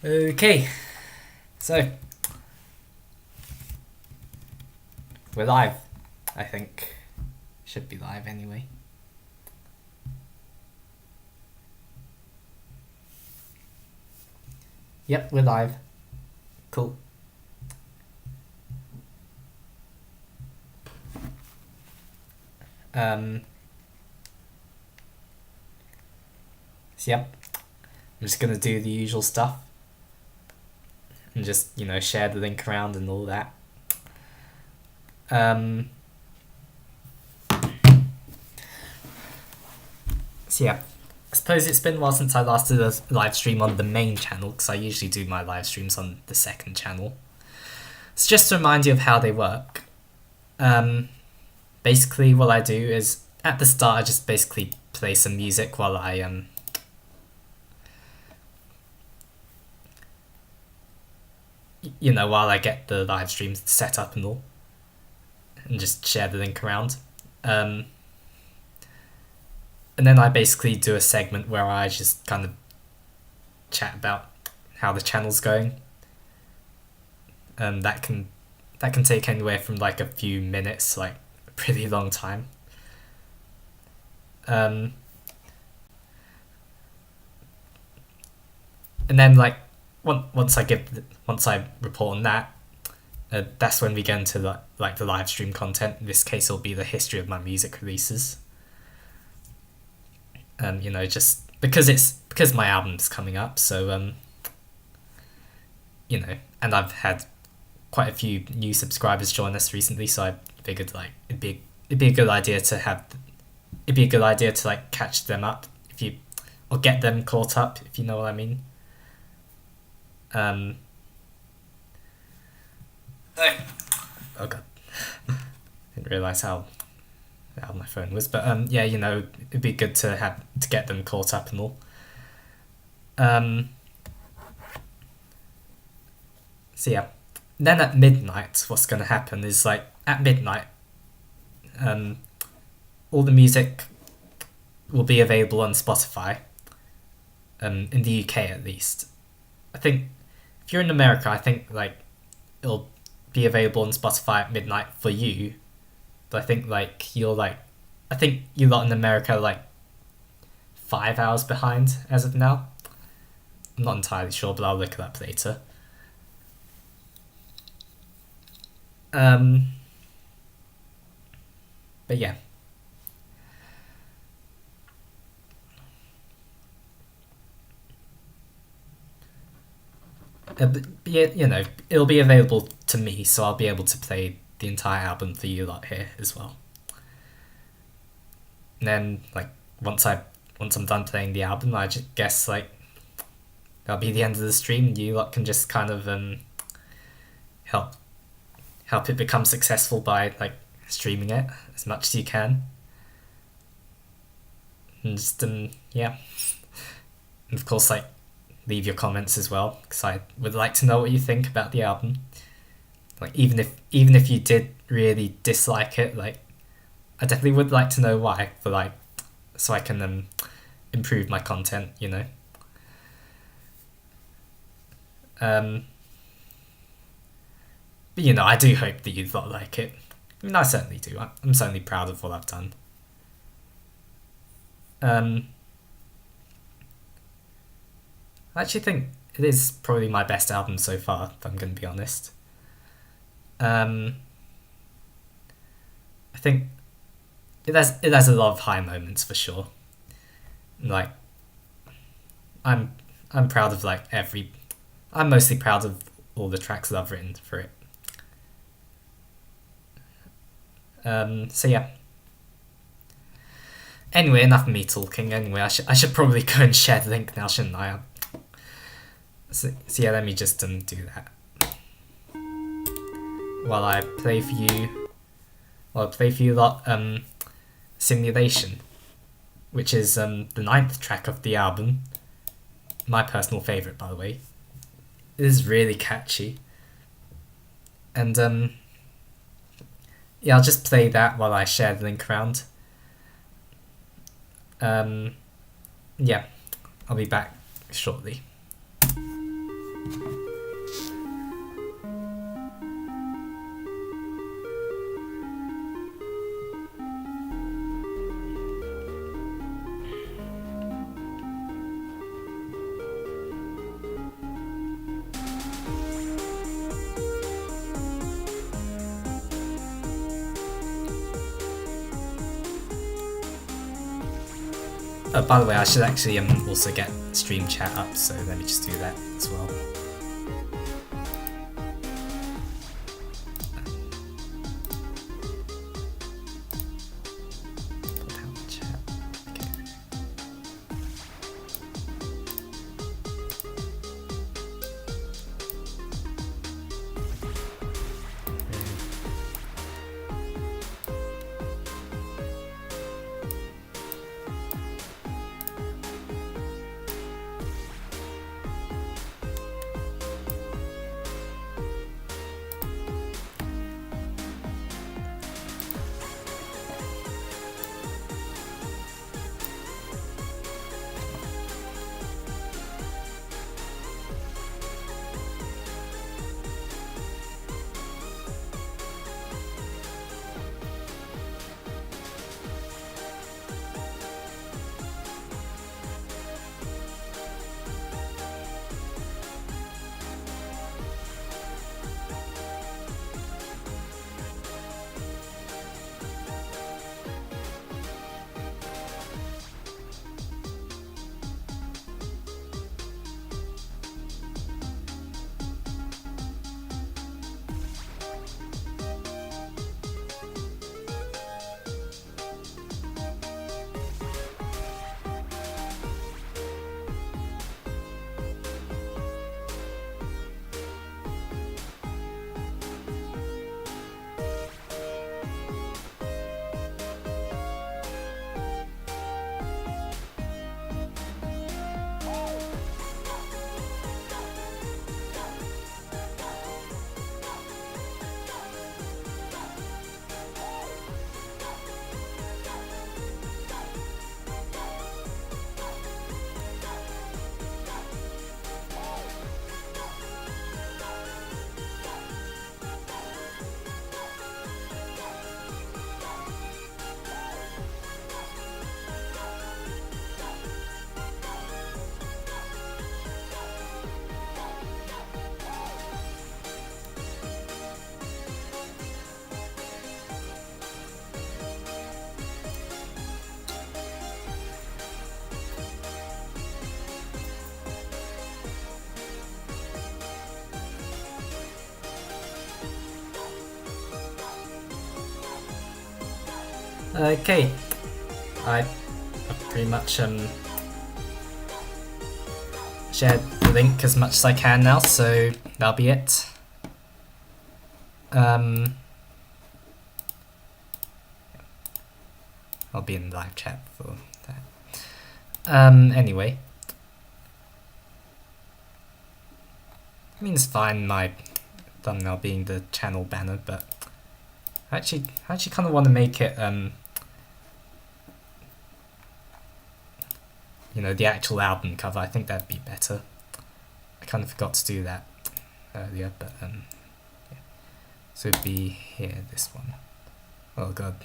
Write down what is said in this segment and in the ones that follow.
Okay, so we're live. I think should be live anyway. Yep, we're live. Cool. So yep, I'm just gonna do the usual stuff and just share the link around and all that. So yeah, I suppose it's been a while since I last did a live stream on the main channel, because I usually do my live streams on the second channel. So just to remind you of how they work, basically what I do is at the start I just basically play some music while I while I get the live streams set up and all, and just share the link around. And then I basically do a segment where I just kind of chat about how the channel's going. That can take anywhere from like a few minutes to like a pretty long time. And then like once I report on that, that's when we get into the live stream content. In this case, it'll be the history of my music releases. Just because my album's coming up, so and I've had quite a few new subscribers join us recently, so I figured like it'd be a good idea to like catch them up or get them caught up, if you know what I mean. Oh god, didn't realize how loud my phone was, but yeah, it'd be good to get them caught up and all. So yeah, then at midnight, what's going to happen is like at midnight, all the music will be available on Spotify. In the UK at least. I think if you're in America, I think like it'll be available on Spotify at midnight for you. But I think you're lot in America are like 5 hours behind as of now. I'm not entirely sure, but I'll look it up later. But yeah. It'll be available to me, so I'll be able to play the entire album for you lot here as well. And then like once I'm done playing the album, I just guess like that'll be the end of the stream. You lot can just kind of help it become successful by like streaming it as much as you can. And just yeah. And of course like leave your comments as well, because I would like to know what you think about the album. Like even if you did really dislike it, like I definitely would like to know why, for like so I can improve my content, But I do hope that you thought like it. I mean, I certainly do. I'm certainly proud of what I've done. I actually think it is probably my best album so far, if I'm going to be honest. I think it has a lot of high moments for sure. Like, I'm proud of like I'm mostly proud of all the tracks that I've written for it. So yeah. Anyway, enough of me talking. Anyway, I should probably go and share the link now, shouldn't I? So yeah, let me just do that while I play for you lot Simulation, which is the 9th track of the album. My personal favourite, by the way. It is really catchy. And yeah, I'll just play that while I share the link around. Yeah, I'll be back shortly. By the way, I should actually also get stream chat up, so let me just do that as well. Put out the chat. Okay. Okay, I pretty much shared the link as much as I can now, so that'll be it. I'll be in the live chat for that. Anyway, I mean, it's fine my thumbnail being the channel banner, but I actually kind of want to make it you know, the actual album cover. I think that'd be better. I kind of forgot to do that earlier, but yeah. So it'd be here, this one. Oh god.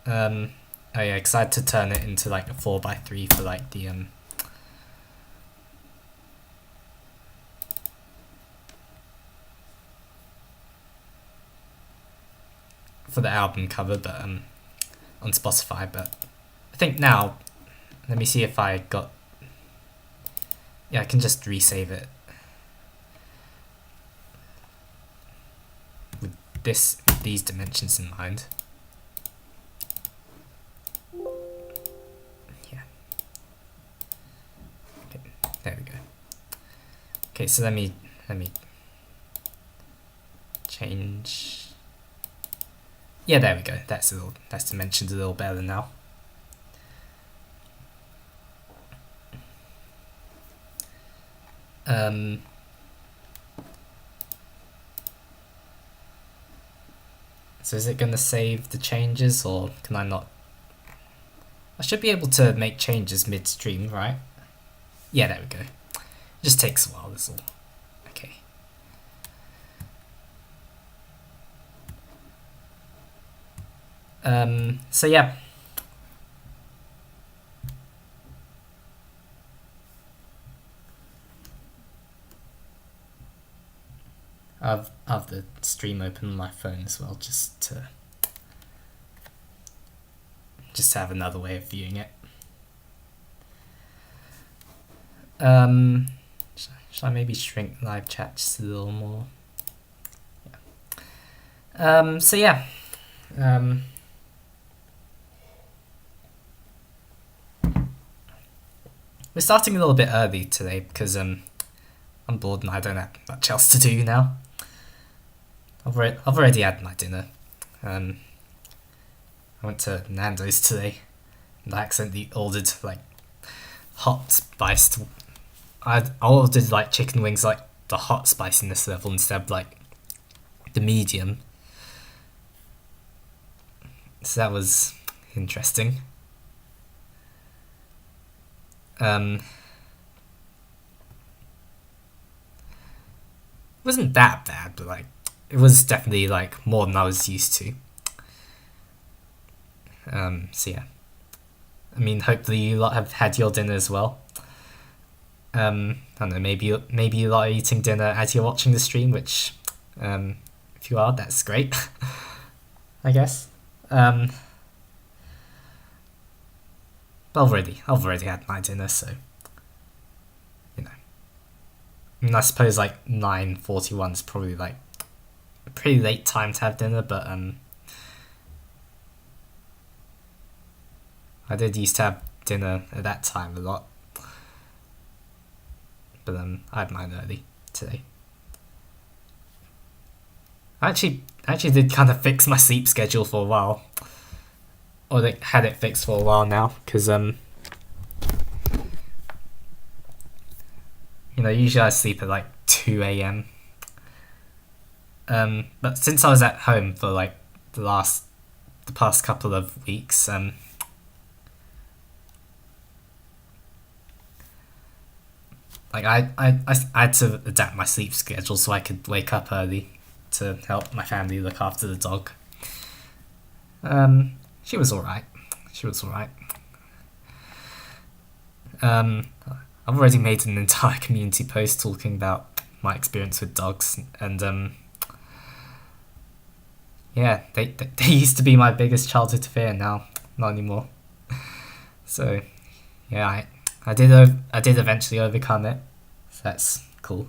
Oh yeah, excited to turn it into like a 4x3 for like the for the album cover, but on Spotify. But I think now, let me see if I got, yeah, I can just resave it with these dimensions in mind. Yeah. Okay, there we go. Okay, so let me change. Yeah, there we go. That's dimensions a little better now. So is it going to save the changes, or can I not? I should be able to make changes midstream, right? Yeah, there we go. just takes a while, that's all. Okay. So yeah. I've the stream open on my phone as well, just to have another way of viewing it. Should I maybe shrink live chat just a little more? Yeah. So yeah. We're starting a little bit early today because I'm bored and I don't have much else to do now. I've already had my dinner. I went to Nando's today and I accidentally ordered like hot spiced. I ordered like chicken wings like the hot spiciness level instead of like the medium. So that was interesting. It wasn't that bad, but like it was definitely like more than I was used to. So yeah. I mean, hopefully you lot have had your dinner as well. I don't know, maybe you lot are eating dinner as you're watching the stream, which, if you are, that's great. I guess. But I've already had my dinner, so you know. I mean, I suppose like 9:41 is probably like a pretty late time to have dinner, but I did used to have dinner at that time a lot. But I had mine early today. I actually did kind of fix my sleep schedule for a while. Or they had it fixed for a while now, because usually I sleep at like 2 a.m. But since I was at home for like the past couple of weeks, like I had to adapt my sleep schedule so I could wake up early to help my family look after the dog. She was alright. I've already made an entire community post talking about my experience with dogs, and yeah, they used to be my biggest childhood fear. Now, not anymore. So, yeah, I did eventually overcome it. So that's cool.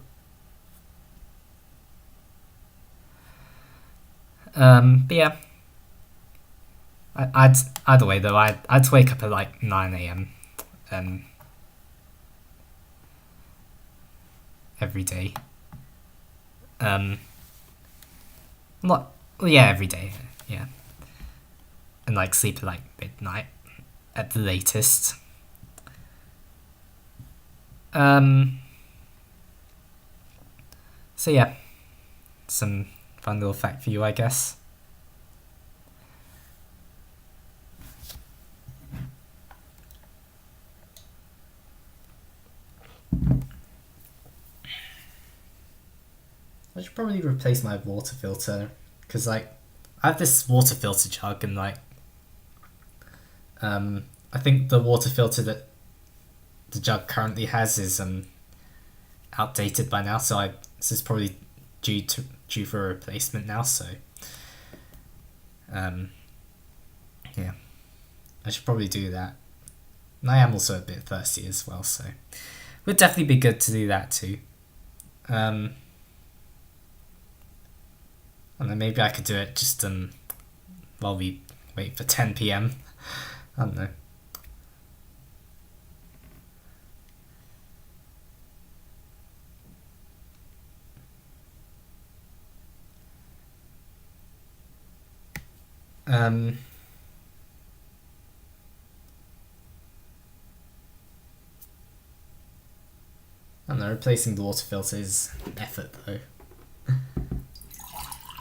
But yeah, either way though, I'd wake up at like 9 a.m. Every day. Every day, yeah, and like sleep at like midnight at the latest. So yeah, some fun little fact for you, I guess. I should probably replace my water filter, because like I have this water filter jug, and like I think the water filter that the jug currently has is outdated by now, so this is probably due for a replacement now. So yeah, I should probably do that. And I am also a bit thirsty as well, so it would definitely be good to do that too. I don't know, maybe I could do it just while we wait for 10 p.m. I don't know. I don't know, replacing the water filter is effort though.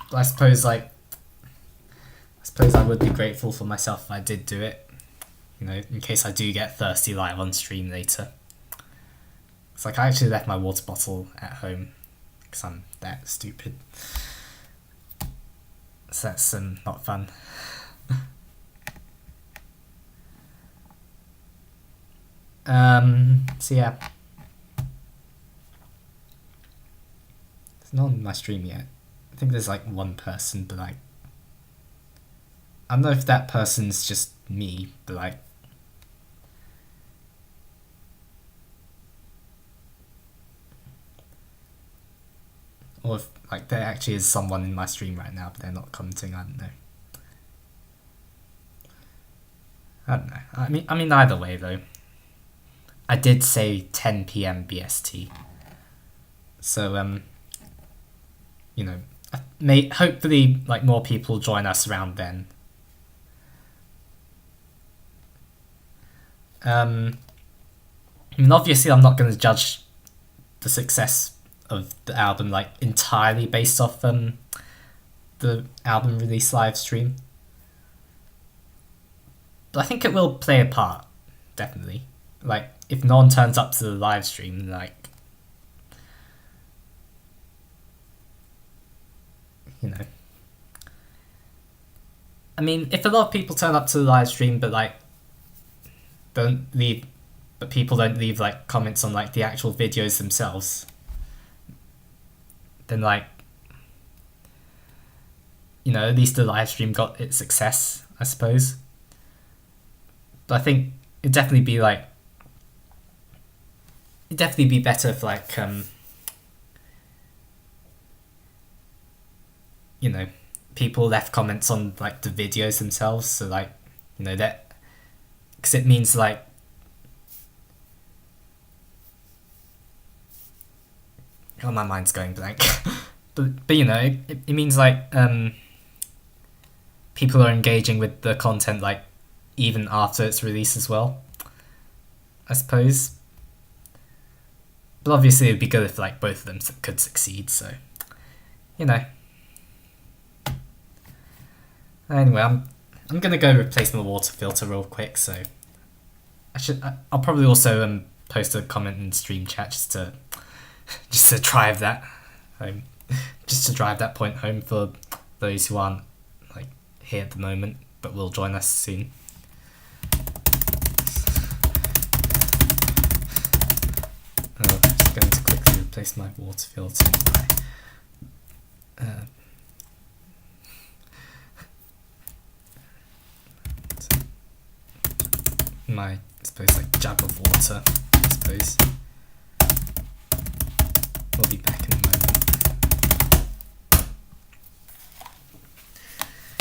But I suppose I would be grateful for myself if I did do it, in case I do get thirsty live on stream later. It's like I actually left my water bottle at home because I'm that stupid. So that's not fun. So yeah. It's not on my stream yet. I think there's like one person, but like I don't know if that person's just me, but like or if like there actually is someone in my stream right now, but they're not commenting. I don't know. I mean either way though. I did say 10 p.m. BST. So you know, hopefully like more people join us around then. I mean, obviously, I'm not going to judge the success of the album like entirely based off the album release live stream, but I think it will play a part, definitely. Like, if no one turns up to the live stream, like, you know, I mean, if a lot of people turn up to the live stream, but like people don't leave like comments on like the actual videos themselves, then like, you know, at least the live stream got its success, I suppose. But I think it'd definitely be better if like you know, people left comments on like the videos themselves, so like, you know, that, because it means like, oh, my mind's going blank. but you know, it means like people are engaging with the content like even after its release as well, I suppose. But obviously it'd be good if like both of them could succeed, so, you know. Anyway, I'm gonna go replace my water filter real quick, so I'll probably also post a comment in stream chat just to drive that home, just to drive that point home for those who aren't like here at the moment but will join us soon. I'm just going to quickly replace my water filter my I suppose like jug of water, I suppose. We'll be back in a moment.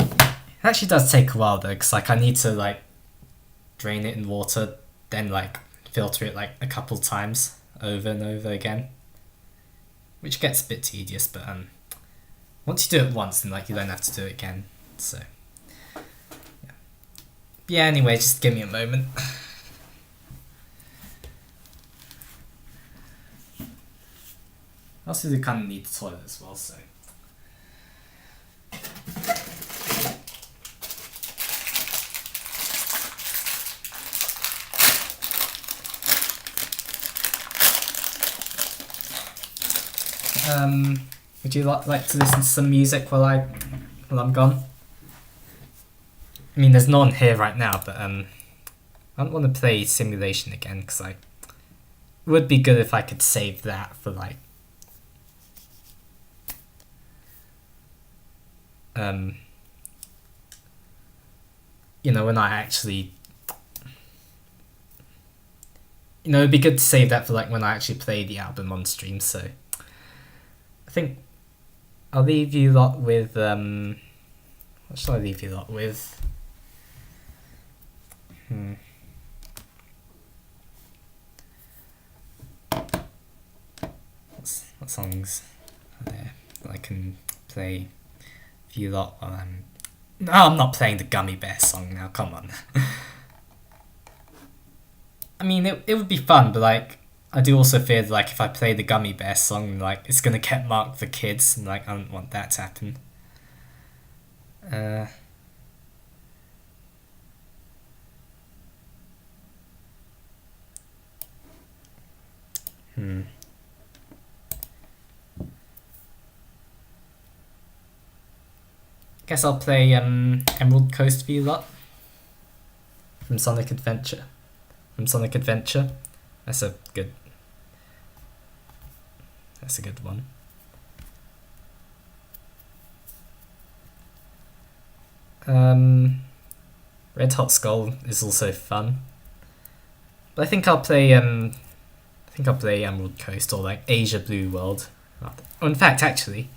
It actually does take a while though, because like I need to like drain it in water, then like filter it like a couple times over and over again, which gets a bit tedious, but once you do it once, then like you don't have to do it again. So yeah, anyway, just give me a moment. I also do kind of need the toilet as well, so. Would you like to listen to some music while I'm gone? I mean, there's no one here right now, but I don't want to play Simulation again, because like, it would be good if I could save that for like you know, when I actually, you know, it'd be good to save that for like when I actually play the album on stream. So I think I'll leave you lot with what shall I leave you lot with? What songs are there that I can play for you lot while no, I'm not playing the Gummy Bear song now, come on. I mean, it would be fun, but like, I do also fear that like if I play the Gummy Bear song, like it's gonna get marked for kids, and like I don't want that to happen. Guess I'll play Emerald Coast for you lot. From Sonic Adventure. That's a good one. Red Hot Skull is also fun. But I think I'll play Emerald Coast or like Asia Blue World. Oh, in fact, actually,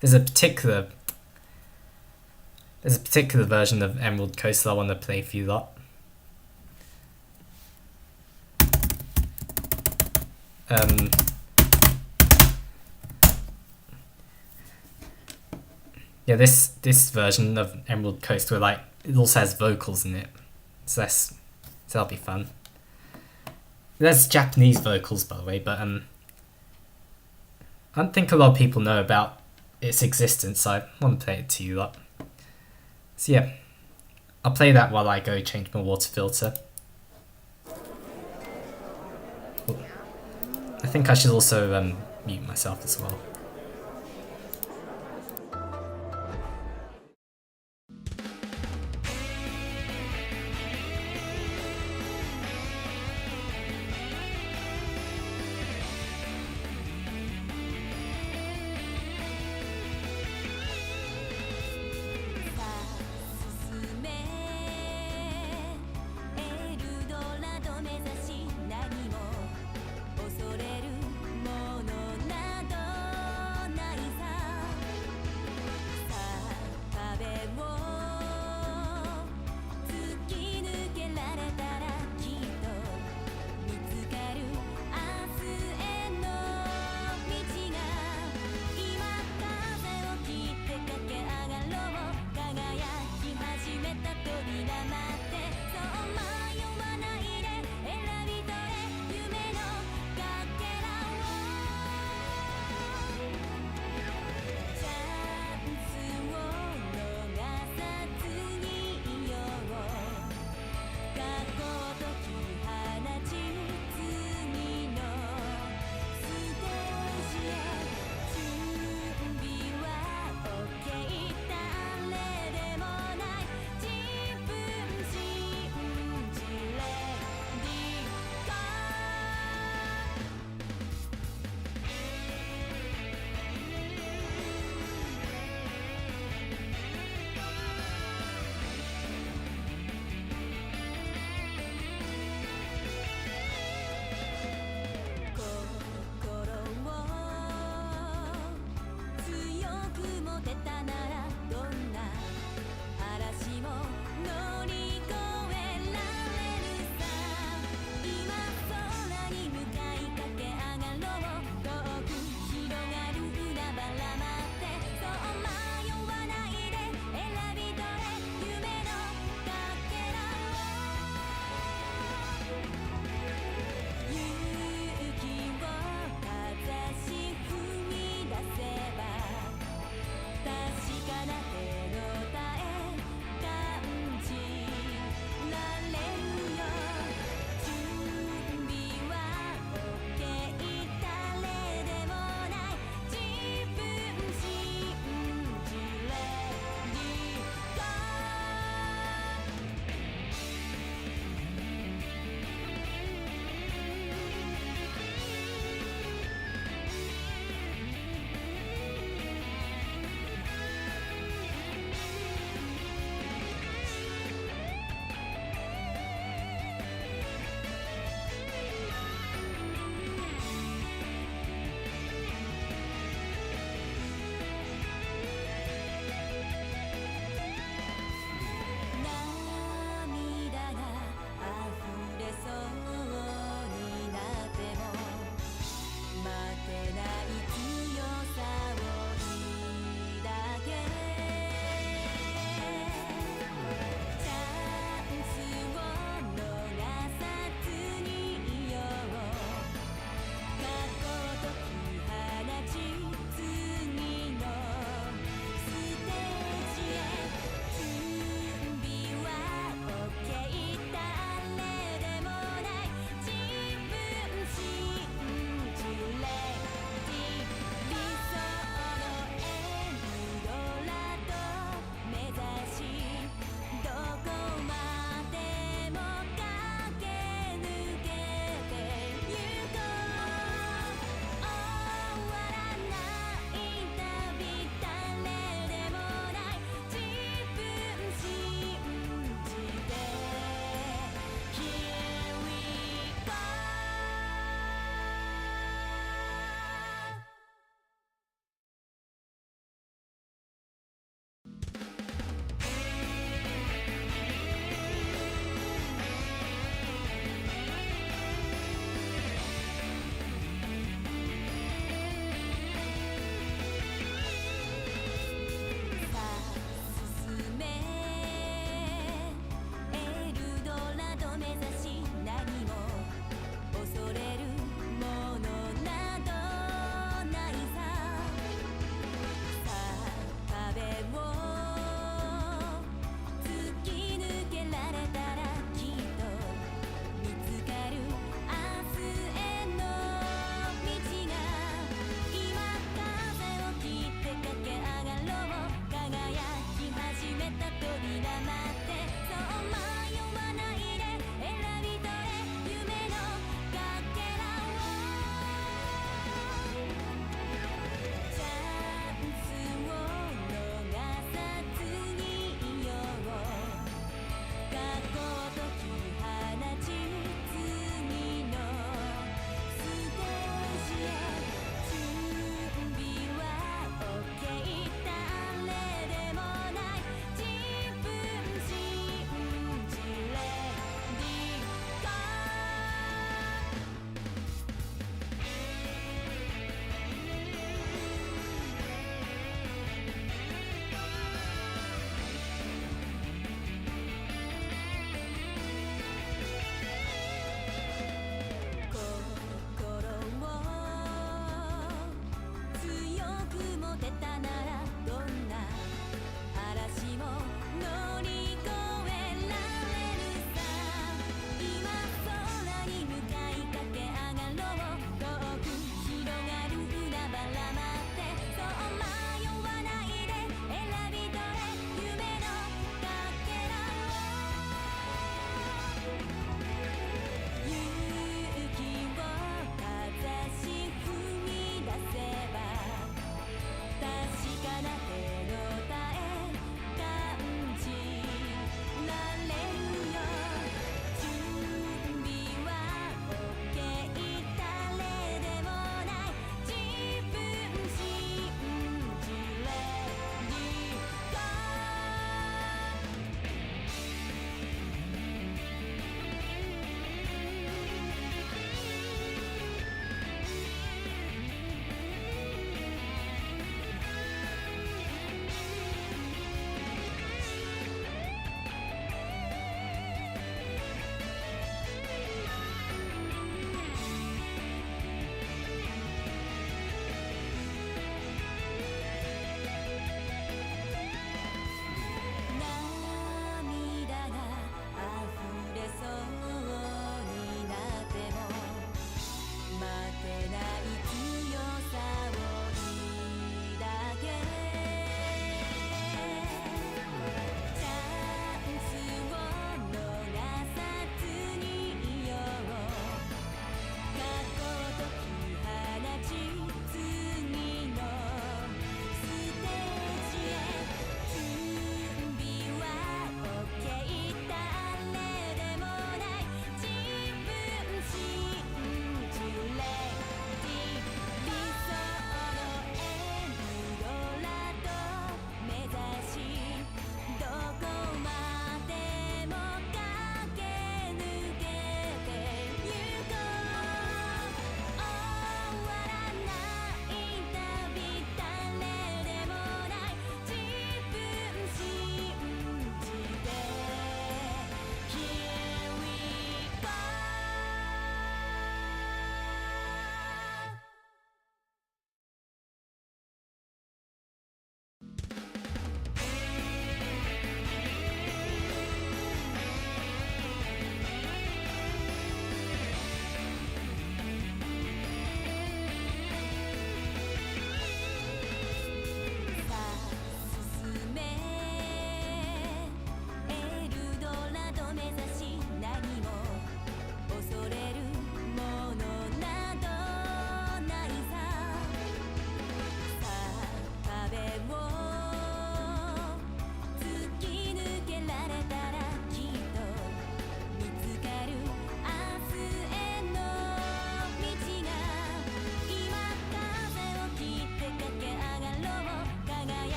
there's a particular version of Emerald Coast that I want to play for you lot. Yeah, this version of Emerald Coast where like it also has vocals in it, so that'll be fun. There's Japanese vocals, by the way, but I don't think a lot of people know about its existence, so I want to play it to you lot. So yeah, I'll play that while I go change my water filter. I think I should also mute myself as well.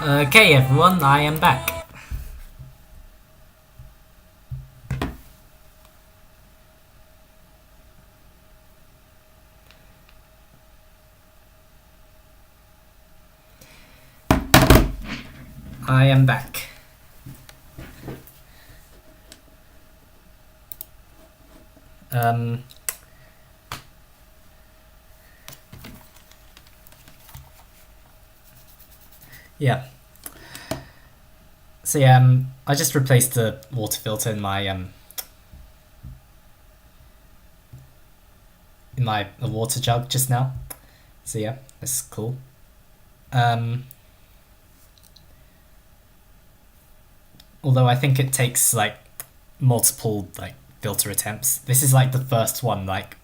Okay, everyone, I am back. I am back. Yeah. So yeah, I just replaced the water filter in my water jug just now. So yeah, that's cool. Although I think it takes like multiple like filter attempts. This is like the first one. Like,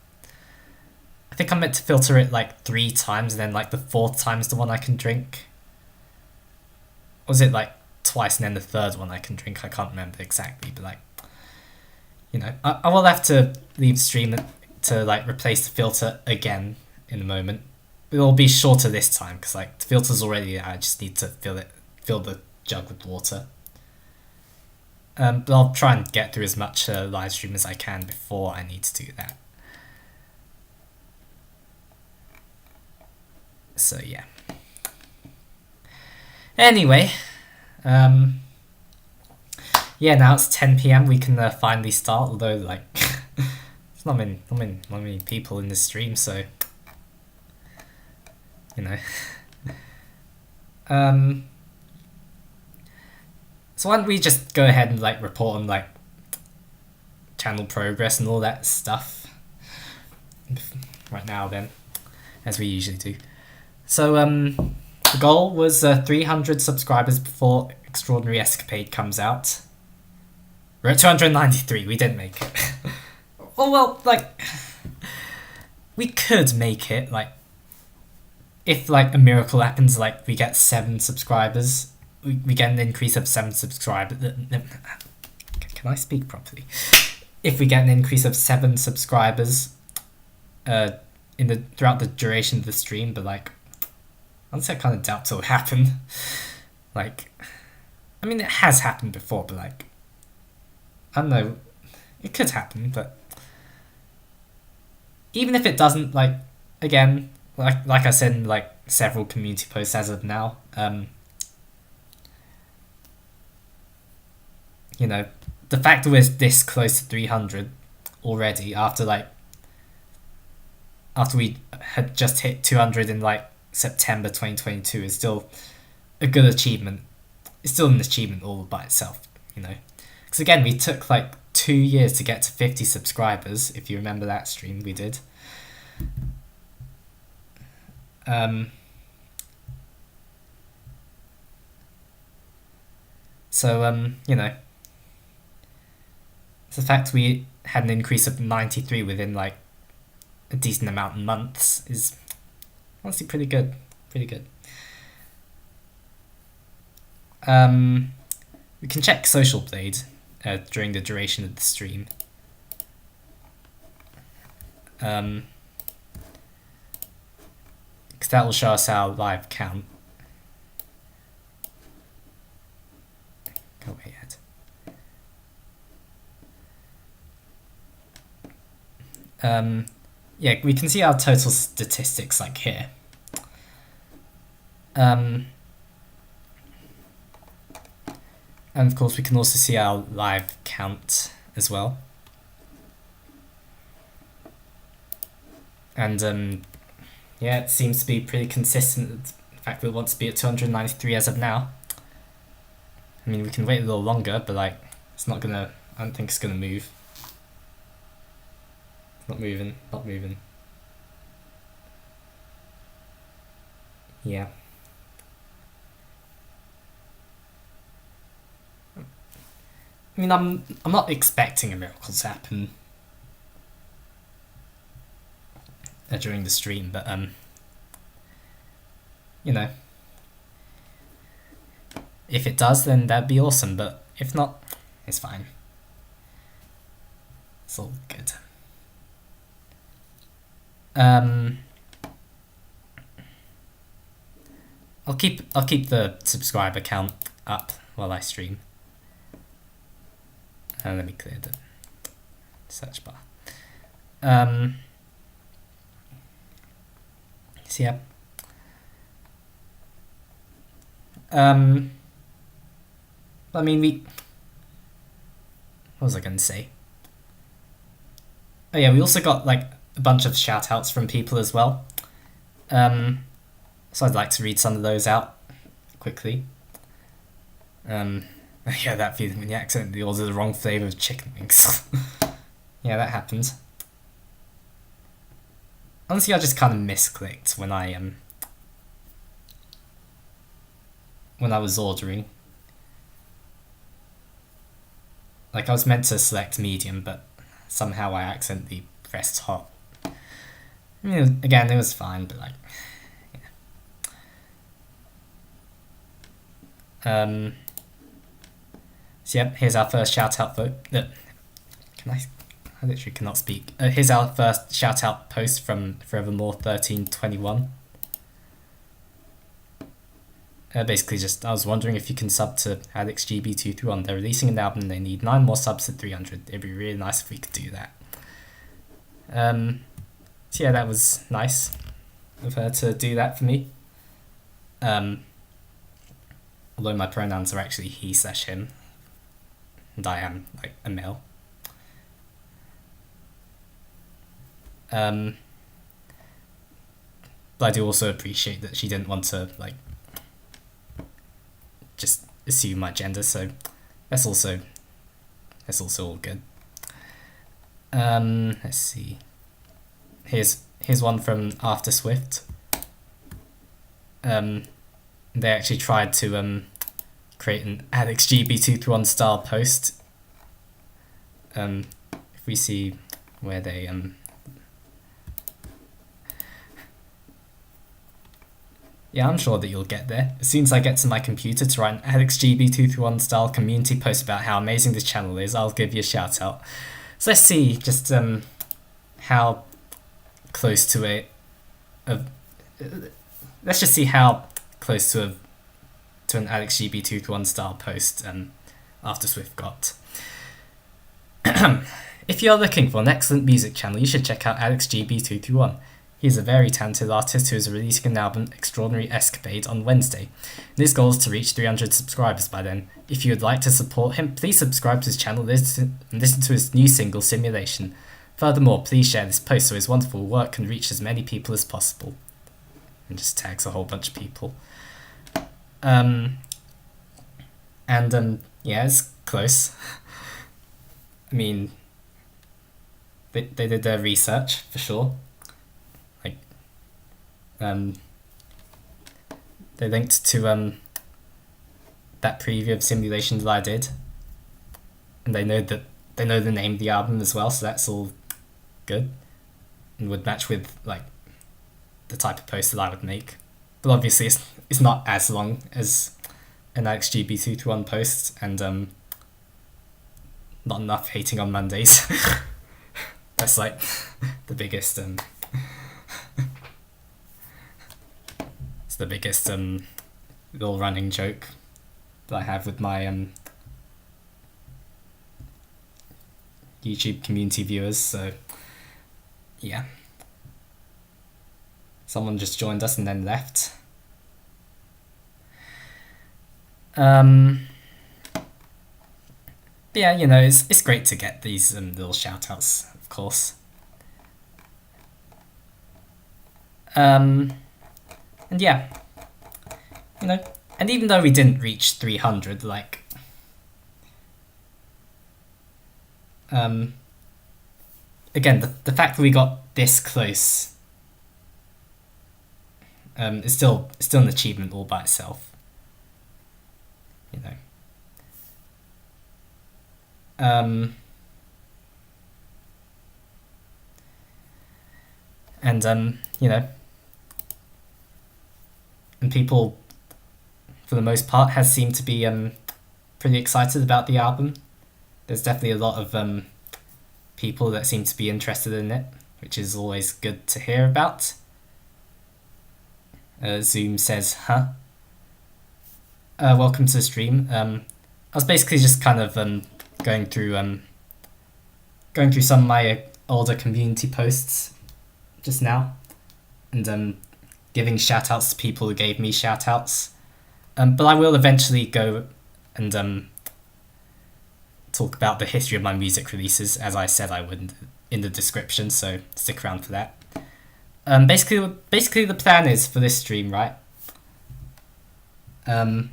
I think I'm meant to filter it like 3 times, and then like the 4th time is the one I can drink. Or was it like twice and then the 3rd one I can drink? I can't remember exactly, but like, you know, I will have to leave stream to like replace the filter again in a moment. It'll be shorter this time because like the filter's already there. I just need to fill the jug with water. But I'll try and get through as much live stream as I can before I need to do that. So yeah. Anyway, yeah, now it's 10 PM. We can finally start. Although like, there's not many people in this stream, so you know. So why don't we just go ahead and like report on like channel progress and all that stuff right now then, as we usually do. So the goal was 300 subscribers before Extraordinary Escapade comes out. We're at 293. We didn't make it. Oh well, like we could make it. Like if like a miracle happens, like we get 7 subscribers. We get an increase of 7 subscribers. Can I speak properly? If we get an increase of 7 subscribers throughout the duration of the stream, but like honestly I kind of doubt it'll happen. Like, I mean it has happened before, but like I don't know, it could happen, but even if it doesn't, like again, like I said in like several community posts as of now, you know, the fact that we're this close to 300 already after like after we had just hit 200 in like September 2022 is still a good achievement. It's still an achievement all by itself, you know. Because again, we took like 2 years to get to 50 subscribers, if you remember that stream we did. So, you know, the fact we had an increase of 93 within like a decent amount of months is honestly pretty good. Pretty good. We can check Social Blade during the duration of the stream. Because that will show us our live count. Go ahead. Yeah, we can see our total statistics like here. And of course we can also see our live count as well. And yeah, it seems to be pretty consistent. The fact we want to be at 293 as of now. I mean, we can wait a little longer, but like, it's not gonna, I don't think it's gonna move. It's not moving, not moving. Yeah. I mean, I'm not expecting a miracle to happen during the stream, but you know, if it does, then that'd be awesome. But if not, it's fine. It's all good. I'll keep the subscriber count up while I stream. Let me clear the search bar. So yeah. I mean, what was I going to say? Oh yeah, we also got like a bunch of shout outs from people as well. So I'd like to read some of those out quickly. Yeah, that feeling when you accidentally order the wrong flavour of chicken wings. Yeah, that happened. Honestly, I just kind of misclicked when I was ordering. Like, I was meant to select medium, but somehow I accidentally pressed hot. I mean, again, it was fine, but like, yeah. So yeah, here's our first shout out vote. I literally cannot speak. Here's our first shout out post from Forevermore 1321. Basically just, I was wondering if you can sub to AlexGB231. They're releasing an album and they need 9 more subs at 300. It'd be really nice if we could do that. So yeah, that was nice of her to do that for me. Although my pronouns are actually he/him. And I am, like, a male. But I do also appreciate that she didn't want to, like, just assume my gender, so that's also all good. Let's see. Here's one from After Swift. They actually tried to create an AlexGB231 style post. If we see where they yeah, I'm sure that you'll get there. As soon as I get to my computer to write an AlexGB231 style community post about how amazing this channel is, I'll give you a shout out. So let's see just how close to let's just see how close to an AlexGB231 style post After Swift got. If you're looking for an excellent music channel, you should check out AlexGB231. He is a very talented artist who is releasing an album, Extraordinary Escapade, on Wednesday. And his goal is to reach 300 subscribers by then. If you would like to support him, please subscribe to his channel and listen to his new single, Simulation. Furthermore, please share this post so his wonderful work can reach as many people as possible. And just tags a whole bunch of people. Yeah, it's close. I mean, they did their research for sure. Like, they linked to that preview of Simulation that I did, and they know the name of the album as well, so that's all good and would match with like the type of post that I would make. But obviously, it's not as long as an XGB221 post, and not enough hating on Mondays. That's like the biggest it's the biggest little running joke that I have with my YouTube community viewers. So yeah, someone just joined us and then left. Yeah, you know, it's great to get these little shout outs, of course. And yeah, you know, and even though we didn't reach 300, like, again, the fact that we got this close is still an achievement all by itself, you know. And you know, and people for the most part has seemed to be pretty excited about the album. There's definitely a lot of people that seem to be interested in it, which is always good to hear about. Zoom says, huh? Welcome to the stream. I was basically just kind of going through some of my older community posts just now, and giving shout outs to people who gave me shout outs. But I will eventually go and talk about the history of my music releases, as I said I would in the description, so stick around for that. Basically the plan is for this stream, right? I'm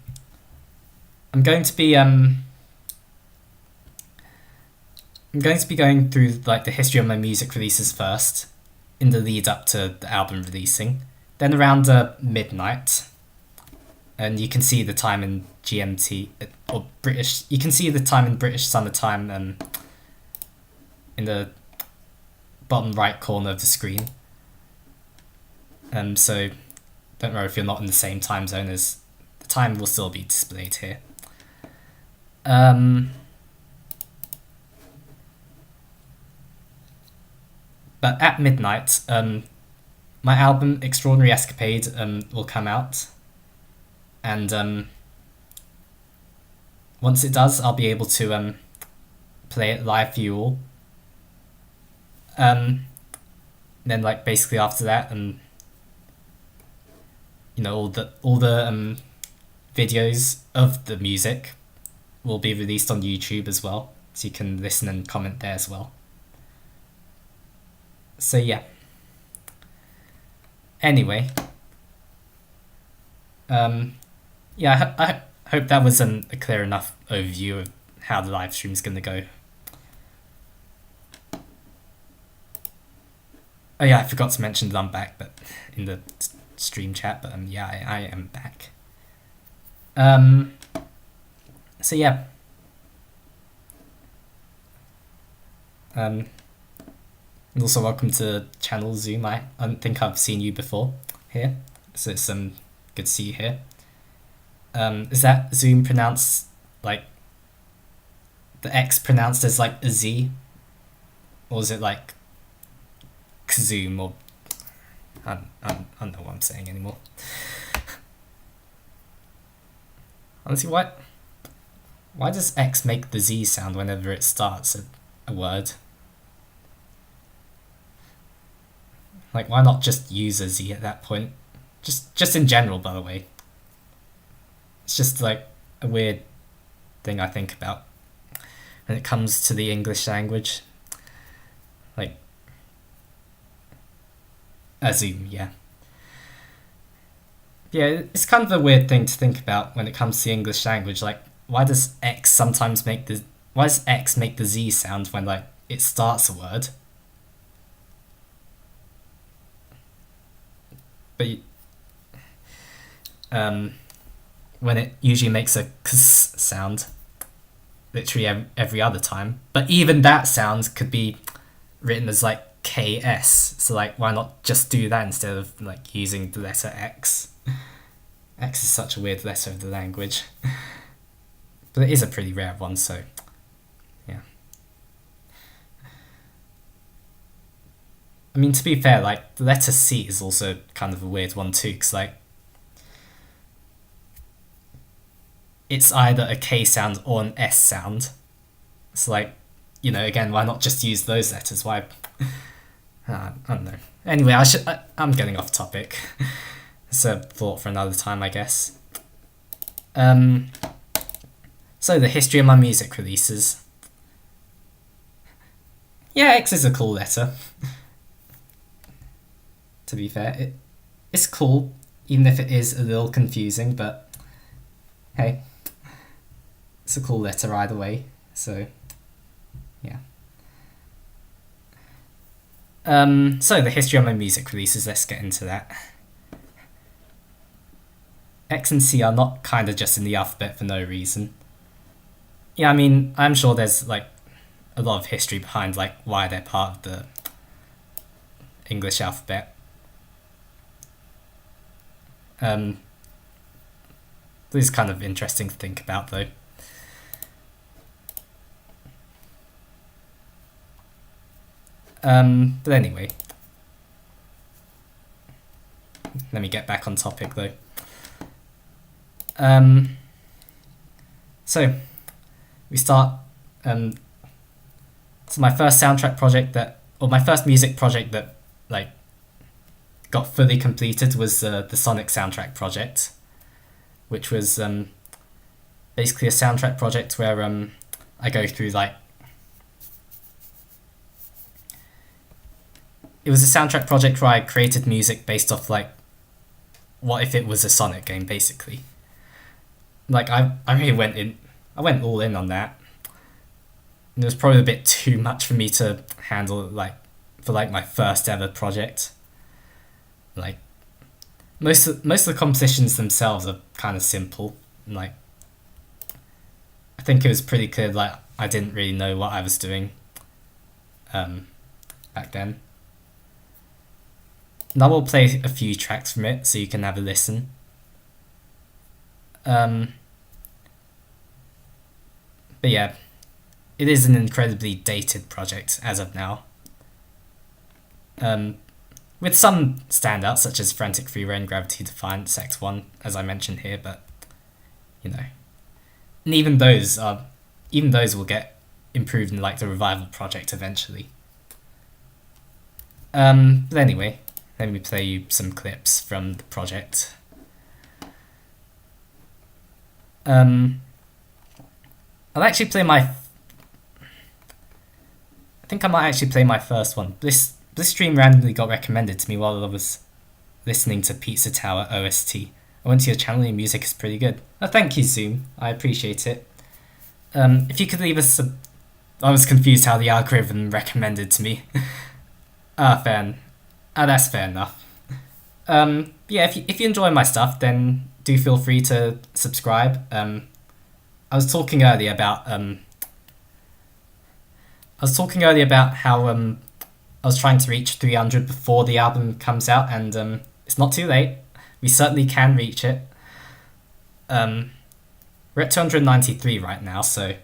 going to be going through like the history of my music releases first, in the lead up to the album releasing. Then around midnight, and you can see the time in GMT or British. You can see the time in British Summer Time in the bottom right corner of the screen. So don't worry if you're not in the same time zone, as the time will still be displayed here. But at midnight, my album Extraordinary Escapade will come out, and once it does, I'll be able to play it live for you all. Then like basically after that, you know, all the videos of the music will be released on YouTube as well, so you can listen and comment there as well. So yeah. Anyway, yeah, I hope that was a clear enough overview of how the live stream is going to go. Oh yeah, I forgot to mention that I'm back, but in the stream chat. But yeah, I am back. So yeah. And also welcome to channel Zoom. I don't think I've seen you before here, so it's good to see you here. Is that Zoom pronounced like the X pronounced as like a Z, or is it like Zoom, or I don't know what I'm saying anymore. Honestly, why does X make the Z sound whenever it starts a word? Like, why not just use a Z at that point? Just in general, by the way. It's just like a weird thing I think about when it comes to the English language. Like, a zoom, yeah. Yeah, it's kind of a weird thing to think about when it comes to the English language. Like, why does why does X make the Z sound when, like, it starts a word? But, when it usually makes a ks sound, literally every other time. But even that sound could be written as, like, KS. So, like, why not just do that instead of, like, using the letter X? X is such a weird letter of the language. But it is a pretty rare one, so yeah. I mean, to be fair, like, the letter C is also kind of a weird one too, because, like, it's either a K sound or an S sound. It's like, again, why not just use those letters? Why? I don't know. Anyway, I'm getting off topic. It's a thought for another time, I guess. So the history of my music releases. Yeah, X is a cool letter. To be fair, it's cool, even if it is a little confusing, but hey, it's a cool letter either way, so yeah. So the history of my music releases, let's get into that. X and C are not kind of just in the alphabet for no reason. Yeah, I mean, I'm sure there's, like, a lot of history behind, like, why they're part of the English alphabet. This is kind of interesting to think about, though. But anyway, let me get back on topic, though. So we start. So my first soundtrack project my first music project that, like, got fully completed was the Sonic soundtrack project, which was basically a soundtrack project where I go through, like, it was a soundtrack project where I created music based off, like, what if it was a Sonic game, basically. Like, I really I went all in on that. And it was probably a bit too much for me to handle, like, for, like, my first ever project. Like, most of the compositions themselves are kind of simple. And, like, I think it was pretty clear, like, I didn't really know what I was doing back then. And I will play a few tracks from it so you can have a listen. But yeah, it is an incredibly dated project as of now. With some standouts such as Frantic Free Reign, Gravity Defiance, X1, as I mentioned here, but and even those will get improved in, like, the revival project eventually. But anyway, let me play you some clips from the project. I'll actually play I think I might actually play my first one. This stream randomly got recommended to me while I was listening to Pizza Tower OST. I went to your channel, your music is pretty good. Oh, thank you, Zoom. I appreciate it. If you could leave us I was confused how the algorithm recommended to me. That's fair enough. Yeah, if you enjoy my stuff, then do feel free to subscribe. I was talking earlier about how I was trying to reach 300 before the album comes out, and it's not too late. We certainly can reach it. We're at 293 right now, so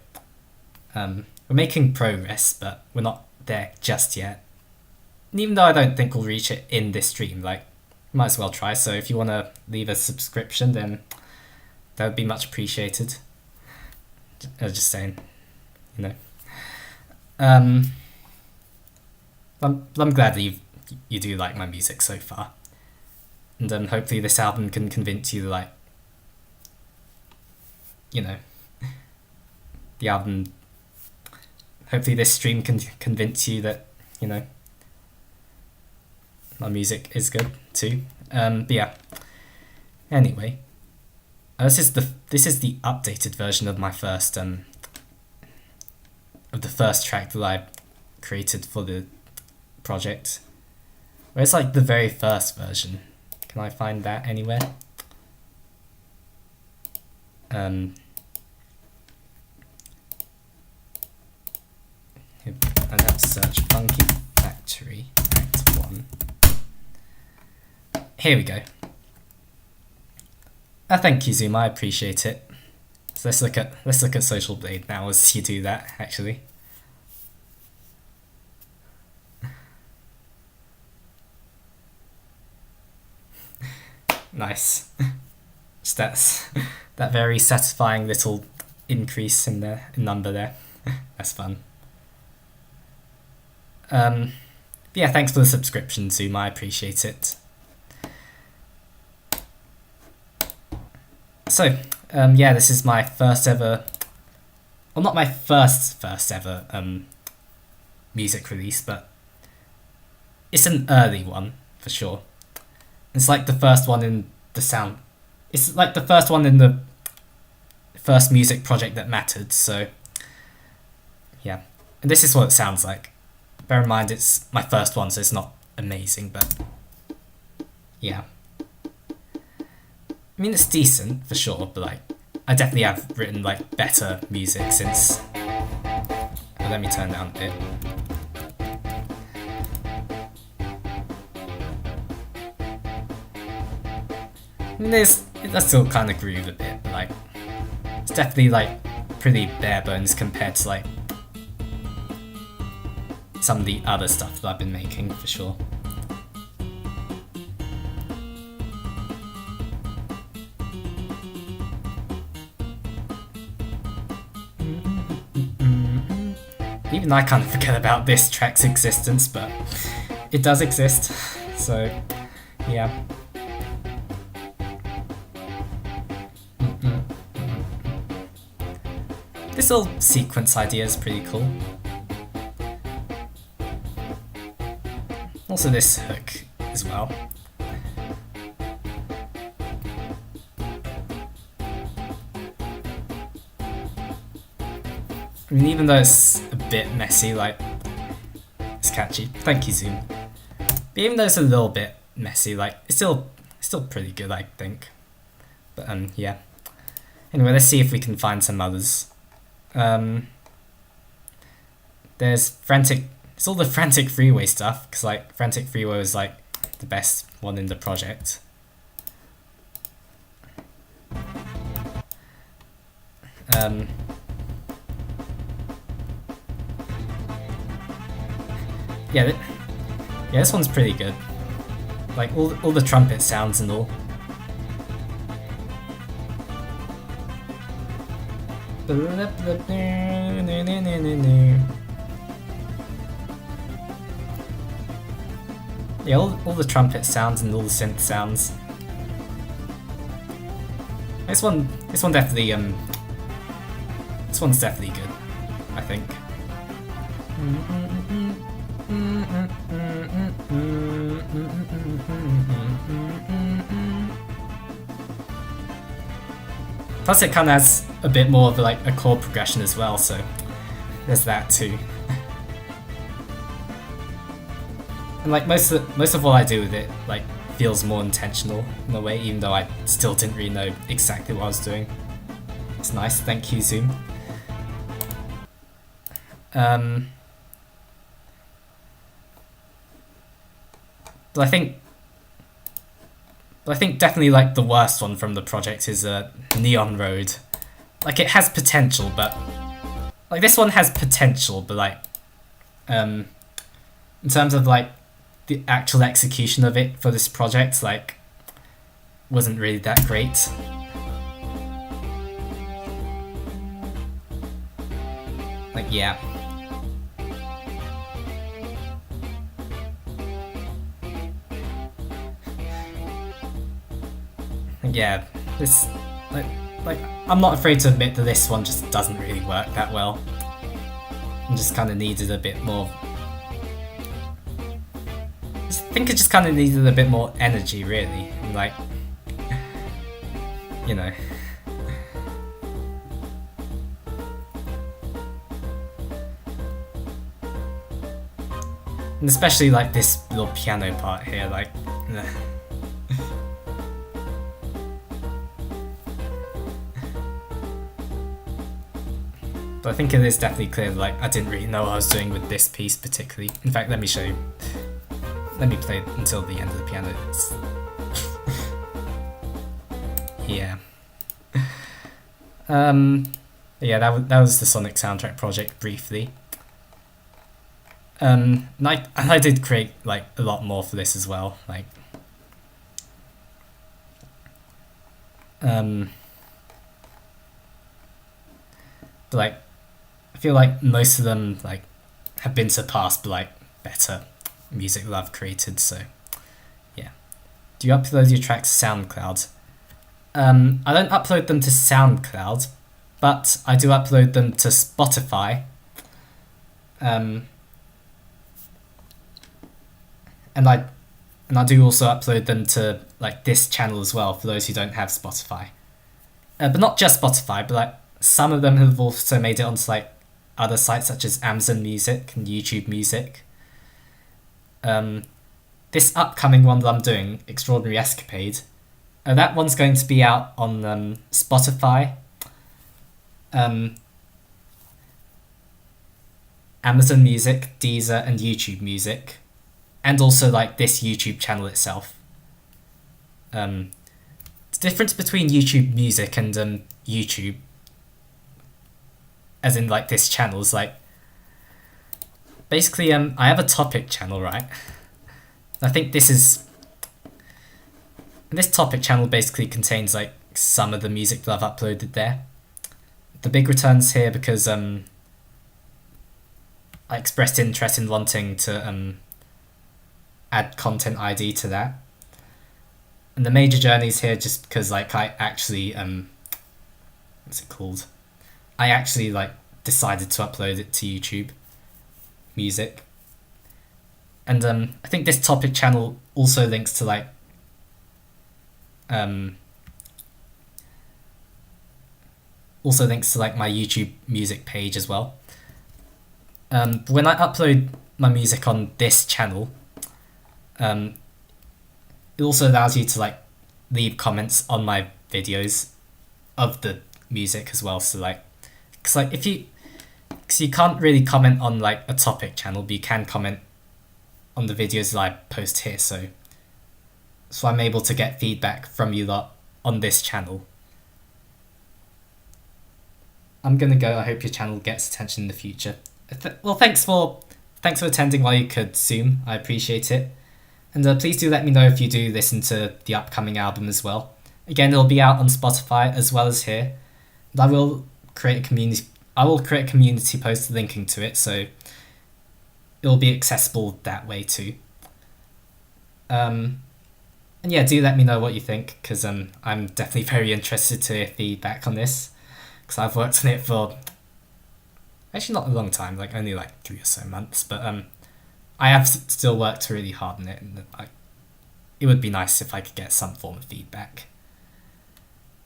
we're making progress, but we're not there just yet. And even though I don't think we'll reach it in this stream, like, might as well try. So if you want to leave a subscription, then that would be much appreciated. Just saying, I'm glad that you do like my music so far, and hopefully this album can convince you, like, the album. Hopefully this stream can convince you that you know, my music is good too. But yeah. Anyway, this is the updated version of my first of the first track that I created for the project. Where's like the very first version? Can I find that anywhere? I'd have to search Funky Factory Act 1. Here we go. Thank you, Zoom. I appreciate it. So let's look at Social Blade now as you do that. Actually, nice. Just that very satisfying little increase in the number there. That's fun. Yeah, thanks for the subscription, Zoom. I appreciate it. So, yeah, this is my first ever, well, not my first ever music release, but it's an early one for sure. It's like the first one in the sound. It's like the first one in the first music project that mattered. So, yeah, and this is what it sounds like. Bear in mind, it's my first one, so it's not amazing, but yeah. I mean, it's decent for sure, but like, I definitely have written like better music since. Let me turn down a bit. I mean, it does still kind of groove a bit, but like, it's definitely like pretty bare bones compared to like some of the other stuff that I've been making for sure. Even I kind of forget about this track's existence, but it does exist, so yeah. This little sequence idea is pretty cool. Also this hook as well. I mean, even though it's a bit messy, like, it's catchy. Thank you, Zoom. But even though it's a little bit messy, like, it's still pretty good, I think. But yeah. Anyway, let's see if we can find some others. There's Frantic. It's all the Frantic Freeway stuff, because like Frantic Freeway was like the best one in the project. Yeah, this one's pretty good. Like all the trumpet sounds and all. Yeah, all the trumpet sounds and all the synth sounds. This one definitely this one's definitely good, I think. Plus it kind of has a bit more of like a chord progression as well, so there's that too. And like most of what I do with it like feels more intentional in a way, even though I still didn't really know exactly what I was doing. It's nice, thank you, Zoom. But I think definitely like the worst one from the project is Neon Road. Like it has potential, but like this one has potential, but like in terms of like the actual execution of it for this project, like wasn't really that great. Like yeah. Yeah, this like I'm not afraid to admit that this one just doesn't really work that well. And just kind of needed a bit more think it just kind of needed a bit more energy, really. Like, you know. And especially like this little piano part here, like. But I think it is definitely clear, like, I didn't really know what I was doing with this piece particularly. In fact, let me show you. Let me play it until the end of the piano. Yeah. Yeah, that was the Sonic soundtrack project briefly. And I did create like a lot more for this as well. Like, but like, I feel like most of them like have been surpassed by like better music that I've created. So yeah. Do you upload your tracks to SoundCloud? I don't upload them to SoundCloud, but I do upload them to Spotify. And I do also upload them to like this channel as well for those who don't have Spotify. But not just Spotify, but like some of them have also made it onto like other sites such as Amazon Music and YouTube Music. This upcoming one that I'm doing, Extraordinary Escapade, that one's going to be out on Spotify, Amazon Music, Deezer, and YouTube Music, and also like this YouTube channel itself. The difference between YouTube Music and YouTube, as in like this channel, is like basically I have a topic channel, right? I think this topic channel basically contains like some of the music that I've uploaded there. The big returns here because I expressed interest in wanting to add content ID to that. And the major journeys here just because like I actually what's it called? I actually like decided to upload it to YouTube Music. And I think this topic channel also links to like my YouTube Music page as well. When I upload my music on this channel, it also allows you to like leave comments on my videos of the music as well. So like, because like because you can't really comment on like a topic channel, but you can comment on the videos that I post here. So I'm able to get feedback from you lot on this channel. I'm gonna go. I hope your channel gets attention in the future. Well, thanks for attending while you could Zoom. I appreciate it. And please do let me know if you do listen to the upcoming album as well. Again, it'll be out on Spotify as well as here. And I will create a community post linking to it, so it'll be accessible that way too. And yeah, do let me know what you think, because I'm definitely very interested to hear feedback on this, because I've worked on it for actually not a long time, like only like 3 or so months, but I have still worked really hard on it, and it would be nice if I could get some form of feedback.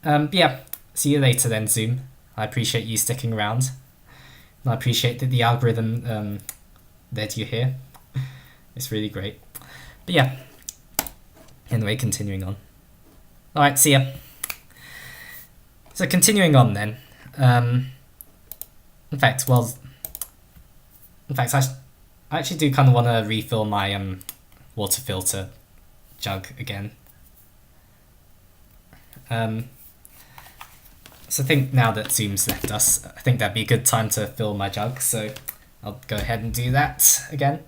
But yeah, see you later then, Zoom. I appreciate you sticking around, and I appreciate that the algorithm led you here. It's really great. But yeah, anyway, continuing on. Alright, see ya. So continuing on then. In fact, I actually do kind of want to refill my water filter jug again. So I think now that Zoom's left us, I think that'd be a good time to fill my jug, so I'll go ahead and do that again.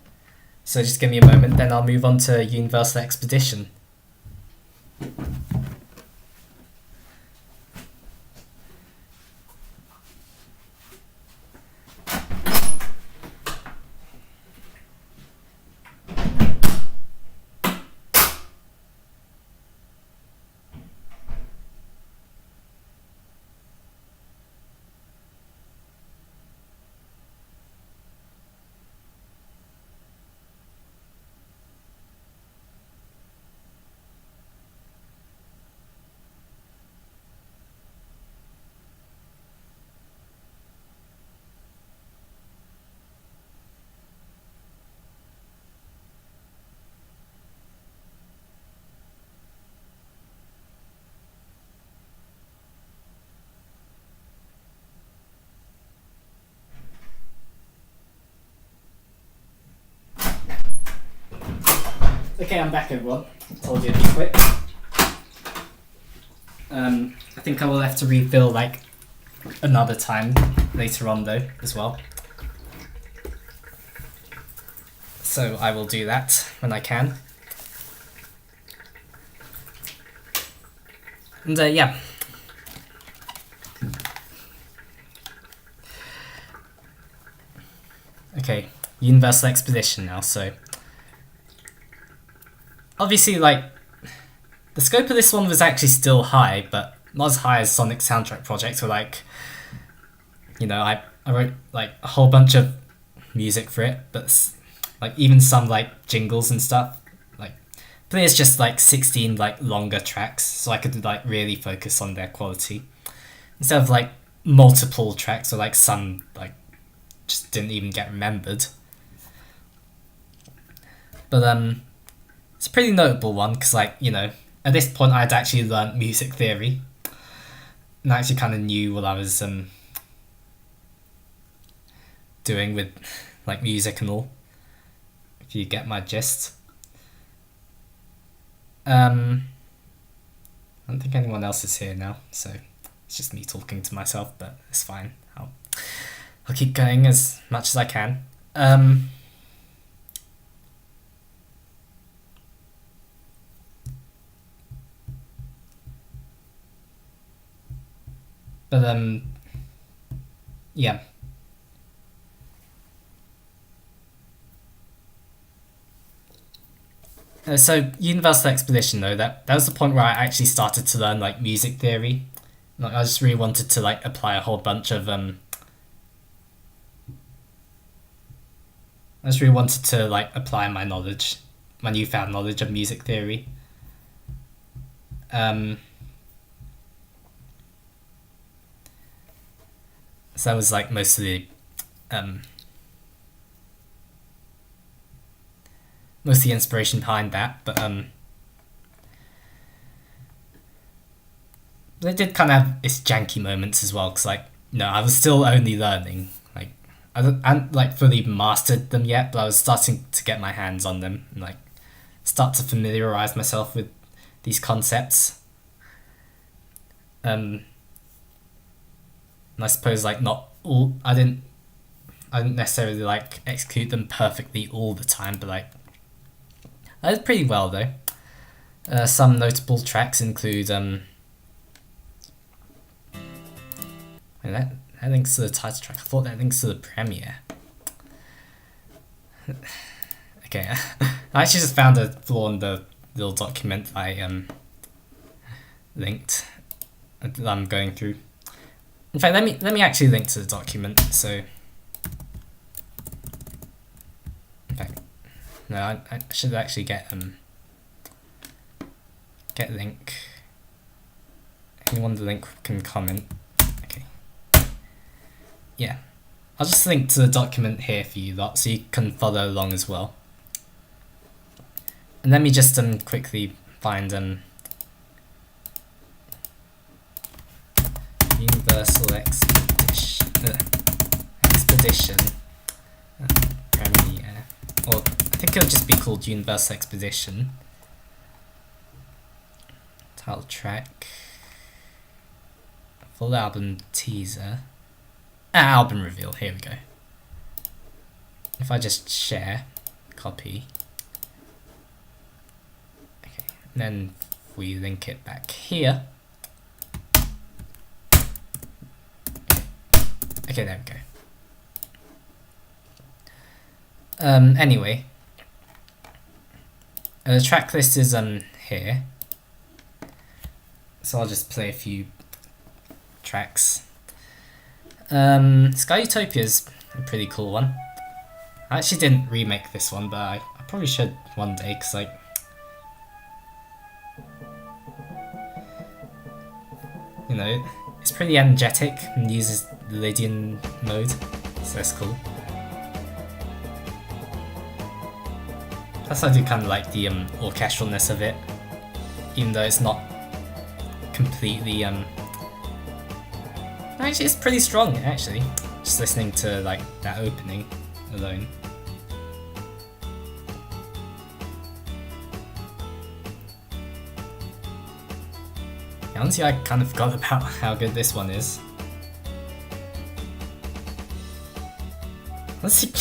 So just give me a moment, then I'll move on to Universal Expedition. Okay, I'm back everyone. Told you it'd be quick. I think I will have to refill like another time later on though as well. So I will do that when I can. And yeah. Okay, Universal Expedition now, so obviously like the scope of this one was actually still high, but not as high as Sonic soundtrack projects were like, you know, I wrote like a whole bunch of music for it, but like even some like jingles and stuff. Like there's just like 16 like longer tracks, so I could like really focus on their quality instead of like multiple tracks or like some like just didn't even get remembered. But it's a pretty notable one because like, you know, at this point I'd actually learned music theory and I actually kind of knew what I was doing with like music and all, if you get my gist. I don't think anyone else is here now, so it's just me talking to myself, but it's fine. I'll keep going as much as I can. But yeah. So Universal Expedition though, that was the point where I actually started to learn like music theory. Like I just really wanted to like apply a whole bunch of I just really wanted to like apply my knowledge, my newfound knowledge of music theory. So that was like mostly most of the inspiration behind that, but it did kind of have its janky moments as well, because like, you know, I was still only learning. Like I hadn't like fully mastered them yet, but I was starting to get my hands on them and like start to familiarize myself with these concepts. And I suppose like not all I didn't necessarily like execute them perfectly all the time, but like I did pretty well though. Some notable tracks include that links to the title track. I thought that links to the premiere. Okay, I actually just found a flaw in the little document I linked that I'm going through. In fact, let me actually link to the document. So, in fact, no, I should actually get link. Anyone with the link can comment. Okay. Yeah, I'll just link to the document here for you lot, so you can follow along as well. And let me just quickly find Universal Expedition premiere, or I think it'll just be called Universal Expedition. Title track, full album teaser, album reveal. Here we go. If I just share, copy, okay, and then we link it back here. Okay, there we go. Anyway, the track list is here, so I'll just play a few tracks. Sky Utopia's a pretty cool one. I actually didn't remake this one, but I probably should one day, because like, you know, it's pretty energetic and uses the Lydian mode, so that's cool. Plus I do kind of like the orchestralness of it, even though it's not completely actually it's pretty strong actually, just listening to like that opening alone. Honestly, I kind of forgot about how good this one is. Honestly,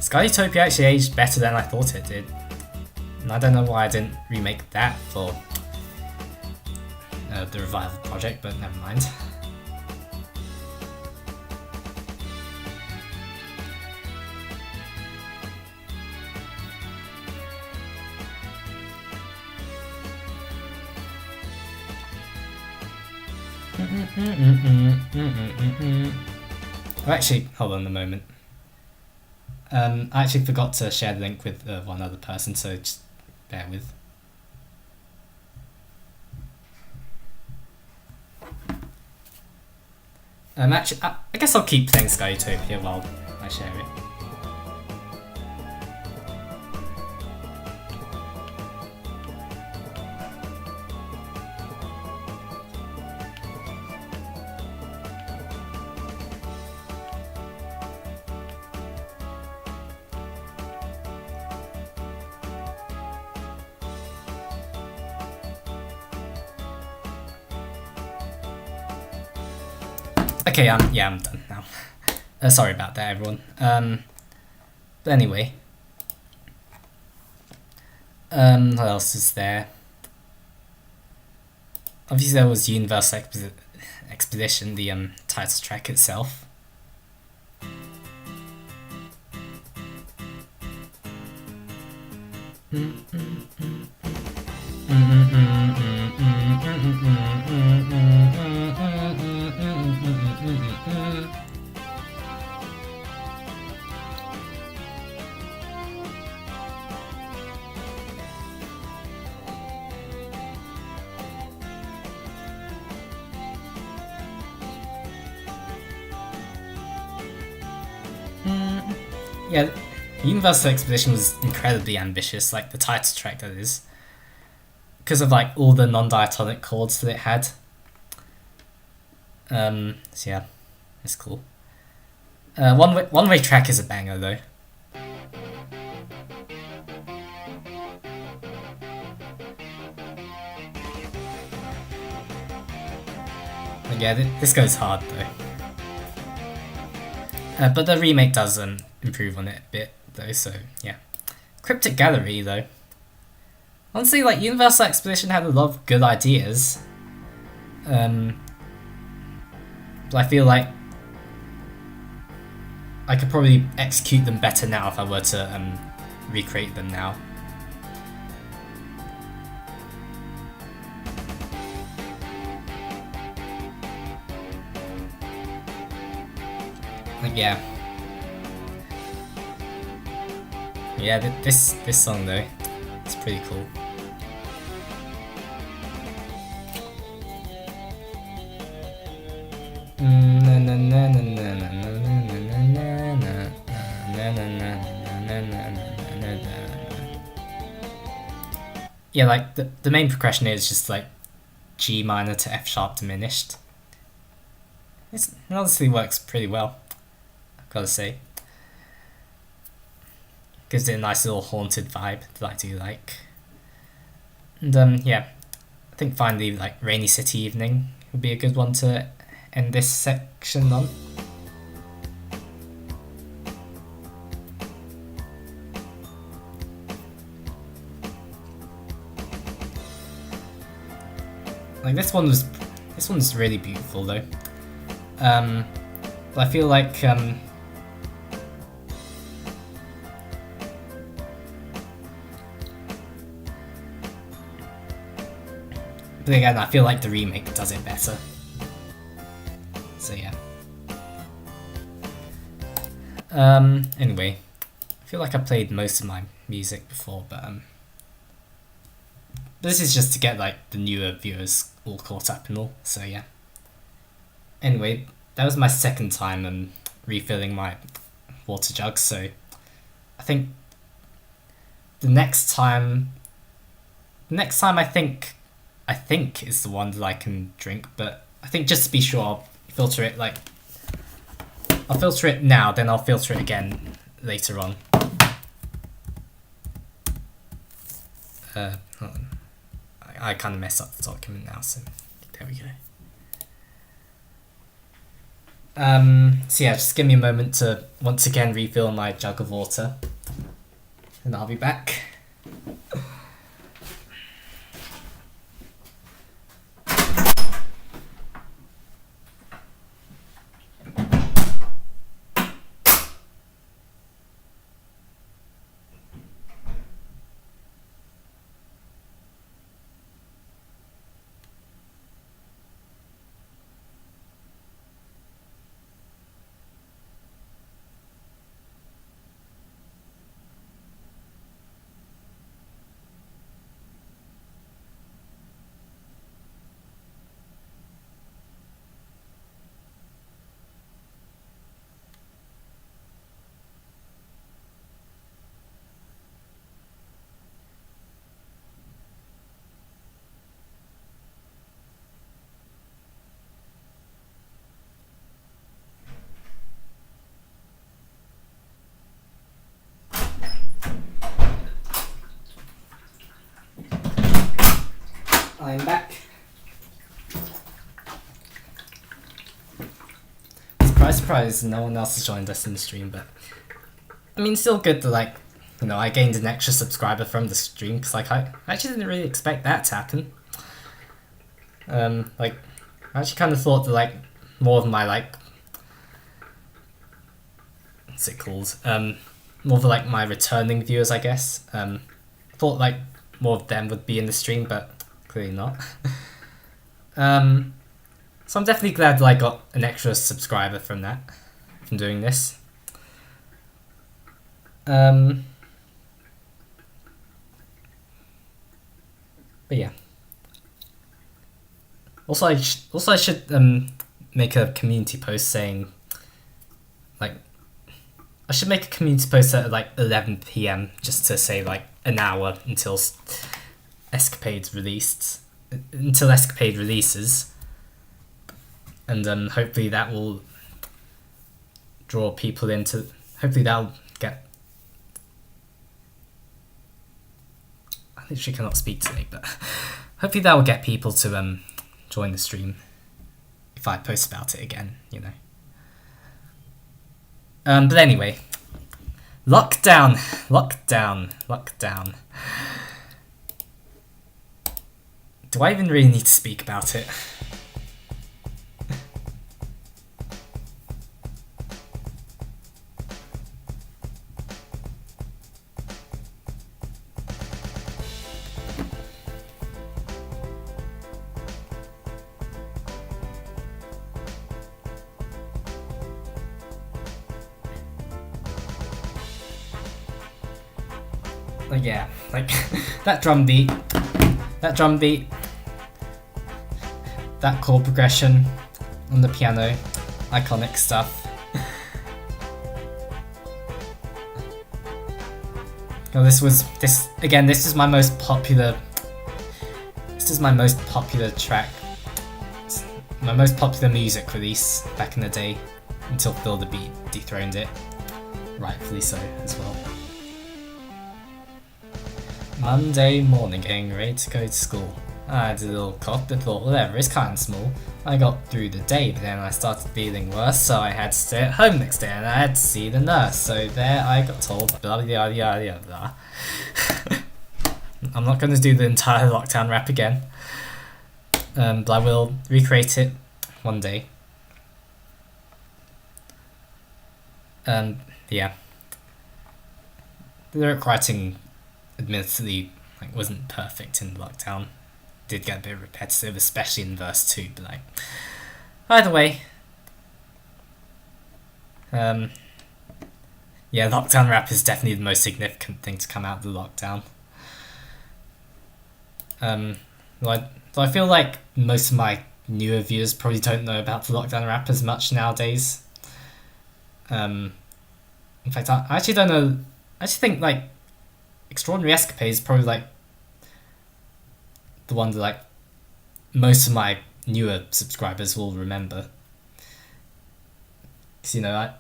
Sky Utopia actually aged better than I thought it did. And I don't know why I didn't remake that for the revival project, but never mind. Oh, actually, hold on a moment. I actually forgot to share the link with one other person, so just bear with. Actually, I guess I'll keep playing Sky Utopia while I share it. Okay, yeah, I'm done now. Sorry about that, everyone. But anyway, what else is there? Obviously, there was Universal Expedition, the title track itself. Yeah, Universal Expedition was incredibly ambitious, like the title track that is, because of like all the non-diatonic chords that it had. So yeah, it's cool. One way track is a banger though. But yeah, this goes hard though. But the remake does improve on it a bit though, so yeah. Cryptic Gallery though. Honestly, like Universal Expedition had a lot of good ideas. But I feel like I could probably execute them better now if I were to recreate them now. Like yeah, this song though, it's pretty cool. Yeah, like the main progression is just like G minor to F sharp diminished. It honestly works pretty well, I've gotta say. Gives it a nice little haunted vibe that I do like. And yeah, I think finally like Rainy City Evening would be a good one to end this section on. Like this one's really beautiful though. But I feel like but again, I feel like the remake does it better. So yeah. Anyway, I feel like I played most of my music before, but this is just to get like the newer viewers all caught up and all. So yeah. Anyway, that was my second time refilling my water jug. So I think the next time I think is the one that I can drink, but I think just to be sure, I'll filter it I'll filter it now, then I'll filter it again later on. Hold on. I kind of messed up the document now, so There we go. So yeah, just give me a moment to once again refill my jug of water, and I'll be back. I'm back. Surprise, surprise, no one else has joined us in the stream, but I mean, still good to, like, you know, I gained an extra subscriber from the stream, because, like, I actually didn't really expect that to happen. Like, I actually kind of thought that, like, more of my, like, what's it called? More of, like, my returning viewers, I guess. Thought, like, more of them would be in the stream, but clearly not. So I'm definitely glad that I got an extra subscriber from that, from doing this. But yeah. Also, I should make a community post saying, like, I should make a community post at like 11 PM just to say like an hour until Escapade's released, until Escapade releases, and hopefully that will draw people into. Hopefully that'll get. I literally cannot speak today, but hopefully that will get people to join the stream if I post about it again, you know. But anyway, lockdown. Do I even really need to speak about it? Like, yeah, like that drum beat, that chord progression on the piano, iconic stuff. Oh, this is my most popular. This is my most popular track. It's my most popular music release back in the day, until Phil the Beat dethroned it, rightfully so as well. Monday morning, getting ready to go to school. I had a little cough but thought whatever, it's kind of small. I got through the day, but then I started feeling worse, so I had to stay at home next day and I had to see the nurse. So there I got told blah blah blah blah blah. I'm not going to do the entire lockdown rap again, but I will recreate it one day. Yeah. The lyric writing, admittedly, like, wasn't perfect in lockdown. Did get a bit repetitive, especially in verse 2, but like, either way, yeah, lockdown rap is definitely the most significant thing to come out of the lockdown. So I feel like most of my newer viewers probably don't know about the lockdown rap as much nowadays. In fact, I actually don't know. I actually think like Extraordinary Escapade is probably like the one that like most of my newer subscribers will remember. Because, you know, I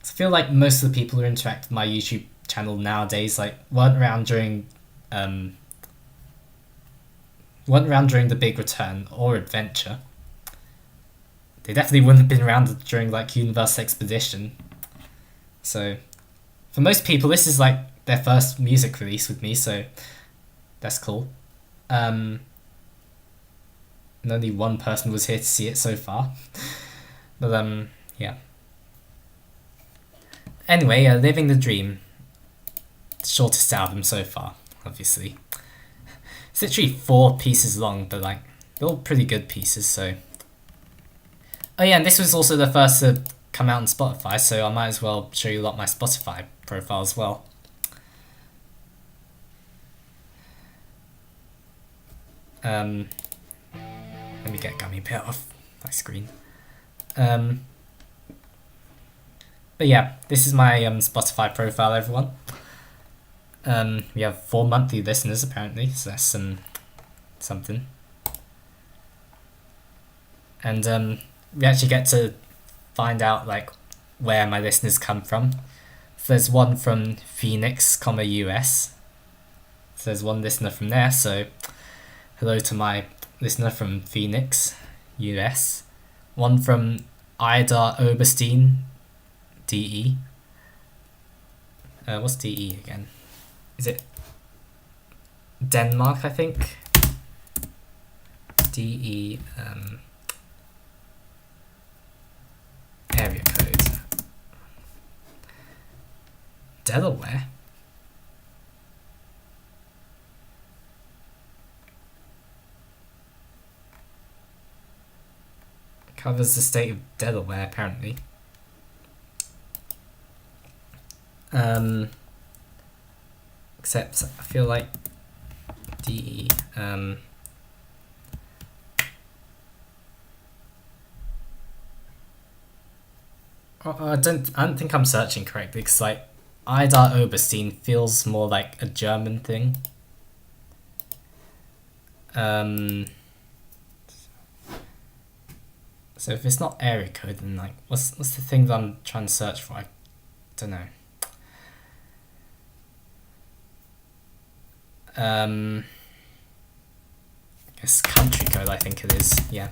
feel like most of the people who interact with my YouTube channel nowadays like weren't around during weren't around during the Big Return or Adventure. They definitely wouldn't have been around during like Universal Expedition. So for most people, this is like their first music release with me, so that's cool. And only one person was here to see it so far. But yeah. Anyway, Living the Dream. Shortest album so far, obviously. It's literally 4 pieces long, but like they're all pretty good pieces, so. Oh yeah, and this was also the first to come out on Spotify, so I might as well show you a lot of my Spotify profile as well. Let me get Gummy Bear off my screen. But yeah, this is my Spotify profile, everyone. We have 4 monthly listeners apparently, so that's something. And we actually get to find out like where my listeners come from. So there's one from Phoenix, US. So there's one listener from there, so hello to my listener from Phoenix, US. One from Ida Oberstein, DE. What's DE again? Is it Denmark, I think? DE, area code. Delaware? Covers the state of Delaware, apparently. Except I feel like DE, I don't think I'm searching correctly, because like Ida Oberstein feels more like a German thing. So if it's not area code, then like what's the thing that I'm trying to search for? I don't know. I guess country code, I think it is. Yeah.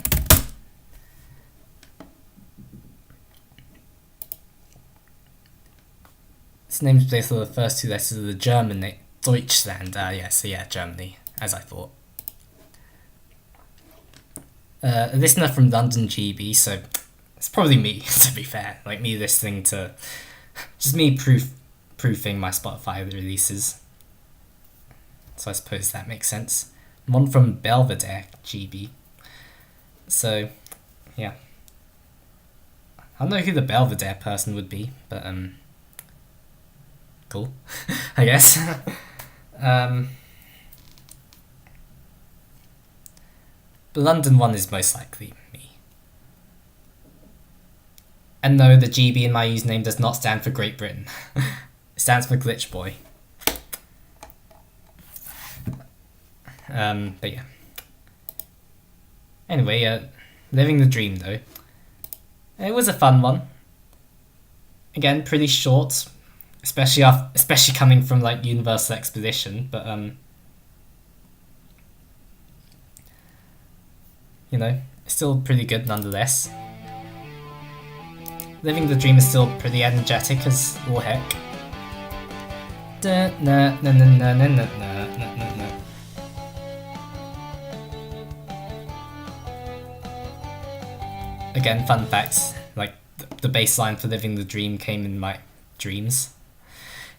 Its name's based on the first 2 letters of the German name, Deutschland. Yeah, so yeah, Germany, as I thought. A listener from London, GB, so it's probably me, to be fair. Like me listening to, just me proofing my Spotify releases. So I suppose that makes sense. One from Belvedere, GB. So, yeah. I don't know who the Belvedere person would be, but cool, I guess. The London one is most likely me. And no, the GB in my username does not stand for Great Britain. It stands for Glitch Boy. But yeah. Anyway, Living the Dream though. It was a fun one. Again, pretty short, especially coming from like Universal Expedition, but you know, it's still pretty good nonetheless. Living the Dream is still pretty energetic as all heck. Again, fun facts, like the bass line for Living the Dream came in my dreams,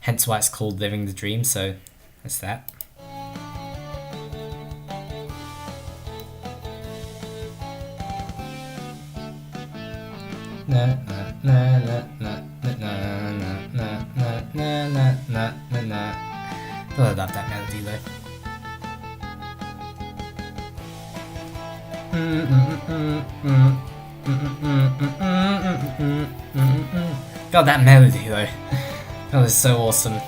hence why it's called Living the Dream, so that's that. Don't I love that melody though. God, that melody though. That was so awesome.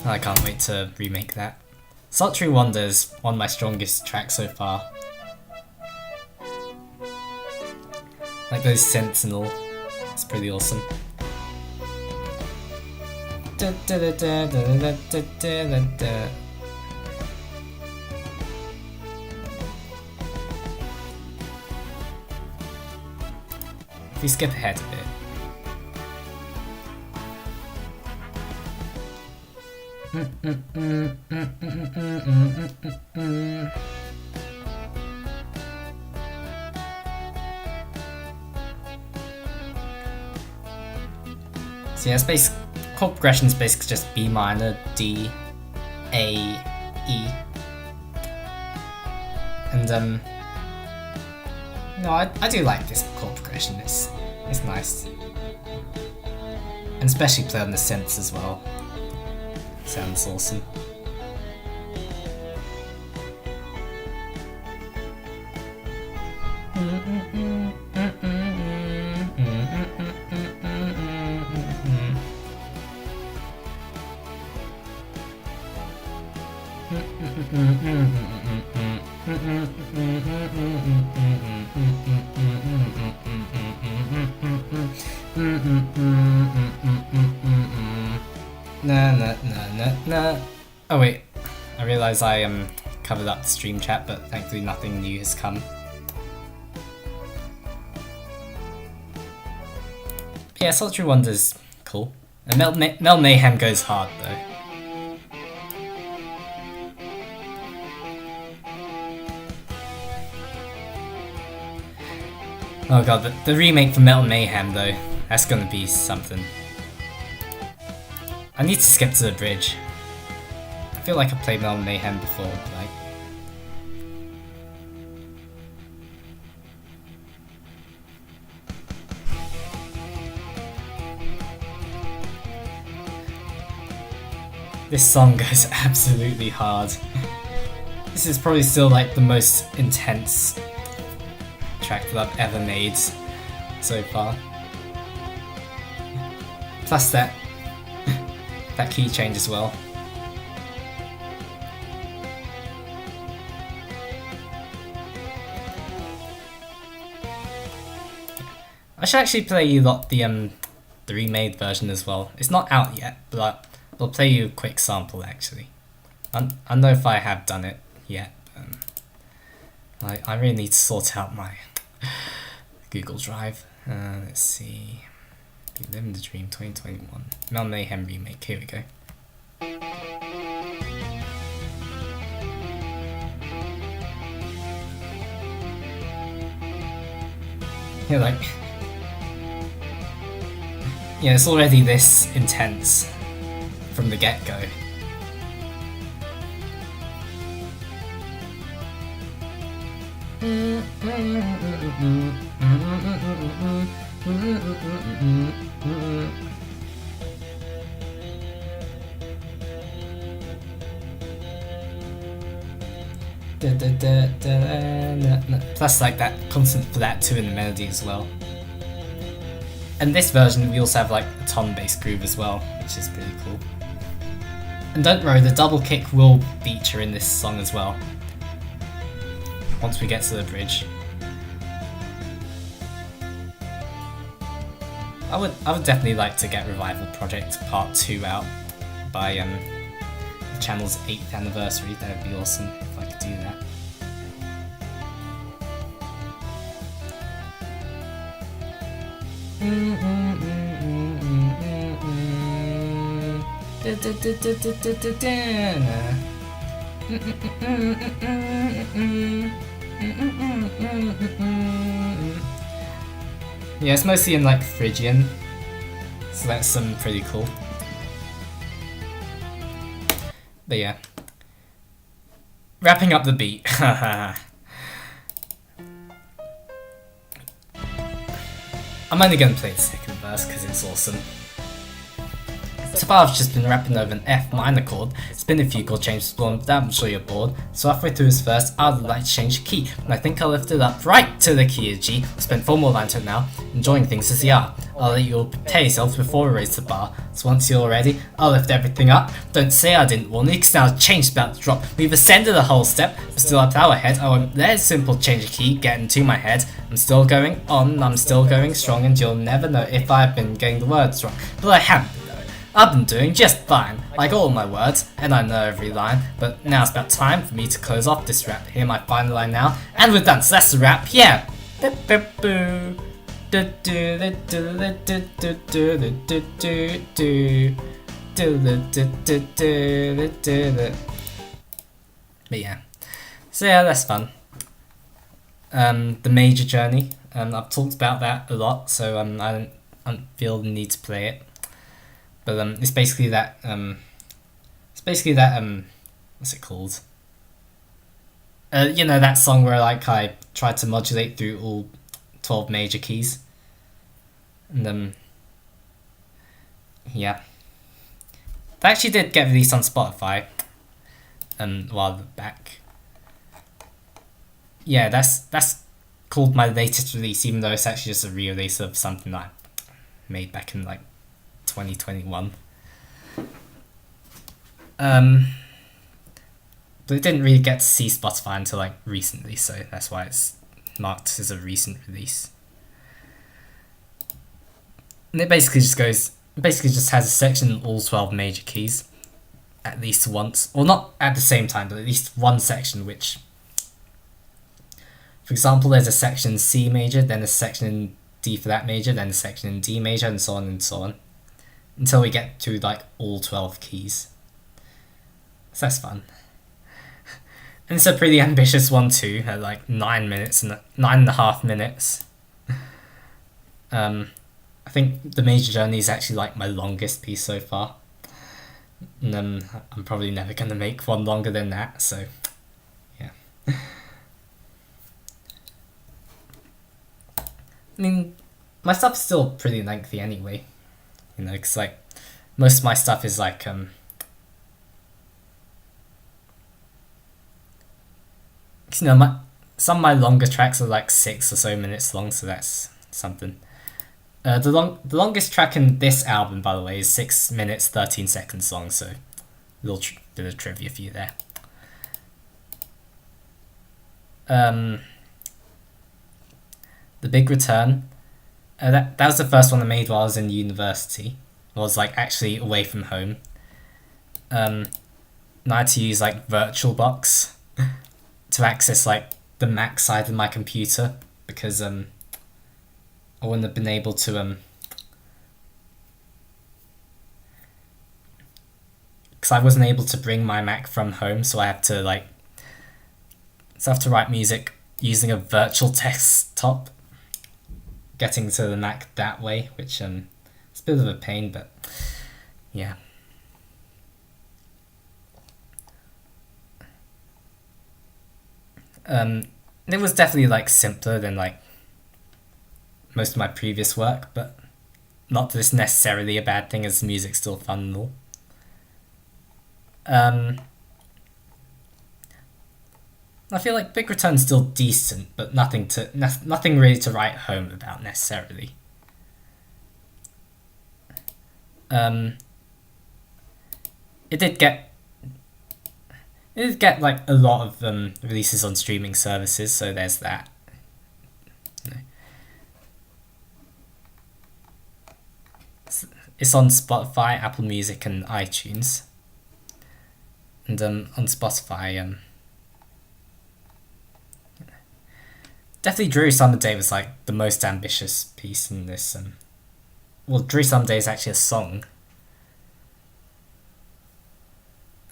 I can't wait to remake that. Sultry Wonder is one of my strongest tracks so far. Like those synths and all. It's pretty awesome. If we skip ahead a bit. So yeah, it's chord progression is basically just B minor, D, A, E, and no, I do like this chord progression. It's nice, and especially play on the synths as well. Sounds awesome. Nah. Oh wait, I realise I covered up the stream chat, but thankfully nothing new has come. But yeah, Solitary Wonder's cool. And Mel Mayhem goes hard though. Oh god, but the remake for Metal Mayhem though, that's gonna be something. I need to skip to the bridge. I feel like I've played Metal Mayhem before, like. This song goes absolutely hard. This is probably still like the most intense track that I've ever made so far. Plus that key change as well. I should actually play you lot the remade version as well. It's not out yet, but I'll play you a quick sample actually. I don't know if I have done it yet. I really need to sort out my Google Drive. Let's see. Living the Dream 2021. Mel Mayhem remake. Here we go. Yeah, like. Yeah, it's already this intense from the get-go. Plus like that constant for that too in the melody as well. And this version we also have like a tom-based groove as well, which is pretty cool. And don't worry, the double kick will feature in this song as well, once we get to the bridge. I would definitely like to get Revival Project Part 2 out by the channel's 8th anniversary. That would be awesome if I could do that. Yeah, it's mostly in like Phrygian, so that's pretty cool. But yeah, wrapping up the beat. I'm only gonna play the second verse because it's awesome. So far I've just been rapping over an F minor chord, it's been a few chord changes blown, that I'm sure you're bored. So halfway through this verse, I would like to change the key, and I think I'll lift it up right to the key of G. I'll spend 4 more lines to it now, enjoying things as they are. I'll let you all prepare yourselves before we raise the bar. So once you're all ready, I'll lift everything up. Don't say I didn't warn you, cause now the change's about to drop. We've ascended a whole step, but still I plow ahead. I won't let a simple change of key get into my head. I'm still going on, I'm still going strong, and you'll never know if I've been getting the words wrong. But I haven't. I've been doing just fine, like all my words, and I know every line, but now it's about time for me to close off this rap. Hear my final line now, and we're done, so that's the rap, yeah! But yeah, so yeah, that's fun. The major journey. I've talked about that a lot, so I don't feel the need to play it. But it's basically that what's it called? You know, that song where like I tried to modulate through all 12 major keys, and yeah, that actually did get released on Spotify a while back. Yeah, that's called my latest release, even though it's actually just a re-release of something I made back in like 2021. But it didn't really get to see Spotify until like recently, so that's why it's marked as a recent release. And it basically just has a section of all 12 major keys at least once, or not at the same time, but at least one section which, for example, there's a section in C major, then a section in D flat major, then a section in D major, and so on, until we get to like all 12 keys. So that's fun. And it's a pretty ambitious one too, at like 9.5 minutes. I think the major journey is actually like my longest piece so far. And I'm probably never going to make one longer than that, so yeah. I mean, my stuff's still pretty lengthy anyway. You know, because like, most of my stuff is like, you know, some of my longer tracks are like 6 or so minutes long, so that's something. The longest track in this album, by the way, is 6 minutes 13 seconds long, so a little bit of trivia for you there. The Big Return. That was the first one I made while I was in university. I was like actually away from home. And I had to use like VirtualBox to access like the Mac side of my computer, because I wouldn't have been able to because I wasn't able to bring my Mac from home, so I have to write music using a virtual desktop, getting to the Mac that way, which it's a bit of a pain, but yeah. It was definitely like simpler than like most of my previous work, but not that it's necessarily a bad thing, as the music's still fun and all. I feel like Big Return's still decent, but nothing really to write home about necessarily. It did get like a lot of releases on streaming services, so there's that. It's on Spotify, Apple Music, and iTunes. And on Spotify, definitely Dreary Summer Day was like the most ambitious piece in this. Well, Dreary Summer Day is actually a song.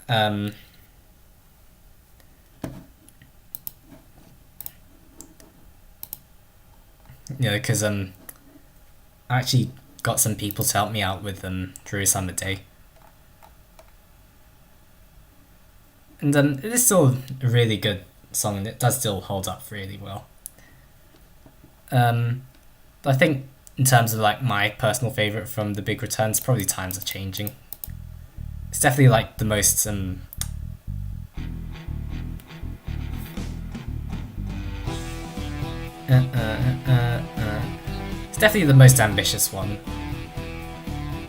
You know, because I actually got some people to help me out with Dreary Summer Day. And it is still a really good song, and it does still hold up really well. But I think in terms of like my personal favourite from The Big Return, it's probably Times Are Changing. It's definitely like the most it's definitely the most ambitious one,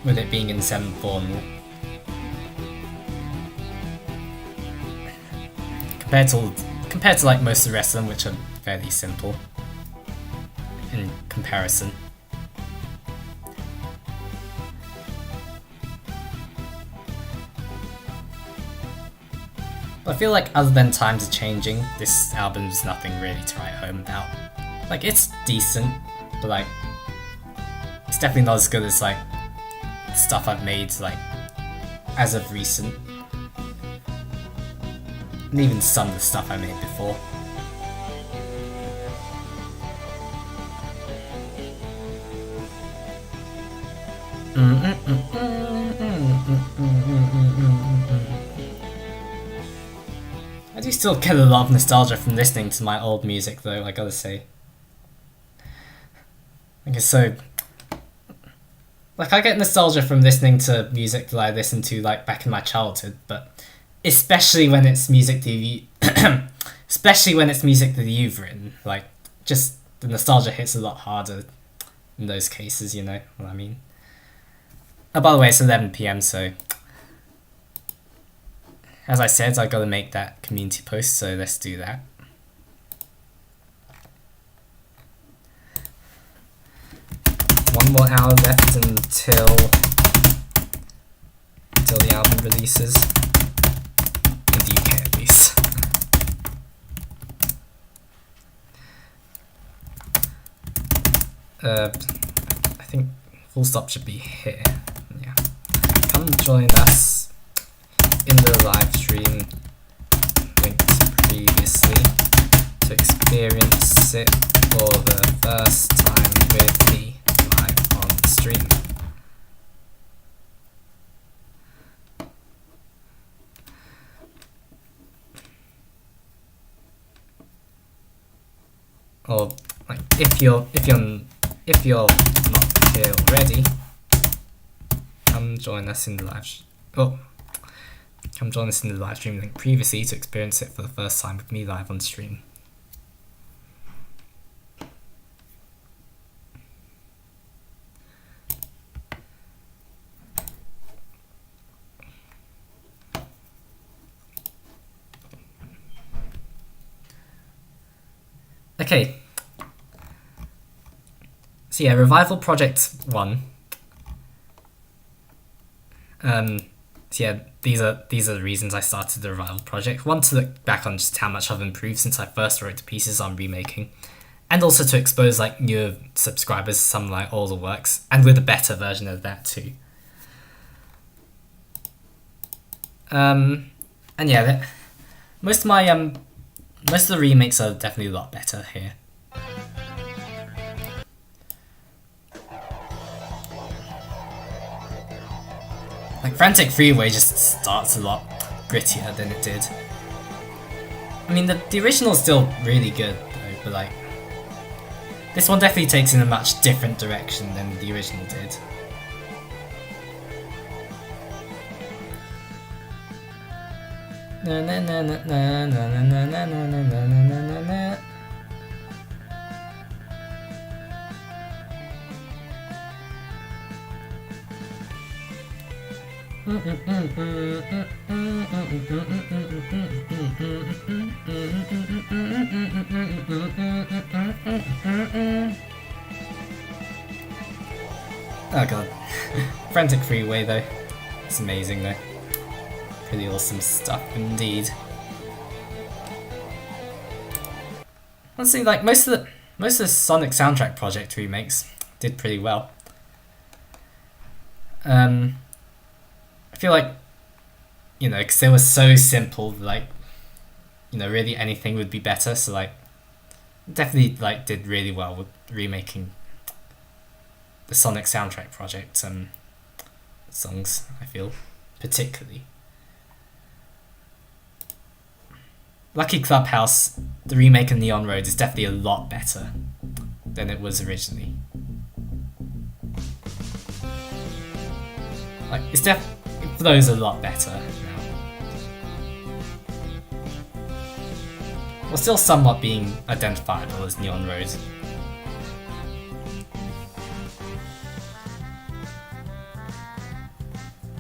with it being in 7/4 and all. Compared to like most of the rest of them, which are fairly simple in comparison. But I feel like other than Times Are Changing, this album is nothing really to write home about. Like, it's decent, but like, it's definitely not as good as like stuff I've made like as of recent, and even some of the stuff I made before. I do still get a lot of nostalgia from listening to my old music though, I gotta say. Okay, so like I get nostalgia from listening to music that I listened to like back in my childhood, but especially when it's music that you especially when it's music that you've written, like just the nostalgia hits a lot harder in those cases, you know what I mean? Oh, by the way, it's 11 PM, so as I said, I gotta make that community post, so let's do that. One more hour left until the album releases, in the UK at least. I think full stop should be here. Yeah, come join us in the live stream linked previously to experience it for the first time with me live on stream. Or like if you're not here already, come join us in the come join us in the live stream link previously to experience it for the first time with me live on stream. Okay. So yeah, Revival Project 1. So yeah, these are the reasons I started the Revival Project. One, to look back on just how much I've improved since I first wrote the pieces I'm remaking, and also to expose like newer subscribers to some like older works, and with a better version of that too. And yeah, most of the remakes are definitely a lot better here. Like Frantic Freeway just starts a lot grittier than it did. I mean, the original is still really good though, but like this one definitely takes in a much different direction than the original did. Na na na na na na na na na na na na na. Oh god. Frantic Freeway though. It's amazing though. Pretty awesome stuff indeed. Honestly, like most of the Sonic soundtrack project remakes did pretty well. I feel like, you know, because they were so simple, like, you know, really anything would be better. So like, definitely like did really well with remaking the Sonic soundtrack project songs. I feel particularly. Lucky Clubhouse, the remake of Neon Road, is definitely a lot better than it was originally. Like, it flows a lot better now. While still somewhat being identifiable as Neon Road.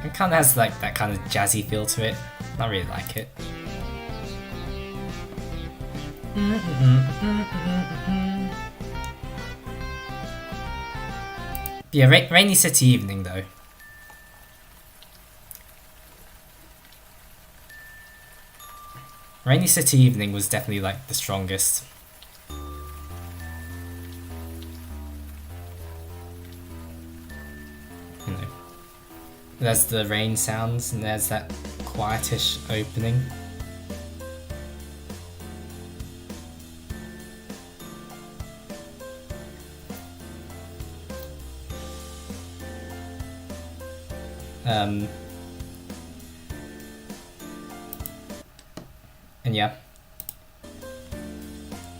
It kind of has like that kind of jazzy feel to it. I really like it. Yeah, Rainy City Evening though. Rainy City Evening was definitely like the strongest. there's the rain sounds and there's that quietish opening. And yeah.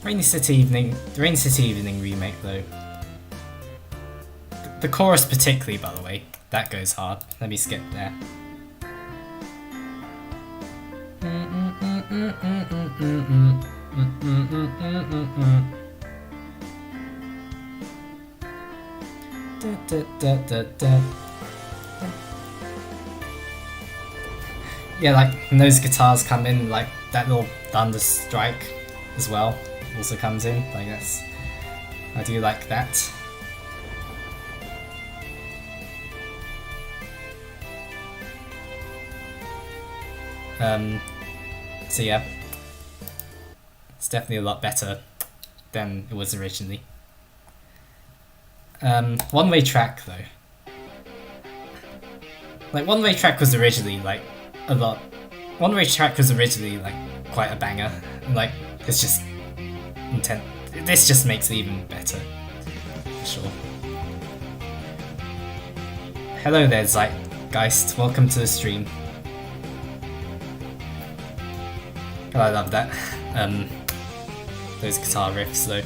The Rainy City Evening remake though. The chorus particularly, by the way, that goes hard. Let me skip there. Yeah, like when those guitars come in, like that little thunder strike as well also comes in. Like that's, I do like that. So yeah, it's definitely a lot better than it was originally. One-way track though. Like One-way track was originally like a lot. One-way track was originally like quite a banger, and like it's just intent. This just makes it even better, for sure. Hello there, Zeitgeist. Welcome to the stream. Oh, I love that. Those guitar riffs though.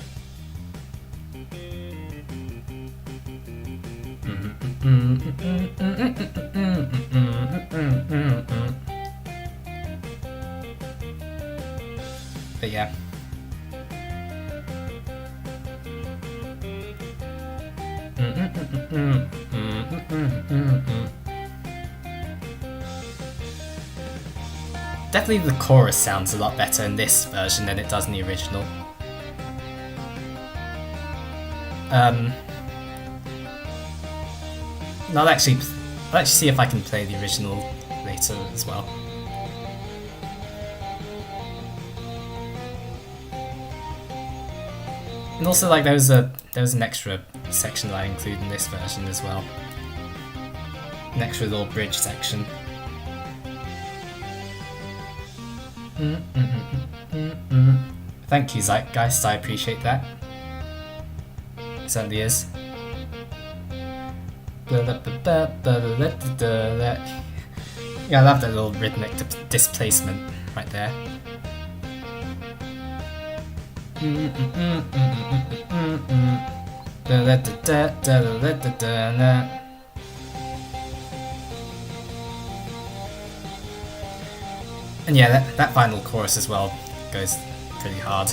But yeah. Definitely the chorus sounds a lot better in this version than it does in the original. I'll actually see if I can play the original later as well. And also, like, there was an extra section that I include in this version as well. An extra little bridge section. Thank you, Zeitgeist. I appreciate that. It certainly is. Yeah, I love that little rhythmic displacement right there. And yeah, that final chorus as well goes pretty hard.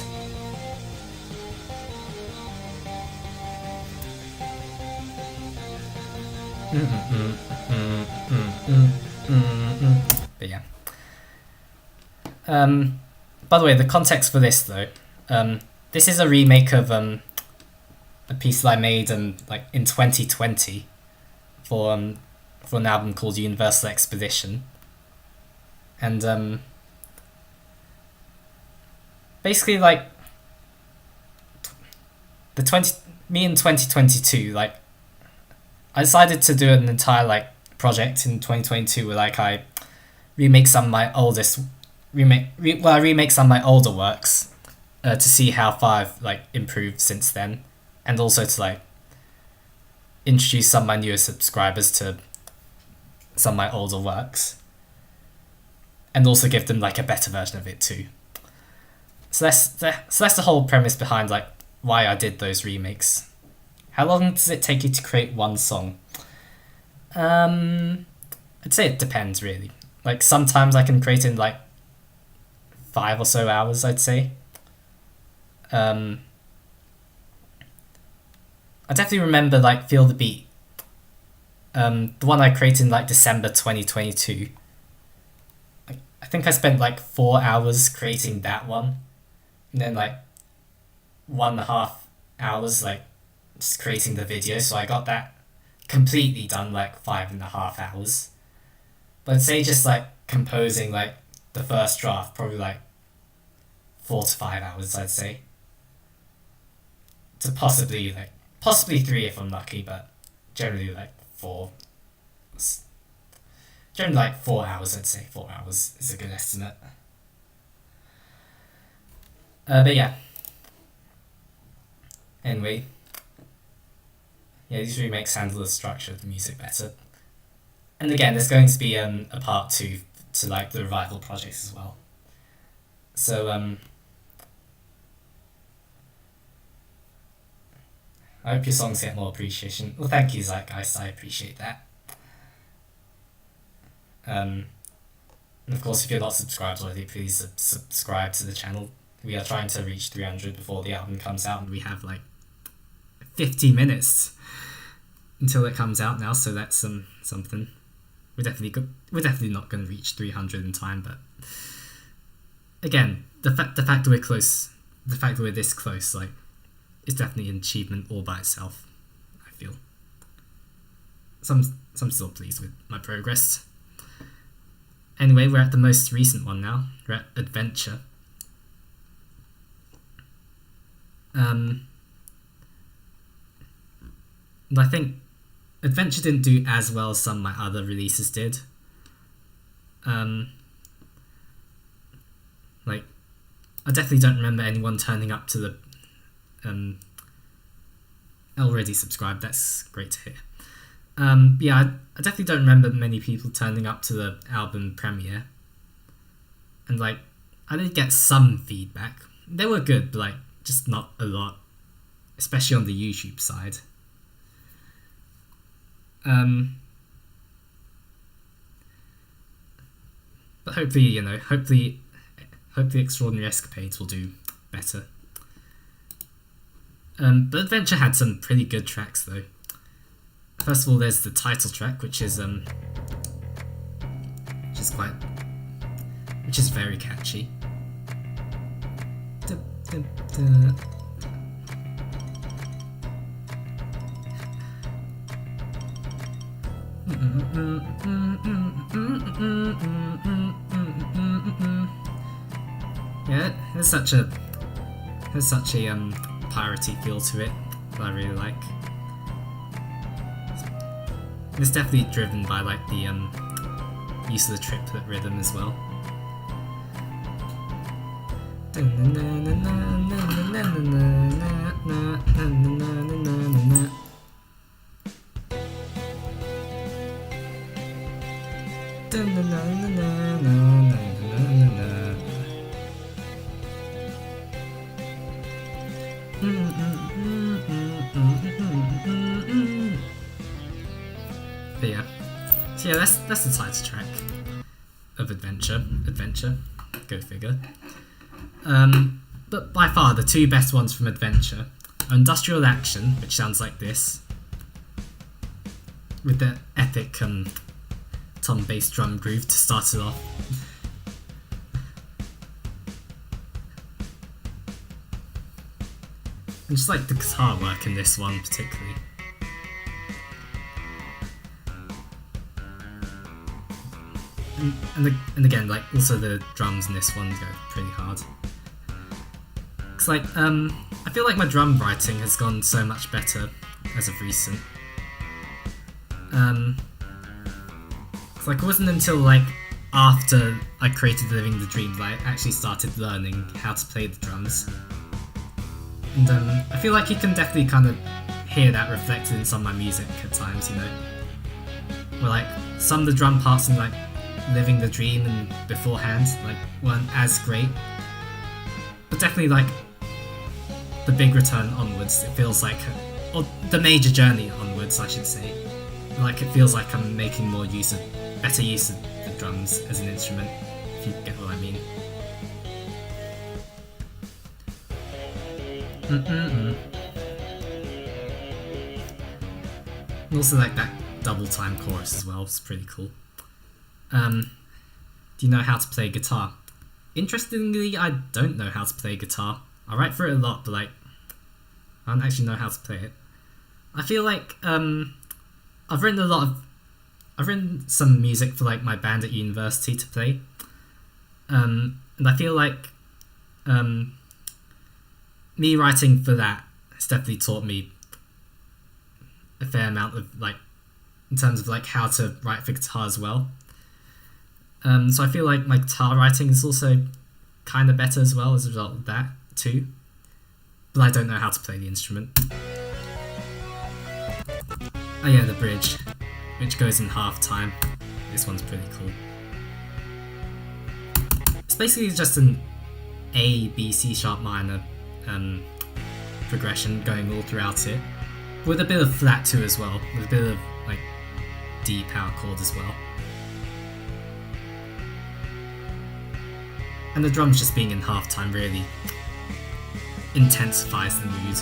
But yeah. By the way, the context for this though, this is a remake of a piece that I made like in 2020 for an album called Universal Expedition, and basically like me in 2022, like I decided to do an entire like project in 2022 where like I remake some of my oldest I remake some of my older works to see how far I've like improved since then, and also to like introduce some of my newer subscribers to some of my older works, and also give them like a better version of it too. So that's the whole premise behind like why I did those remakes. How long does it take you to create one song? I'd say it depends really. Like sometimes I can create in like 5 or so hours, I'd say. I definitely remember like Feel the Beat. The one I created in like December 2022. I think I spent like 4 hours creating that one, and then like 1.5 hours like just creating the video. So I got that completely done like 5.5 hours. But I'd say just like composing like the first draft probably like 4 to 5 hours, I'd say. To possibly 3 if I'm lucky, but generally like 4. Generally like 4 hours, I'd say 4 hours is a good estimate. But yeah. Anyway. Yeah, these remakes handle the structure of the music better. And again, there's going to be a part 2 to like the revival projects as well. So I hope your songs get more appreciation. Well, thank you, Zeitgeist. I appreciate that. And of course, if you're not subscribed already, please subscribe to the channel. We are trying to reach 300 before the album comes out, and we have like 50 minutes until it comes out now. So that's something. We're definitely not going to reach 300 in time, but again, the fact that we're close, the fact that we're this close, like, is definitely an achievement all by itself. I feel. So I'm still pleased with my progress. Anyway, we're at the most recent one now. We're at Adventure. And I think Adventure didn't do as well as some of my other releases did. Like, I definitely don't remember anyone turning up to the already subscribed. That's great to hear. Yeah, I definitely don't remember many people turning up to the album premiere. And like, I did get some feedback. They were good, but like, just not a lot, especially on the YouTube side. But hopefully, hopefully Extraordinary Escapades will do better. But Adventure had some pretty good tracks though. First of all, there's the title track, which is very catchy. Yeah, there's such a piratey feel to it that I really like. It's definitely driven by like the use of the triplet rhythm as well. But yeah. So yeah, that's the title track of Adventure. Go figure. But by far the two best ones from Adventure are Industrial Action, which sounds like this, with the epic tom bass drum groove to start it off. And just like the guitar work in this one particularly. And again, like, also the drums in this one go pretty hard. It's like, I feel like my drum writing has gone so much better as of recent. It's like, it wasn't until like after I created Living the Dream that I actually started learning how to play the drums. And I feel like you can definitely kind of hear that reflected in some of my music at times, where like some of the drum parts in like Living the Dream and beforehand like weren't as great, but definitely like the big return onwards, it feels like, or the major journey onwards I should say, like it feels like I'm making better use of the drums as an instrument, if you get what I mean. And also like that double time chorus as well, it's pretty cool. Do you know how to play guitar? Interestingly, I don't know how to play guitar. I write for it a lot, but like, I don't actually know how to play it. I feel like I've written some music for like my band at university to play, and I feel like me writing for that has definitely taught me a fair amount of like, in terms of like how to write for guitar as well. So I feel like my guitar writing is also kind of better as well as a result of that too. But I don't know how to play the instrument. Oh yeah, the bridge, which goes in half time. This one's pretty cool. It's basically just an A, B, C sharp minor progression going all throughout it, with a bit of flat too as well, with a bit of like D power chord as well. And the drums just being in halftime really intensifies the mood.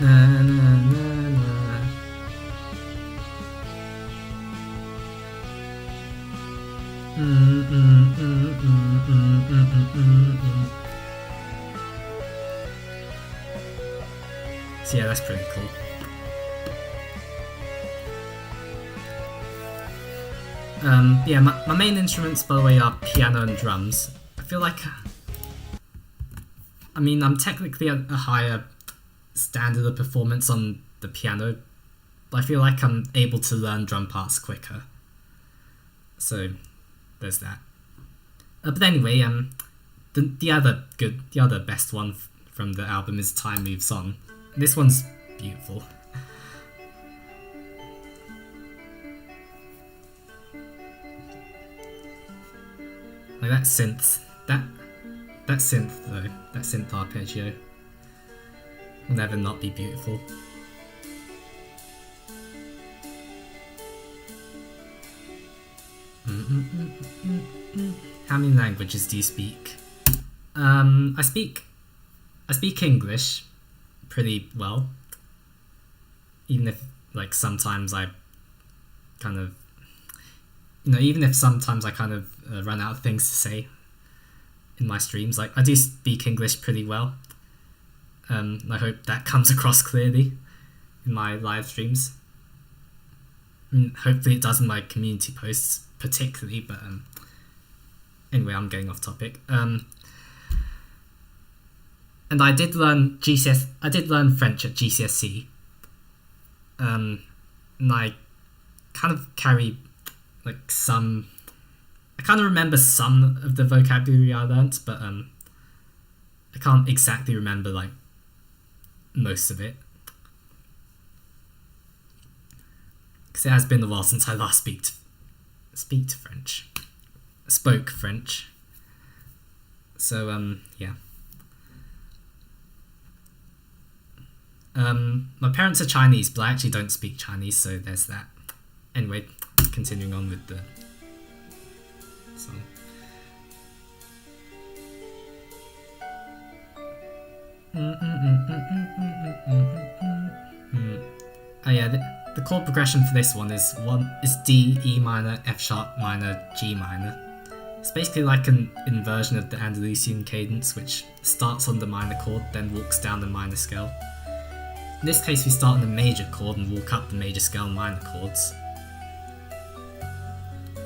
Na, na, na, na. So yeah, that's pretty cool. Yeah, my main instruments, by the way, are piano and drums. I feel like, I mean, I'm technically at a higher standard of performance on the piano, but I feel like I'm able to learn drum parts quicker. So there's that. But anyway, the other best one from the album is Time Moves On. This one's beautiful. Like that synth, that synth though, that synth arpeggio will never not be beautiful. How many languages do you speak? I speak English pretty well, even if like sometimes I kind of, even if sometimes I kind of run out of things to say in my streams. Like, I do speak English pretty well. I hope that comes across clearly in my live streams. Hopefully it does in my community posts particularly, but anyway, I'm getting off topic. And I did learn French at GCSE. And I kind of carry like some, I kind of remember some of the vocabulary I learnt, but I can't exactly remember like most of it, because it has been a while since I last spoke French. So yeah. My parents are Chinese, but I actually don't speak Chinese, so there's that. Anyway, continuing on with the song. Oh yeah, the chord progression for this one is D, E minor, F sharp minor, G minor. It's basically like an inversion of the Andalusian cadence, which starts on the minor chord, then walks down the minor scale. In this case, we start on the major chord and walk up the major scale and minor chords.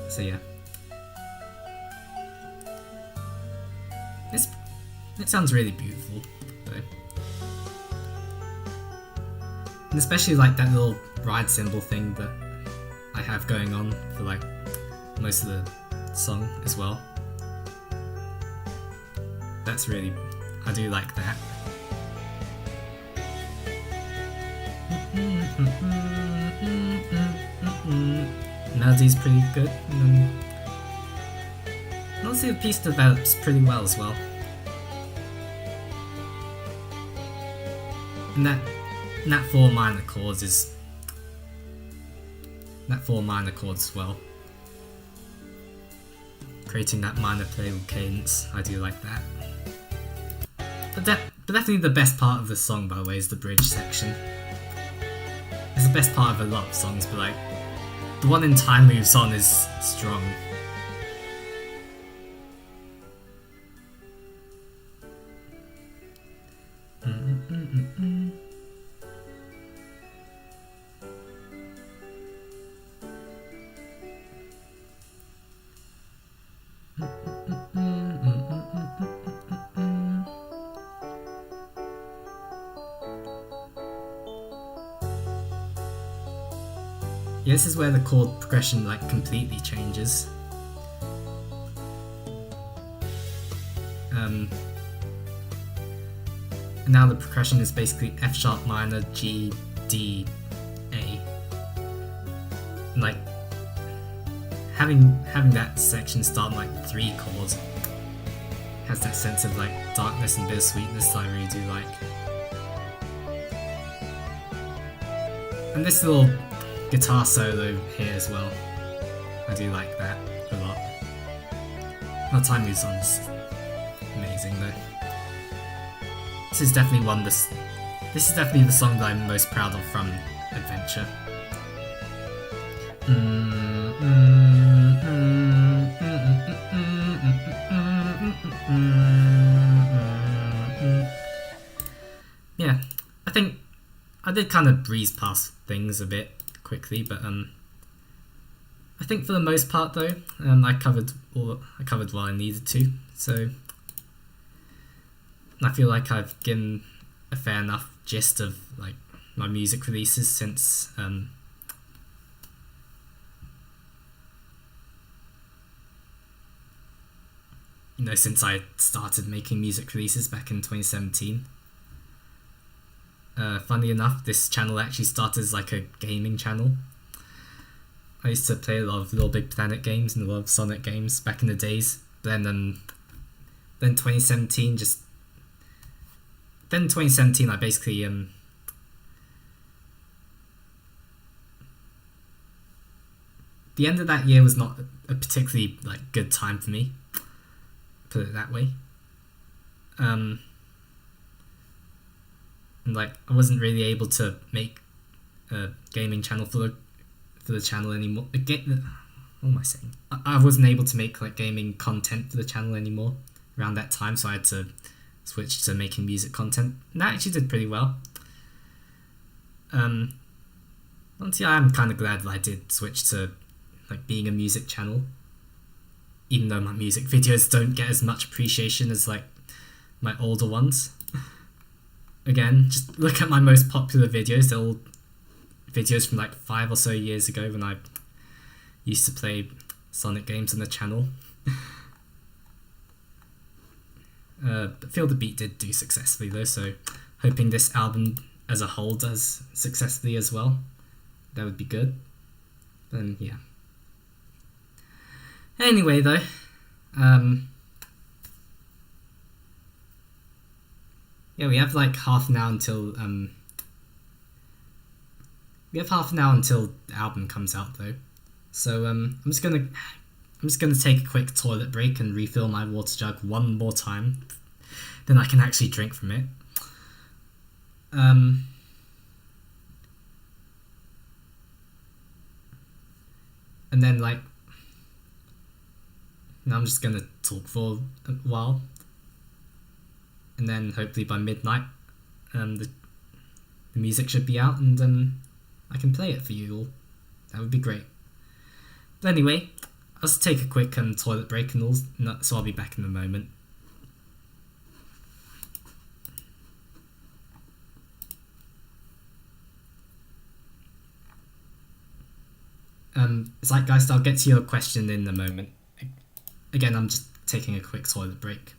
So yeah. It sounds really beautiful, though. And especially like that little ride cymbal thing that I have going on for like most of the song as well. That's really, I do like that. Melody's pretty good, and honestly the piece develops pretty well as well. And that four minor chords as well, creating that minor playable cadence. I do like that. But definitely the best part of the song, by the way, is the bridge section. It's the best part of a lot of songs, but like the one in Time Moves On is strong. Yeah, this is where the chord progression like completely changes. And now the progression is basically F sharp minor, G, D, A. And like having that section start on like 3 chords has that sense of like darkness and bittersweetness that I really do like. And this little guitar solo here as well, I do like that a lot. How time moves on is amazing though. This is definitely this is definitely the song that I'm most proud of from Adventure. Yeah, I think I did kind of breeze past things a bit quickly, but I think for the most part though, I covered what I needed to. So I feel like I've given a fair enough gist of like my music releases since since I started making music releases back in 2017. Funny enough, this channel actually started as like a gaming channel. I used to play a lot of Little Big Planet games and a lot of Sonic games back in the days. But then 2017 I basically the end of that year was not a particularly like good time for me, put it that way. And like I wasn't really able to make a gaming channel for the channel anymore. What am I saying? I wasn't able to make like gaming content for the channel anymore around that time, so I had to switch to making music content. And that actually did pretty well. Honestly, I am kind of glad that I did switch to like being a music channel, even though my music videos don't get as much appreciation as like my older ones. Again, just look at my most popular videos. They're all videos from like 5 or so years ago when I used to play Sonic games on the channel. Feel the Beat did do successfully though, so hoping this album as a whole does successfully as well. That would be good. Then yeah. Anyway though, yeah, we have like half an hour until the album comes out though. So I'm just gonna take a quick toilet break and refill my water jug one more time. Then I can actually drink from it. And then like now I'm just gonna talk for a while. And then hopefully by midnight, the music should be out, and I can play it for you all. That would be great. But anyway, I'll just take a quick toilet break and all, so I'll be back in a moment. Zeitgeist, I'll get to your question in a moment. Again, I'm just taking a quick toilet break.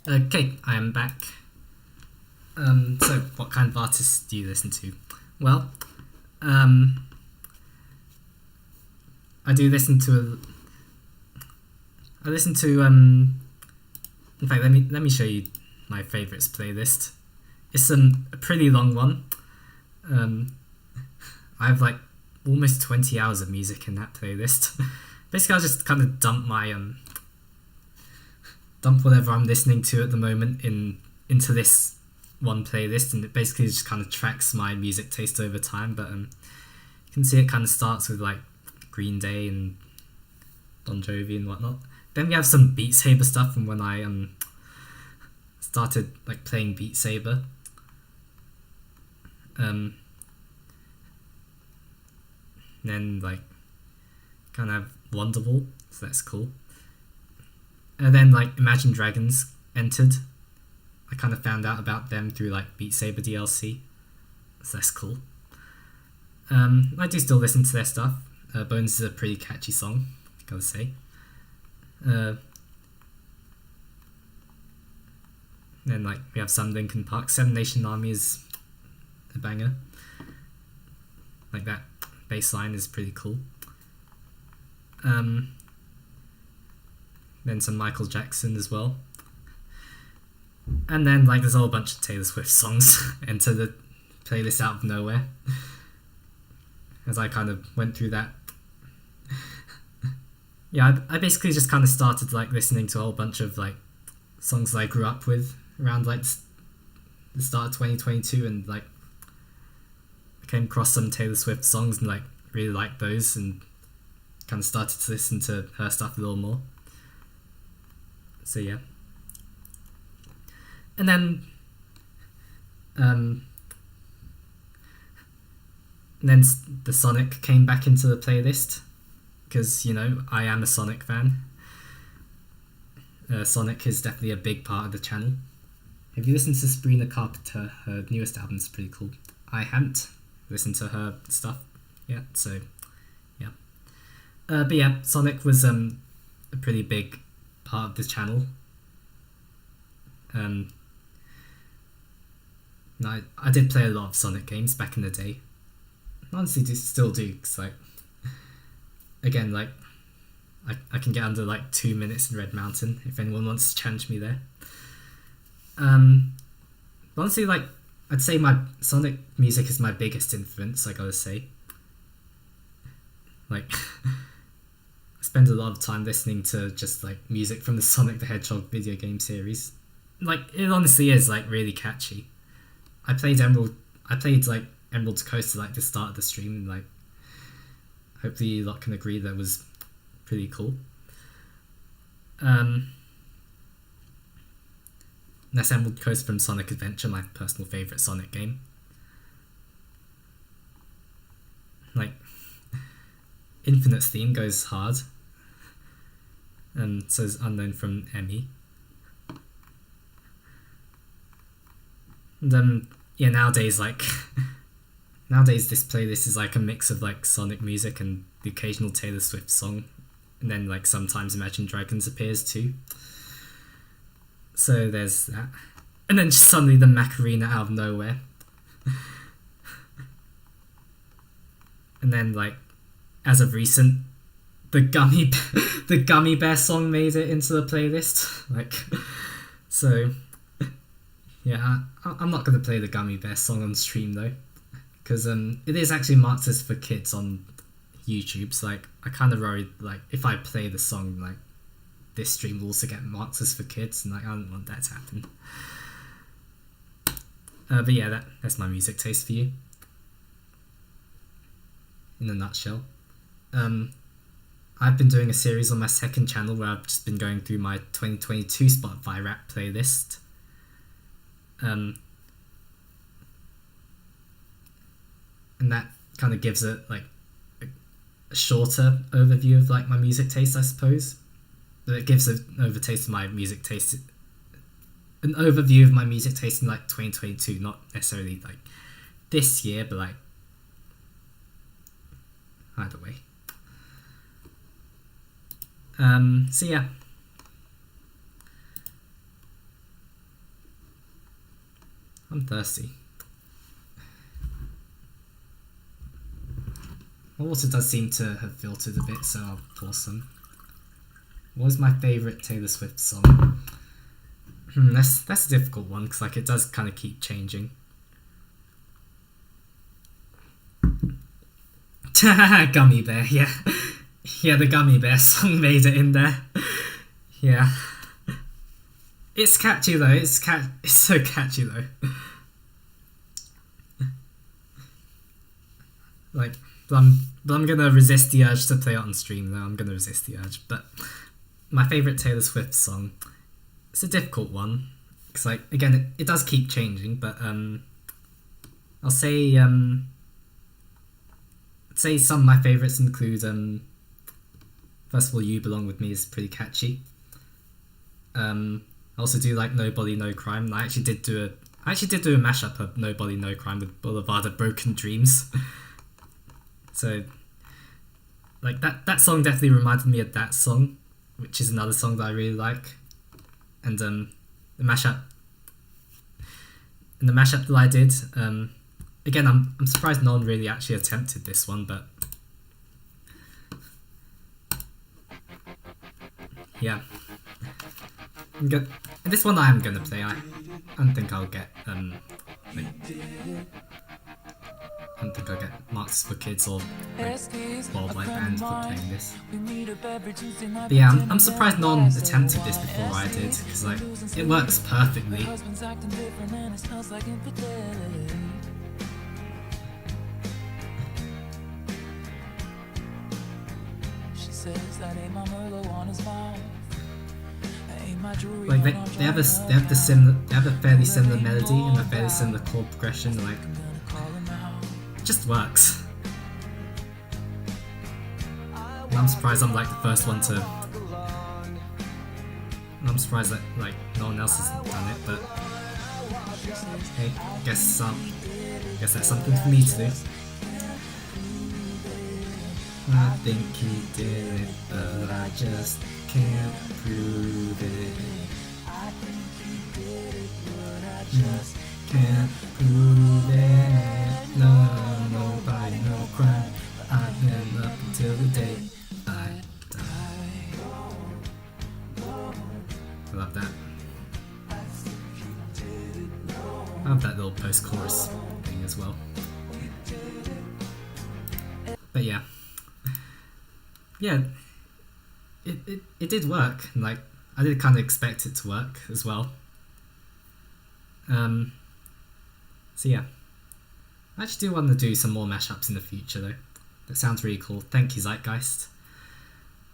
Okay, I am back. So what kind of artists do you listen to? Well, I do listen to. I listen to. In fact, let me show you my favorites playlist. It's a pretty long one. I have like almost 20 hours of music in that playlist. Basically, I'll just kind of dump whatever I'm listening to at the moment into this one playlist, and it basically just kind of tracks my music taste over time. But you can see it kind of starts with like Green Day and Bon Jovi and whatnot. Then we have some Beat Saber stuff from when I started like playing Beat Saber. Then like kind of Wonderwall, so that's cool. And then like Imagine Dragons entered. I kind of found out about them through like Beat Saber DLC, so that's cool. I do still listen to their stuff. Bones is a pretty catchy song, gotta say. Then like we have some Linkin Park. Seven Nation Army is a banger. Like that bass line is pretty cool. Then some Michael Jackson as well. And then like there's a whole bunch of Taylor Swift songs enter the playlist out of nowhere. As I kind of went through that. Yeah, I basically just kind of started like listening to a whole bunch of like songs that I grew up with around like the start of 2022, and like I came across some Taylor Swift songs and like really liked those, and kind of started to listen to her stuff a little more. So yeah. And then the Sonic came back into the playlist, because, you know, I am a Sonic fan. Sonic is definitely a big part of the channel. Have you listened to Sabrina Carpenter? Her newest album is pretty cool. I haven't listened to her stuff yet, so yeah. But yeah, Sonic was a pretty big part of the channel. I did play a lot of Sonic games back in the day. Honestly, still do, because like, again, like, I can get under like 2 minutes in Red Mountain if anyone wants to challenge me there. Honestly, like, I'd say my Sonic music is my biggest influence, I gotta say. Like, I spend a lot of time listening to just like music from the Sonic the Hedgehog video game series. Like, it honestly is like really catchy. I played like Emerald Coast at like the start of the stream, and like hopefully you lot can agree that was pretty cool. That's Emerald Coast from Sonic Adventure, my personal favourite Sonic game. Like, Infinite's theme goes hard. And so is Unknown from Emmy. And yeah, nowadays this playlist is like a mix of like Sonic music and the occasional Taylor Swift song, and then like sometimes Imagine Dragons appears too. So there's that, and then just suddenly the Macarena out of nowhere. And then like, as of recent, the Gummy Bear song made it into the playlist. Like, so yeah, I'm not going to play the Gummy Bear song on stream though, because it is actually marked as for kids on YouTube, so like I kind of worried like if I play the song, like this stream will also get marked as for kids, and like I don't want that to happen. But yeah, that's my music taste for you in a nutshell. I've been doing a series on my second channel where I've just been going through my 2022 Spotify rap playlist. And that kind of gives it like a shorter overview of like my music taste, I suppose. But it gives an overview of my music taste in like 2022, not necessarily like this year, but like either way. So yeah. I'm thirsty. My water does seem to have filtered a bit, so I'll pour some. What was my favourite Taylor Swift song? That's a difficult one, because like it does kind of keep changing. Gummy Bear, yeah. Yeah, the Gummy Bear song made it in there. Yeah. It's catchy though, it's so catchy though. Like, but I'm gonna resist the urge to play it on stream though, I'm gonna resist the urge. But my favourite Taylor Swift song, it's a difficult one, because like, again, it does keep changing, but I'll say some of my favourites include first of all, You Belong With Me is pretty catchy. I also do like Nobody No Crime. I actually did do a mashup of Nobody No Crime with Boulevard of Broken Dreams. So like that song definitely reminded me of that song, which is another song that I really like. And the mashup that I did, again, I'm surprised no one really actually attempted this one, but yeah. And this one I am gonna play. I don't think I'll get I don't think I'll get marks for kids or worldwide banned for playing this. But yeah, I'm surprised no one attempted this before I did, because like it works perfectly. Like they have a fairly similar melody and a fairly similar chord progression. Like, it just works. And I'm surprised I'm like the first one to. And I'm surprised that like no one else has done it, but hey, guess that's something for me to do. I think he did it, but I just can't prove it. Just can't prove it. No, nobody, no crime. I've been up until the day I die. I love that. I love that little post-chorus thing as well. But yeah. Yeah, it did work. Like, I did kind of expect it to work as well. So yeah, I actually do want to do some more mashups in the future though. That sounds really cool. Thank you, Zeitgeist.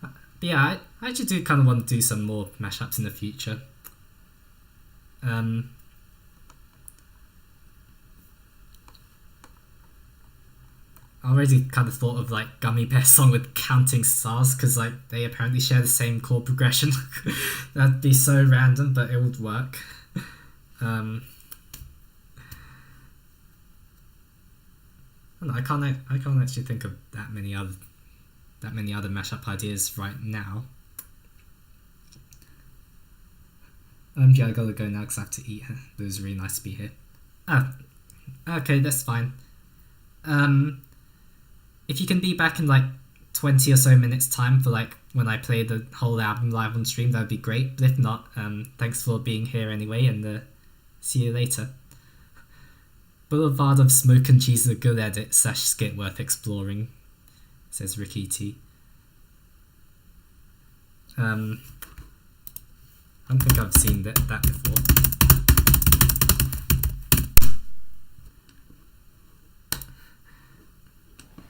But yeah, I actually do kind of want to do some more mashups in the future. I already kind of thought of like Gummy Bear song with Counting Stars, because like they apparently share the same chord progression. That'd be so random, but it would work. I can't actually think of that many other mashup ideas right now. Yeah, I gotta go now because I have to eat. It was really nice to be here. Okay, that's fine. If you can be back in like 20 or so minutes time for like when I play the whole album live on stream, that would be great. But if not, thanks for being here anyway, and see you later. Boulevard of Smoke and Cheese is a good edit / skit worth exploring, says Ricky T. I don't think I've seen that before.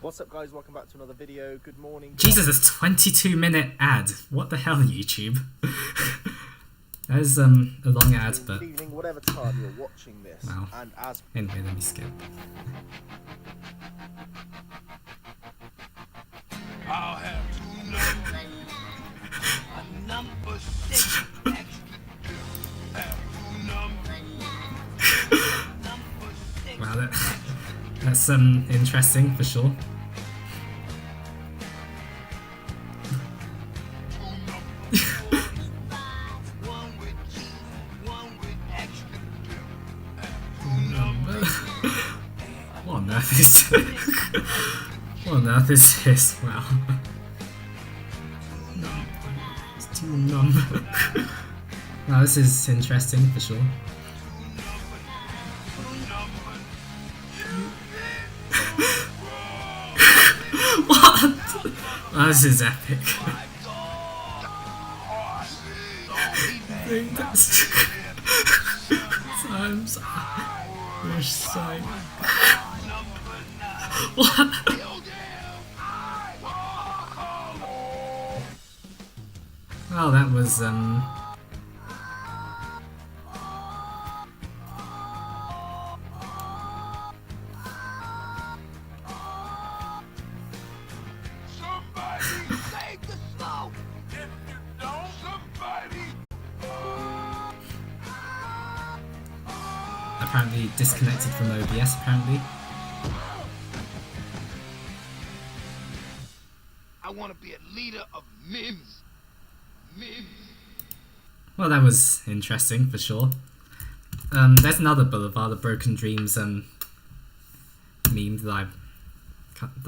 What's up guys, welcome back to another video. Good morning. Jesus, it's 22-minute ad. What the hell, YouTube? That is a long ad, but good evening, whatever time you're watching this. Wow. And as anyway, let me skip. I'll have two numbers. A number 6 Wow, that's interesting for sure. earth is what on earth is this? Wow. It's too numb. Wow, this is interesting for sure. What? Oh, this is epic. Times you're so what? Well, that was Save the snow! If you don't, somebody! apparently disconnected from OBS. Apparently. I want to be a leader of Mims. Mims. Well, that was interesting for sure. There's another Boulevard of Broken Dreams meme that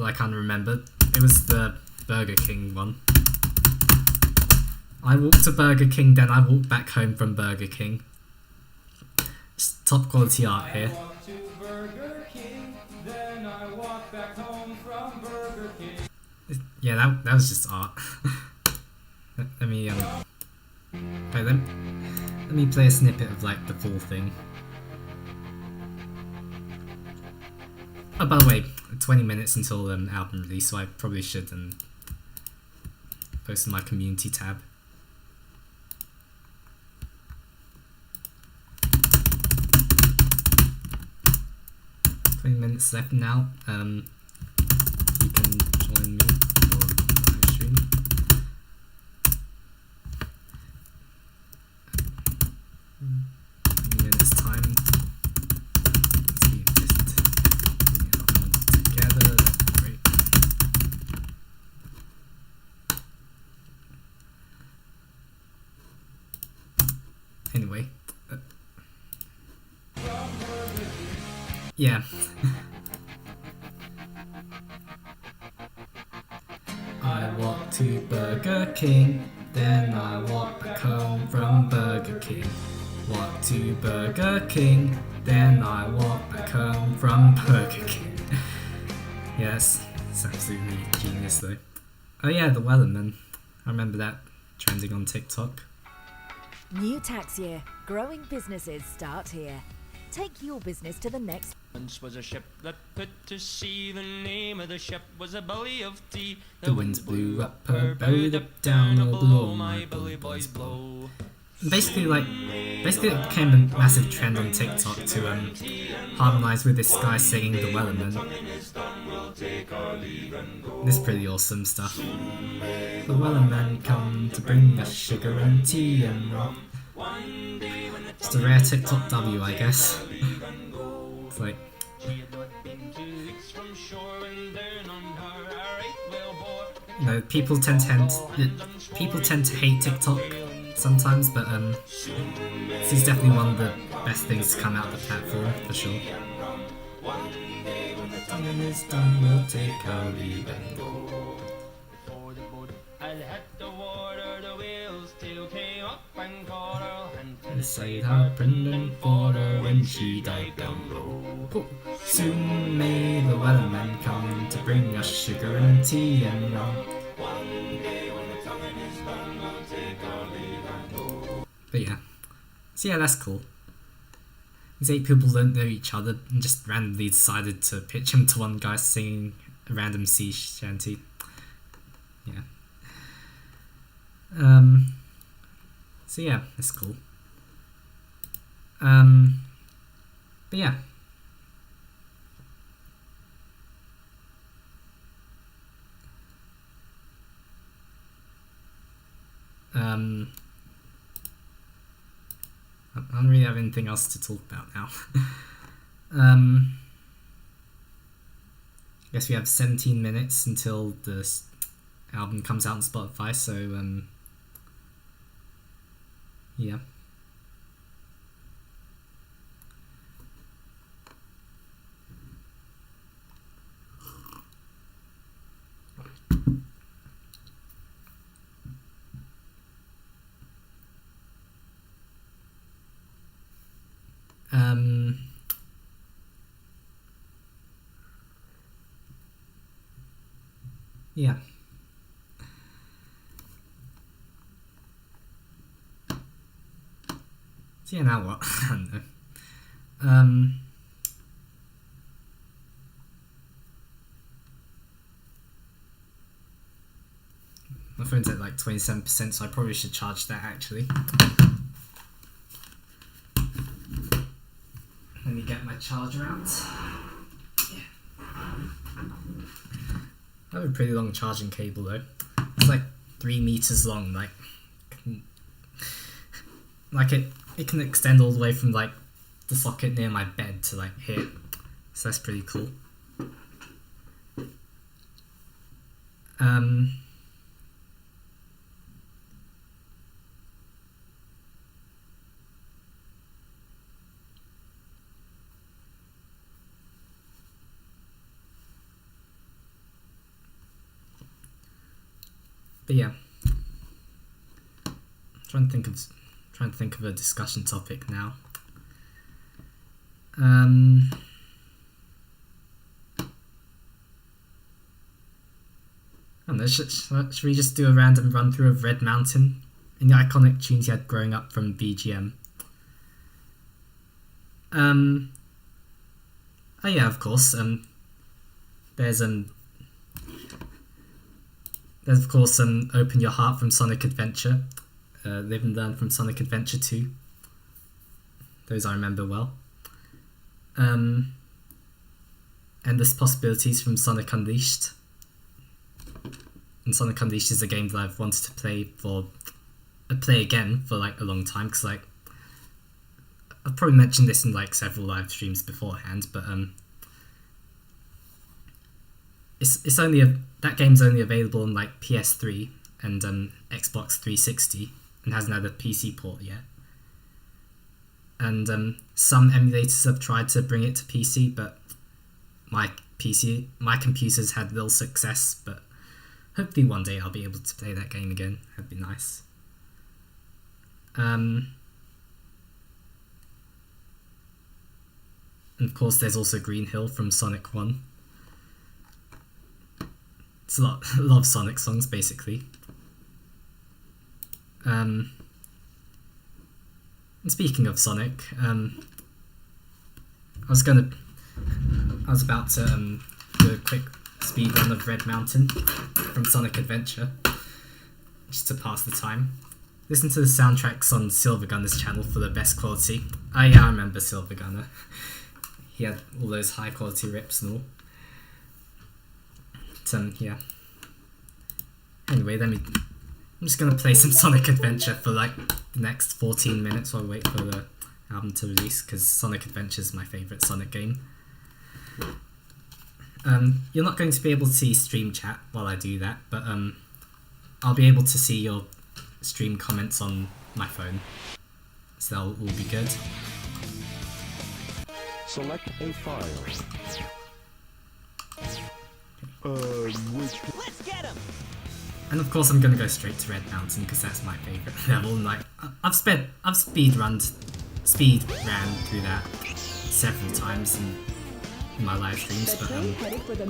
I can't remember. It was the Burger King one. I walked to Burger King, then I walked back home from Burger King. Just top quality art here. I walked to Burger King, then I walked back home from Burger King. Yeah, that was just art. Let me wait, let me play a snippet of like the full thing. Oh, by the way, 20 minutes until album release, so I probably should post in my community tab. Minutes left now. You can join me for live stream. Minutes time. Let's see if this together. That's great. Anyway. Yeah. I walked to Burger King, then I walked back home from Burger King. Walked to Burger King, then I walked back home from Burger King. Yes, it's absolutely genius though. Oh yeah, the Wellerman. I remember that trending on TikTok. New tax year. Growing businesses start here. Take your business to the next. Once was a ship that put to sea. The name of the ship was a belly of tea. The winds blew up her belly, up down, oh blow, my bully boys blow. Basically, it became a massive trend on TikTok to harmonise with this guy singing the Wellerman. This is pretty awesome stuff. The Wellerman come to bring us sugar and tea and rum. Just a rare TikTok W, I guess. It's like, you know, people tend to hate TikTok sometimes, but this is definitely one of the best things to come out of the platform for sure. When it's done, we'll take our leave and go. Inside her Brendan fought her when she died down low. Oh. Soon may the Wellerman come to bring us sugar and tea and rum. But yeah, so yeah, that's cool. These 8 people don't know each other and just randomly decided to pitch him to one guy singing a random sea shanty. Yeah. So yeah, that's cool. But yeah. I don't really have anything else to talk about now. I guess we have 17 minutes until the album comes out on Spotify, so yeah. yeah. So yeah, now what? I don't know. My phone's at like 27%, so I probably should charge that actually. Let me get my charger out. Yeah. I have a pretty long charging cable though. It's like 3 meters long, like it can extend all the way from like the socket near my bed to like here. So that's pretty cool. But yeah, trying to think of a discussion topic now. I don't know, should we just do a random run through of Red Mountain and the iconic tunes you had growing up from BGM? Oh yeah, of course. There's of course Open Your Heart from Sonic Adventure, Live and Learn from Sonic Adventure 2. Those I remember well. Endless Possibilities from Sonic Unleashed. And Sonic Unleashed is a game that I've wanted to play again for like a long time, because like I've probably mentioned this in like several live streams beforehand, but it's only that game's only available on like PS3 and Xbox 360 and hasn't had a PC port yet. And some emulators have tried to bring it to PC, but my computers had little success. But hopefully one day I'll be able to play that game again. That'd be nice. And of course, there's also Green Hill from Sonic 1. It's a lot of Sonic songs, basically. And speaking of Sonic, I was about to do a quick speed run of Red Mountain from Sonic Adventure, just to pass the time. Listen to the soundtracks on Silvergunner's channel for the best quality. Yeah, I remember Silvergunner. He had all those high quality rips and all. Yeah. Anyway, I'm just gonna play some Sonic Adventure for like the next 14 minutes while I wait for the album to release, because Sonic Adventure is my favourite Sonic game. You're not going to be able to see stream chat while I do that, but I'll be able to see your stream comments on my phone, so that'll all be good. Select a file. Let's get him! And of course I'm gonna go straight to Red Mountain because that's my favourite level. And like I've speed ran through that several times in my live streams, but I'm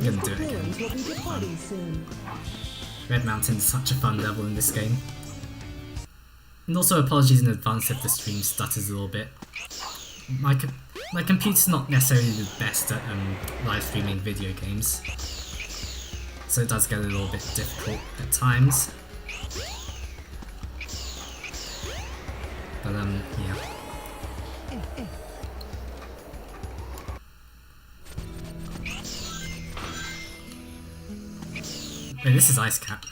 gonna do it again. Red Mountain is such a fun level in this game. And also apologies in advance if the stream stutters a little bit. My computer's not necessarily the best at live streaming video games, so it does get a little bit difficult at times. But yeah. Wait, this is Ice Cap.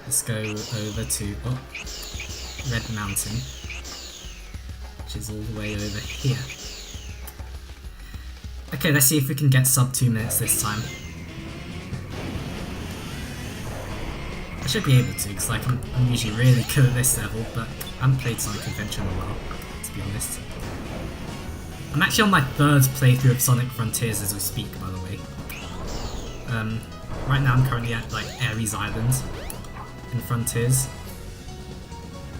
Let's go over to Red Mountain, which is all the way over here. Okay, let's see if we can get sub 2 minutes this time. I should be able to, because like, I'm usually really good at this level, but I haven't played Sonic Adventure in a while, to be honest. I'm actually on my 3rd playthrough of Sonic Frontiers as we speak, by the way. Right now I'm currently at like Ares Island in Frontiers.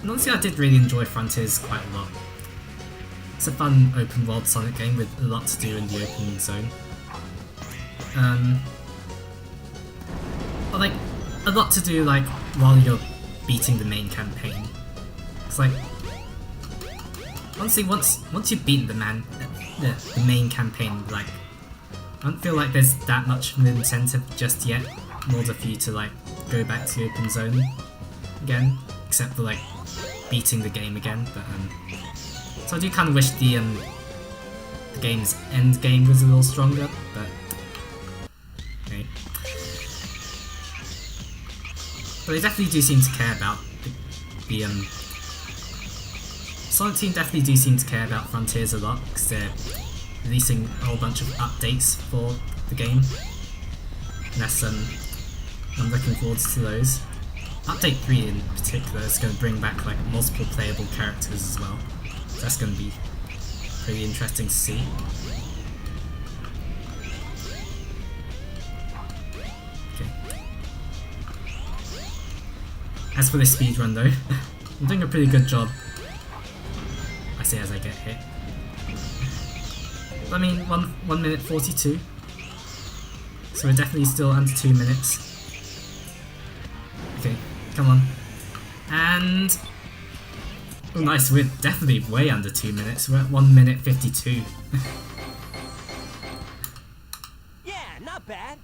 And honestly, I did really enjoy Frontiers quite a lot. it's a fun open world Sonic game with a lot to do in the open zone. But like a lot to do like while you're beating the main campaign. It's like honestly, once you've beaten the main campaign, like I don't feel like there's that much of an incentive just yet in order for you to like go back to the open zone again, except for like beating the game again. But so I do kind of wish the game's end game was a little stronger, but okay. But they definitely do seem to care about the Sonic team definitely do seem to care about Frontiers a lot, because they're releasing a whole bunch of updates for the game. And that's I'm looking forward to those. Update 3 in particular is going to bring back like multiple playable characters as well. So that's going to be pretty interesting to see. Okay. As for this speedrun though, I'm doing a pretty good job. I say as I get hit. I mean, 1 minute 42. So we're definitely still under 2 minutes. Okay, come on. And oh nice, we're definitely way under 2 minutes. We're at 1 minute 52. Yeah, not bad.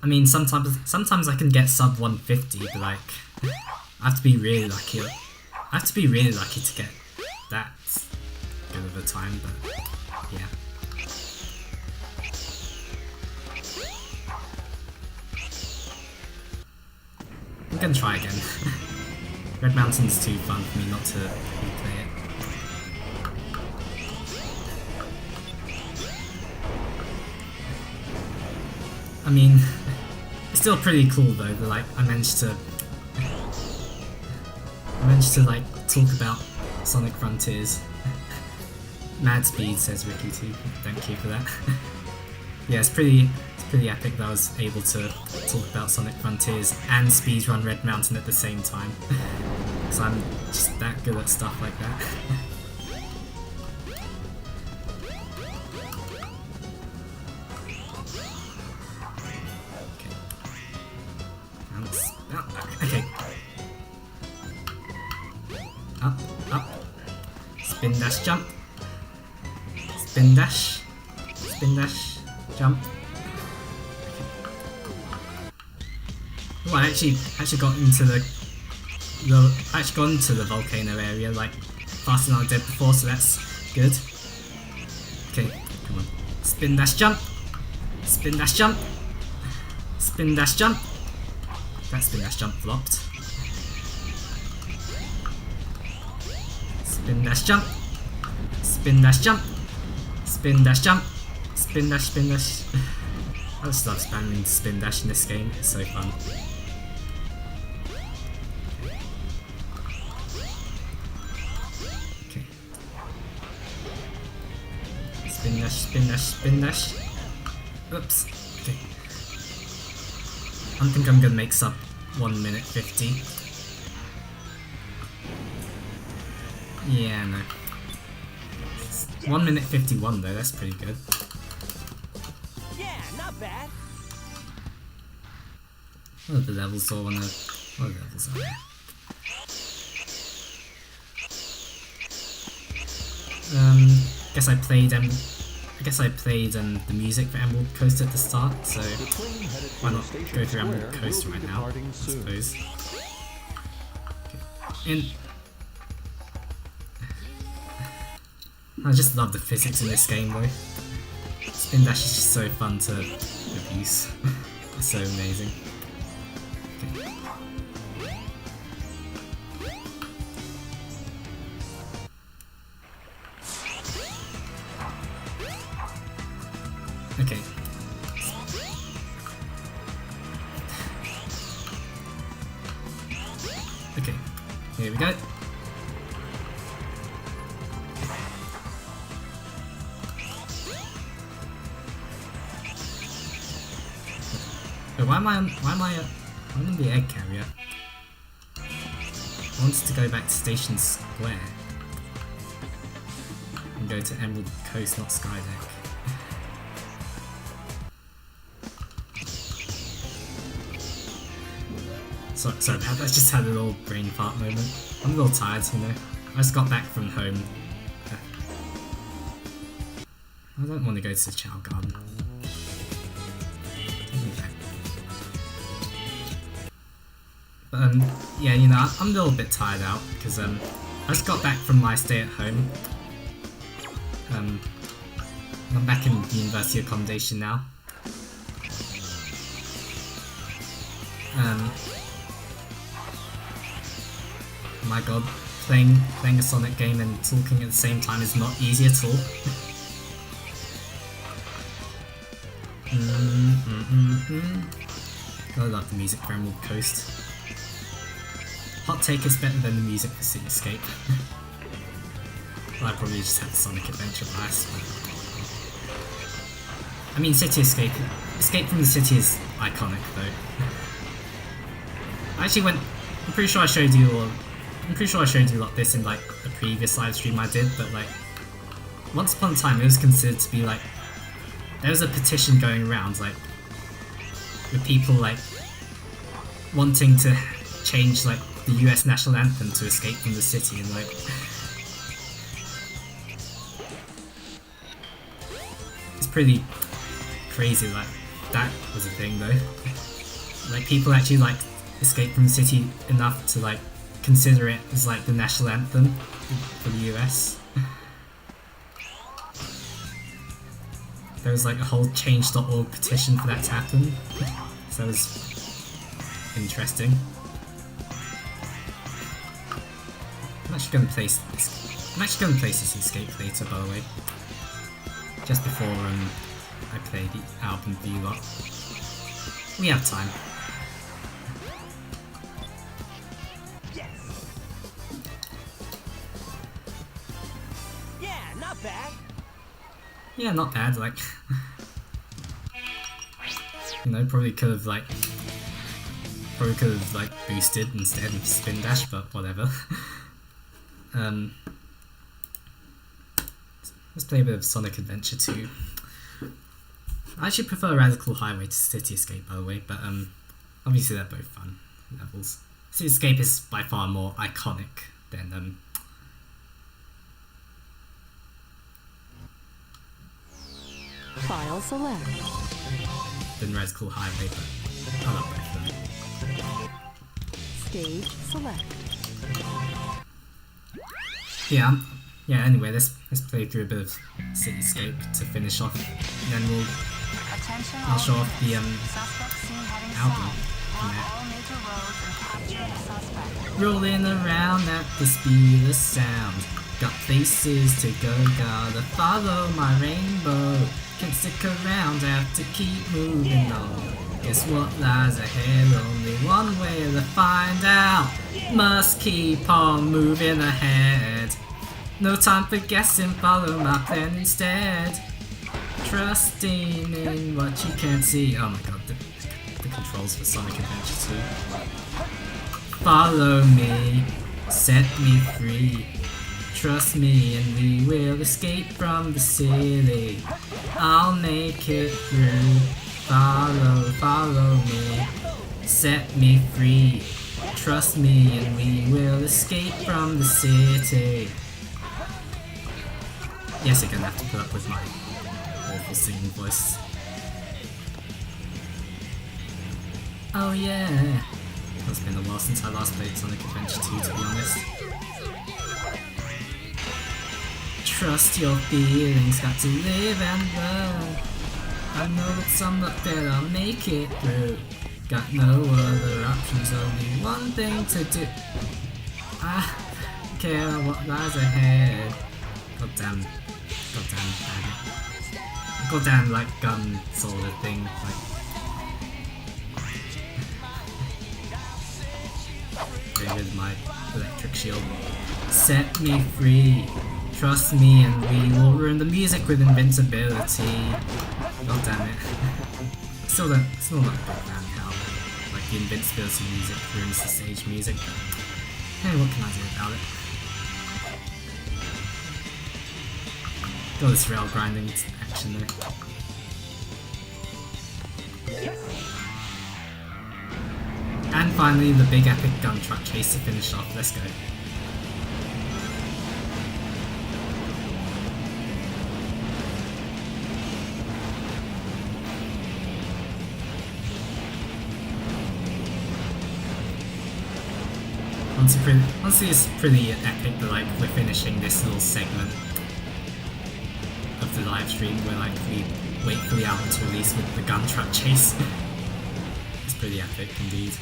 I mean, sometimes I can get sub 150, but like I have to be really lucky. I have to be really lucky to get that good of a time, but yeah. I'm gonna try again. Red Mountain's too fun for me not to replay it. I mean, it's still pretty cool though that like I managed to like talk about Sonic Frontiers. Mad speed, says Ricky too. Thank you for that. Yeah, it's pretty epic that I was able to talk about Sonic Frontiers and speedrun Red Mountain at the same time. So I'm just that good at stuff like that. Okay. Up, up. Spin dash jump. Spin dash. Spin dash jump. Oh, I actually got into the volcano area like faster than I did before, so that's good. Okay, come on. Spin dash jump. Spin dash jump. Spin dash jump. That spin dash jump flopped. Spin dash jump. Spin dash jump. Spin dash jump. Spin dash, spin dash. I just love spamming spin dash in this game, it's so fun. Okay. Spin dash, spin dash, spin dash. Oops. Okay. I think I'm gonna make sub 1 minute 50. Yeah, no. 1 minute 51 though, that's pretty good. Yeah, not bad. What are the levels all wanna... What are the levels are there? I guess I played the music for Emerald Coast at the start, so why not go through Emerald Coast right now, I suppose. Okay. I just love the physics in this game though. Spin dash is just so fun to abuse. It's so amazing. Okay. Okay. Okay. Here we go. Why am I'm in the egg carrier. I wanted to go back to Station Square. go to Emerald Coast, not Skydeck. Sorry about that, I just had a little brain fart moment. I'm a little tired, you know. I just got back from home. I don't want to go to the Chow Garden. But yeah, you know, I'm a little bit tired out because I just got back from my stay at home. I'm back in university accommodation now. My god, playing a Sonic game and talking at the same time is not easy at all. I love the music for Emerald Coast. Hot take is better than the music for Cityscape. Well, I probably just had the Sonic Adventure bias. I mean, Cityscape. Escape from the City is iconic though. I actually went. I'm pretty sure I showed you a lot this in like a previous live stream I did, but like once upon a time it was considered to be like there was a petition going around like with people like wanting to change like the US national anthem to Escape from the City, and like it's pretty crazy like that was a thing though. Like people actually like Escape from the City enough to like consider it as like the national anthem for the US. There was like a whole change.org petition for that to happen, so it was interesting. I'm actually going to place this Escape later, by the way, just before I play the album for you lot. We have time. Bad. Yeah, not bad, like you know, probably could have boosted instead of spin dash, but whatever. Let's play a bit of Sonic Adventure 2. I actually prefer Radical Highway to City Escape, by the way, but obviously they're both fun levels. City Escape is by far more iconic than File select. than Radical Highway, but I love both of them. Stage select. Yeah, anyway, let's play through a bit of Cityscape to finish off, and then I'll show off the album from there. Rolling around at the speed of sound, got places to go, gotta follow my rainbow. Can't stick around, have to keep moving on. Guess what lies ahead, only one way to find out. Must keep on moving ahead. No time for guessing, follow my plan instead. Trusting in what you can't see. Oh my god, the controls for Sonic Adventure 2. Follow me, set me free. Trust me and we will escape from the city. I'll make it through. Follow me, set me free. Trust me and we will escape from the city. Yes, you're gonna have to put up with my awful singing voice. Oh yeah! It's been a while since I last played Sonic Adventure 2, to be honest. Trust your feelings, got to live and learn. I know it's on the bed, I'll make it through. Got no other options, only one thing to do. I don't care what lies ahead. Goddamn faggot. Goddamn, like, gun sort of thing, like... Getting rid of my electric shield. Set me free. Trust me and we will ruin the music with invincibility. God damn it. Still not a big fan how like the invincibility music ruins the stage music. Hey, what can I do about it? Got this rail grinding action there. And finally, the big epic gun truck chase to finish off. Let's go. Honestly, it's pretty epic that like we're finishing this little segment of the live stream where like we wait for the album to release with the gun truck chase. It's pretty epic indeed.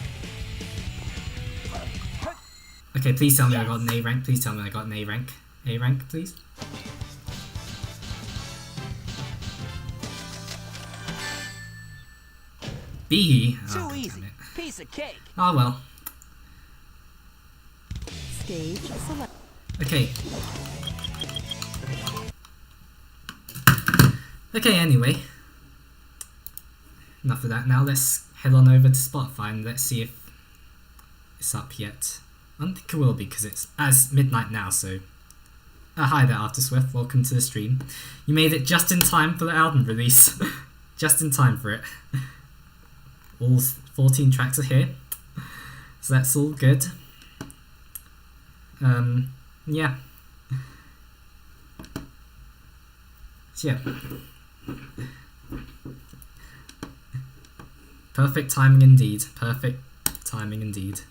Okay, please tell me I got an A rank. Please tell me I got an A rank. A rank, please. B. Oh, Too easy. Piece of cake. oh well. Stage select. Okay. Okay, anyway. Enough of that now. Let's head on over to Spotify and let's see if it's up yet. I don't think it will be because it's as midnight now, so... hi there, After Swift. Welcome to the stream. You made it just in time for the album release. Just in time for it. All 14 tracks are here. So that's all good. Yeah. So yeah. Perfect timing indeed. Perfect timing indeed.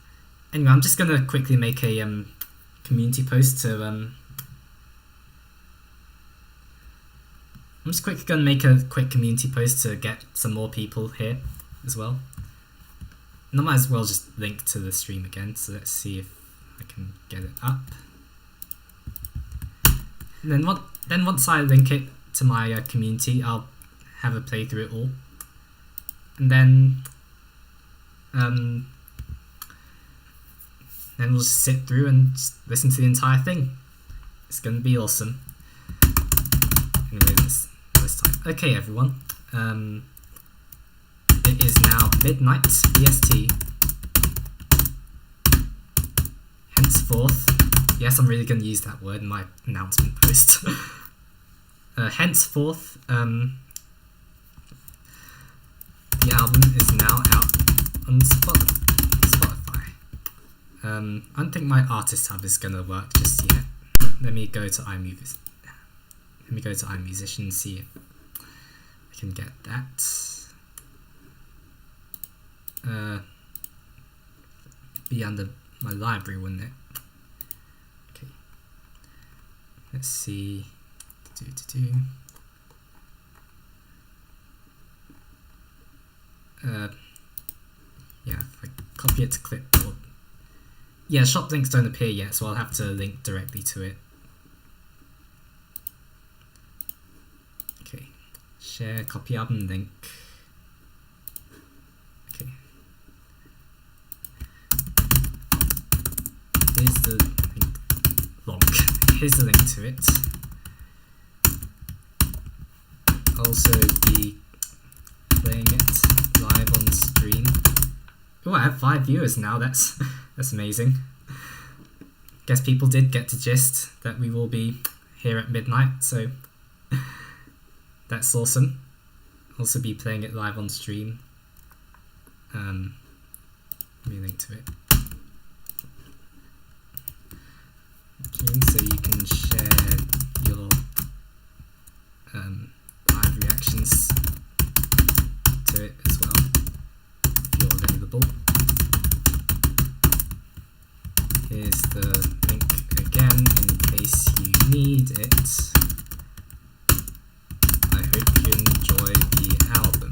Anyway, I'm just gonna quickly make a community post to I'm just quickly gonna make a quick community post to get some more people here as well. And I might as well just link to the stream again, so let's see if I can get it up. And then once I link it to my community, I'll have a play through it all. And then we'll just sit through and just listen to the entire thing. It's gonna be awesome. Anyway, this time. Okay, everyone. It is now midnight BST. Henceforth, yes, I'm really gonna use that word in my announcement post. Henceforth, the album is now out on Spotify. I don't think my artist hub is gonna work just yet. Let me go to iMovie. Let me go to iMusician and see if I can get that. Be under my library, wouldn't it? Okay. Let's see. Yeah, if I copy it to clipboard. Yeah, shop links don't appear yet, so I'll have to link directly to it. Okay, share, copy album link. Okay. Here's the link. Here's the link to it. I'll also be playing it live on stream. Oh, I have 5 viewers now. That's amazing. Guess people did get to gist that we will be here at midnight, so that's awesome. Also be playing it live on stream. Let me link to it. So you can share your live reactions to it as well if you're available. Here's the link again in case you need it. I hope you enjoy the album.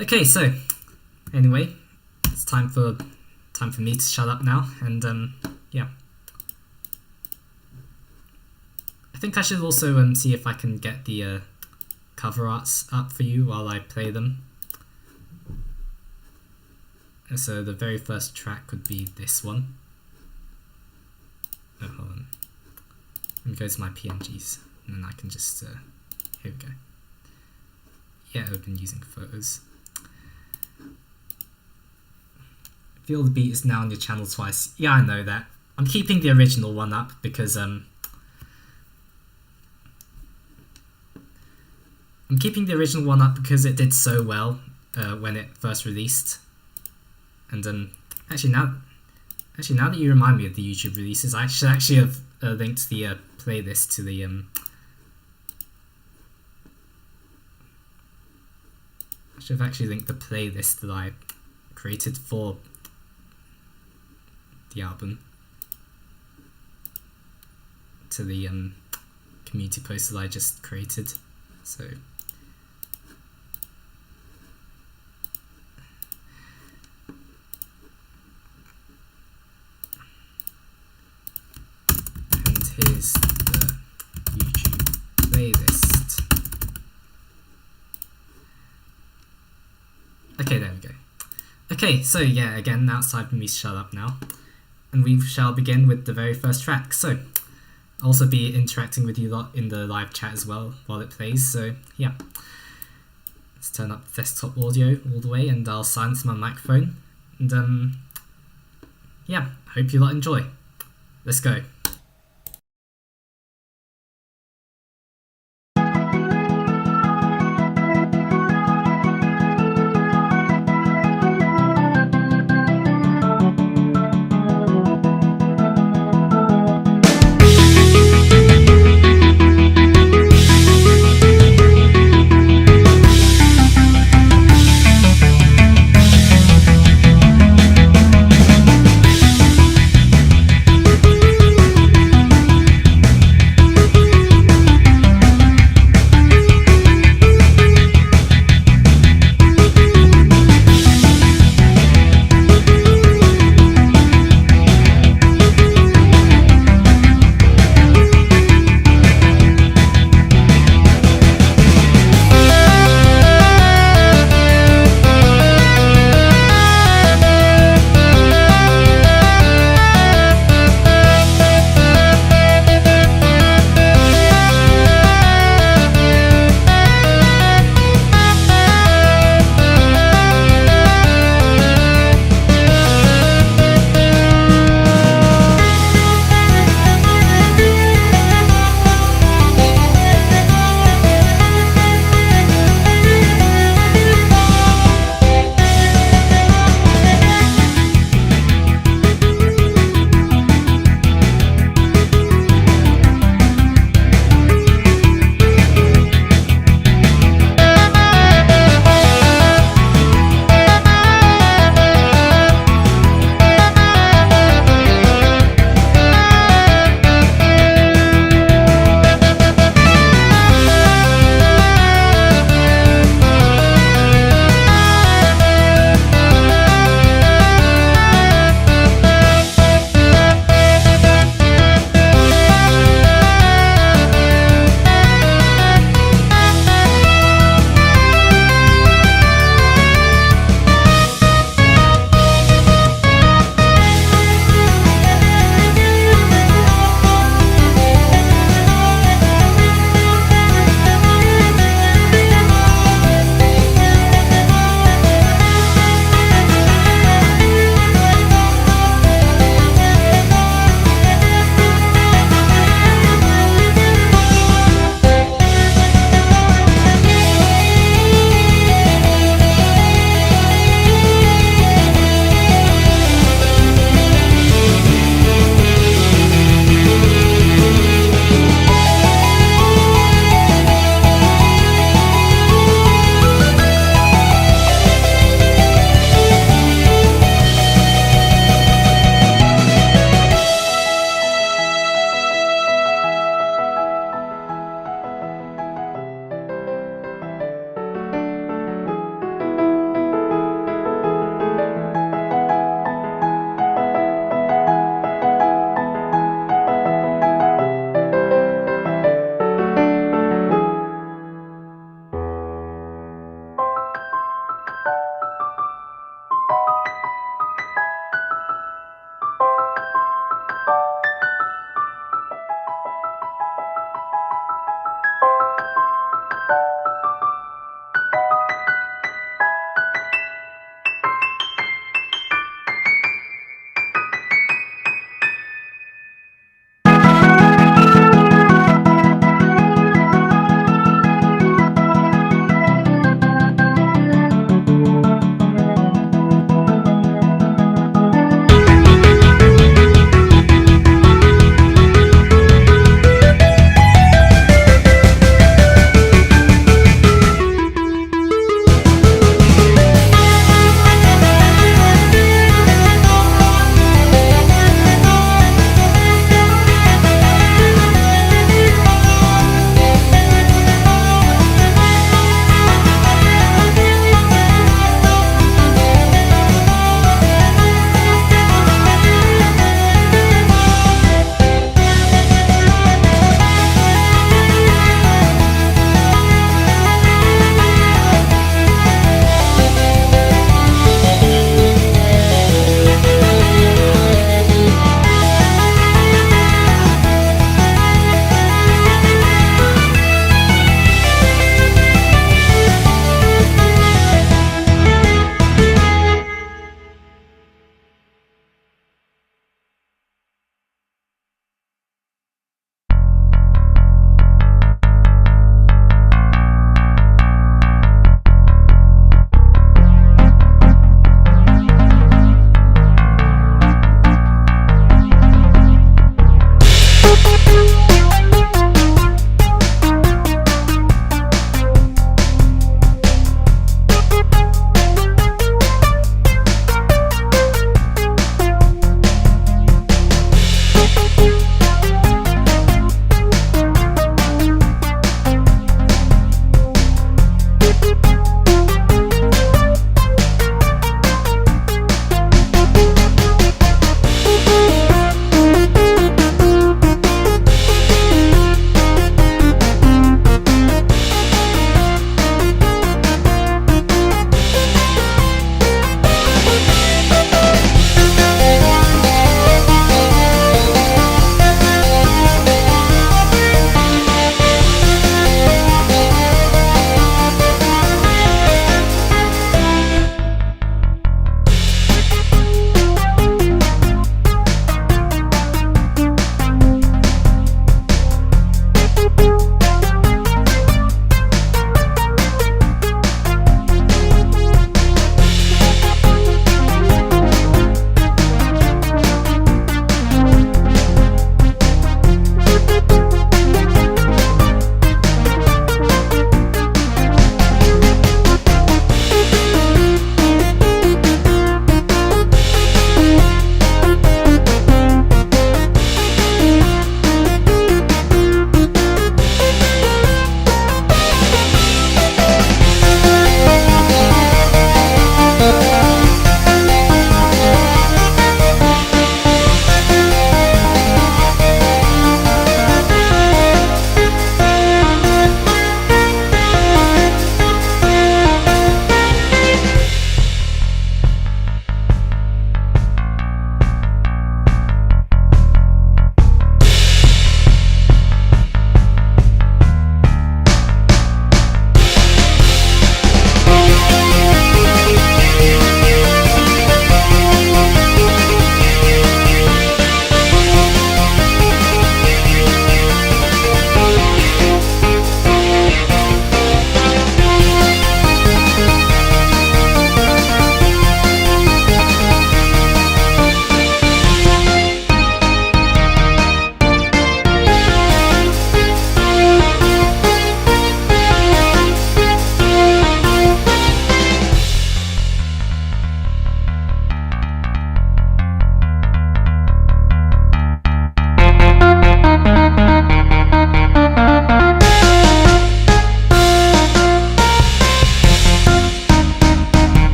Okay, so anyway, it's time for me to shut up now, and yeah. I think I should also see if I can get the cover arts up for you while I play them. So the very first track would be this one. Oh, hold on. Let me go to my PNGs, and then I can just, here we go. Yeah, open using photos. I feel the beat is now on your channel twice. Yeah, I know that. I'm keeping the original one up because I'm keeping the original one up because it did so well when it first released. And actually now that you remind me of the YouTube releases, I should actually have linked the playlist to the I should have actually linked the playlist that I created for the album to the community post that I just created. So and here's the YouTube playlist. Okay, there we go. Okay, so yeah, again, now it's time for me to shut up now. And we shall begin with the very first track. So, I'll also be interacting with you lot in the live chat as well while it plays. So, yeah. Let's turn up the desktop audio all the way and I'll silence my microphone. And, yeah, hope you lot enjoy. Let's go.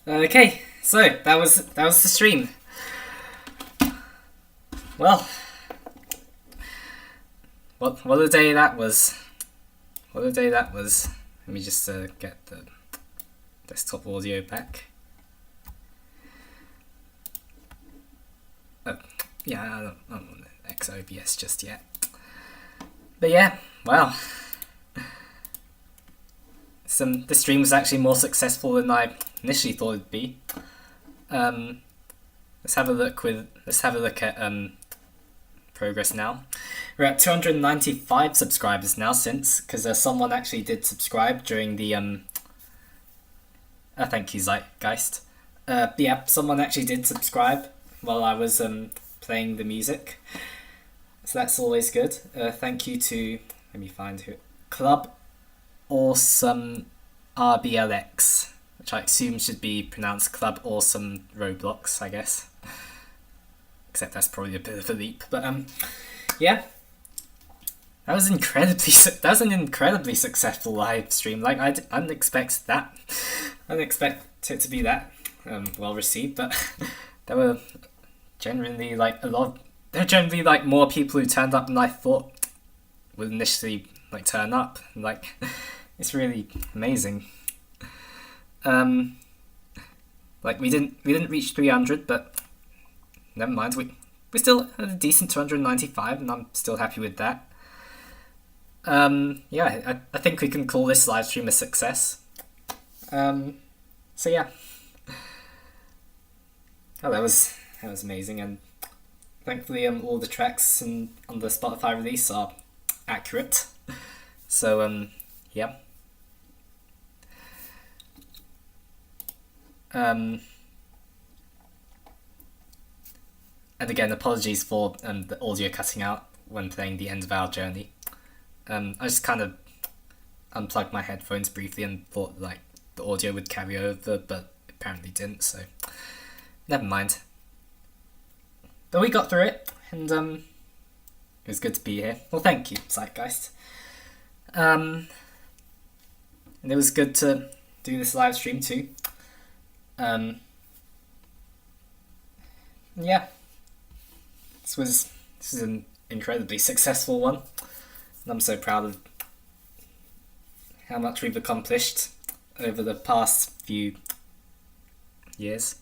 Okay, so that was the stream. Well, what a day that was. What a day that was. Let me just get the desktop audio back. Oh, yeah, I don't want to X OBS just yet. But yeah, wow. This stream was actually more successful than I initially thought it'd be. Let's have a look at progress now. We're at 295 subscribers now since, because someone actually did subscribe during the thank you Zeitgeist. Yeah, someone actually did subscribe while I was playing the music, so that's always good. Thank you to, let me find who, Club Awesome RBLX, which I assume should be pronounced Club Awesome Roblox, I guess. Except that's probably a bit of a leap, but yeah, that was an incredibly successful live stream. Like I didn't expect that. I didn't expect it to be that well received, but there were generally like more people who turned up than I thought would initially like turn up. Like it's really amazing. Like we didn't reach 300, but never mind. We still had a decent 295, and I'm still happy with that. Yeah, I think we can call this live stream a success. So yeah. Oh, that was amazing, and thankfully all the tracks on the Spotify release are accurate. So yeah. And again, apologies for the audio cutting out when playing The End of Our Journey. I just kind of unplugged my headphones briefly and thought like the audio would carry over, but apparently didn't, so never mind. But we got through it, and it was good to be here. Well, thank you, Zeitgeist. And it was good to do this live stream too. Yeah. This was an incredibly successful one, and I'm so proud of how much we've accomplished over the past few years.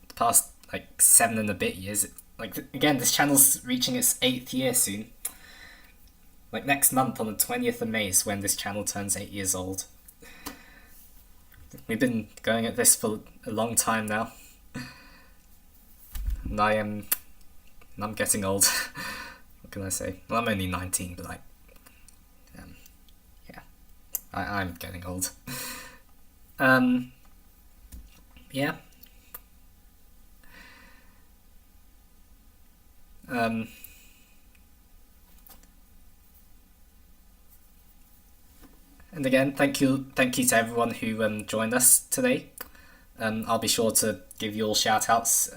The past like 7 and a bit years. Like again, this channel's reaching its 8th year soon. Like next month on the 20th of May is when this channel turns 8 years old. We've been going at this for a long time now, and I'm getting old. What can I say? Well, I'm only 19, but like, yeah, I'm getting old. Yeah. And again, thank you to everyone who joined us today. I'll be sure to give you all shout outs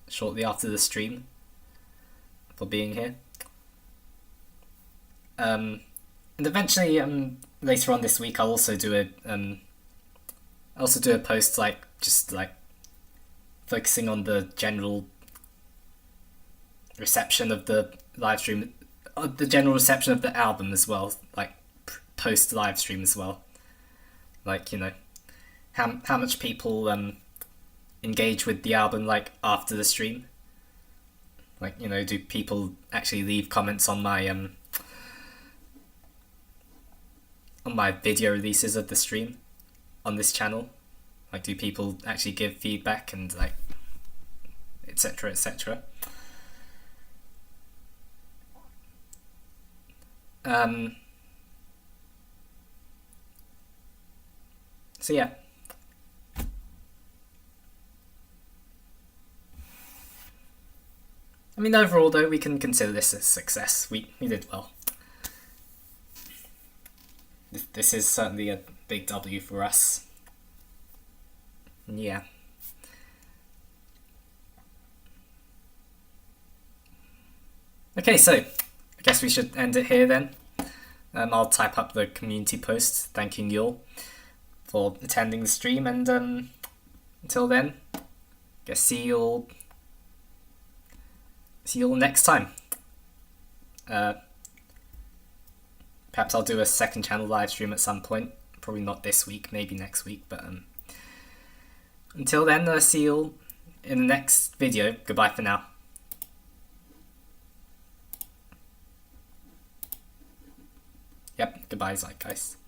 shortly after the stream for being here. And eventually, later on this week, I'll also do a post like just like focusing on the general reception of the live stream, the general reception of the album as well, like post live stream as well. Like, you know, how much people engage with the album like after the stream. Like, you know, do people actually leave comments on my video releases of the stream on this channel? Like, do people actually give feedback and like etc, etc? So yeah. I mean, overall though, we can consider this a success. We did well. This is certainly a big W for us. Yeah. Okay, so I guess we should end it here then. I'll type up the community post thanking you all for attending the stream, and until then, guess see you all next time. Perhaps I'll do a second channel live stream at some point. Probably not this week, maybe next week, but until then, see you all in the next video. Goodbye for now. Yep, goodbye, Zeitgeist.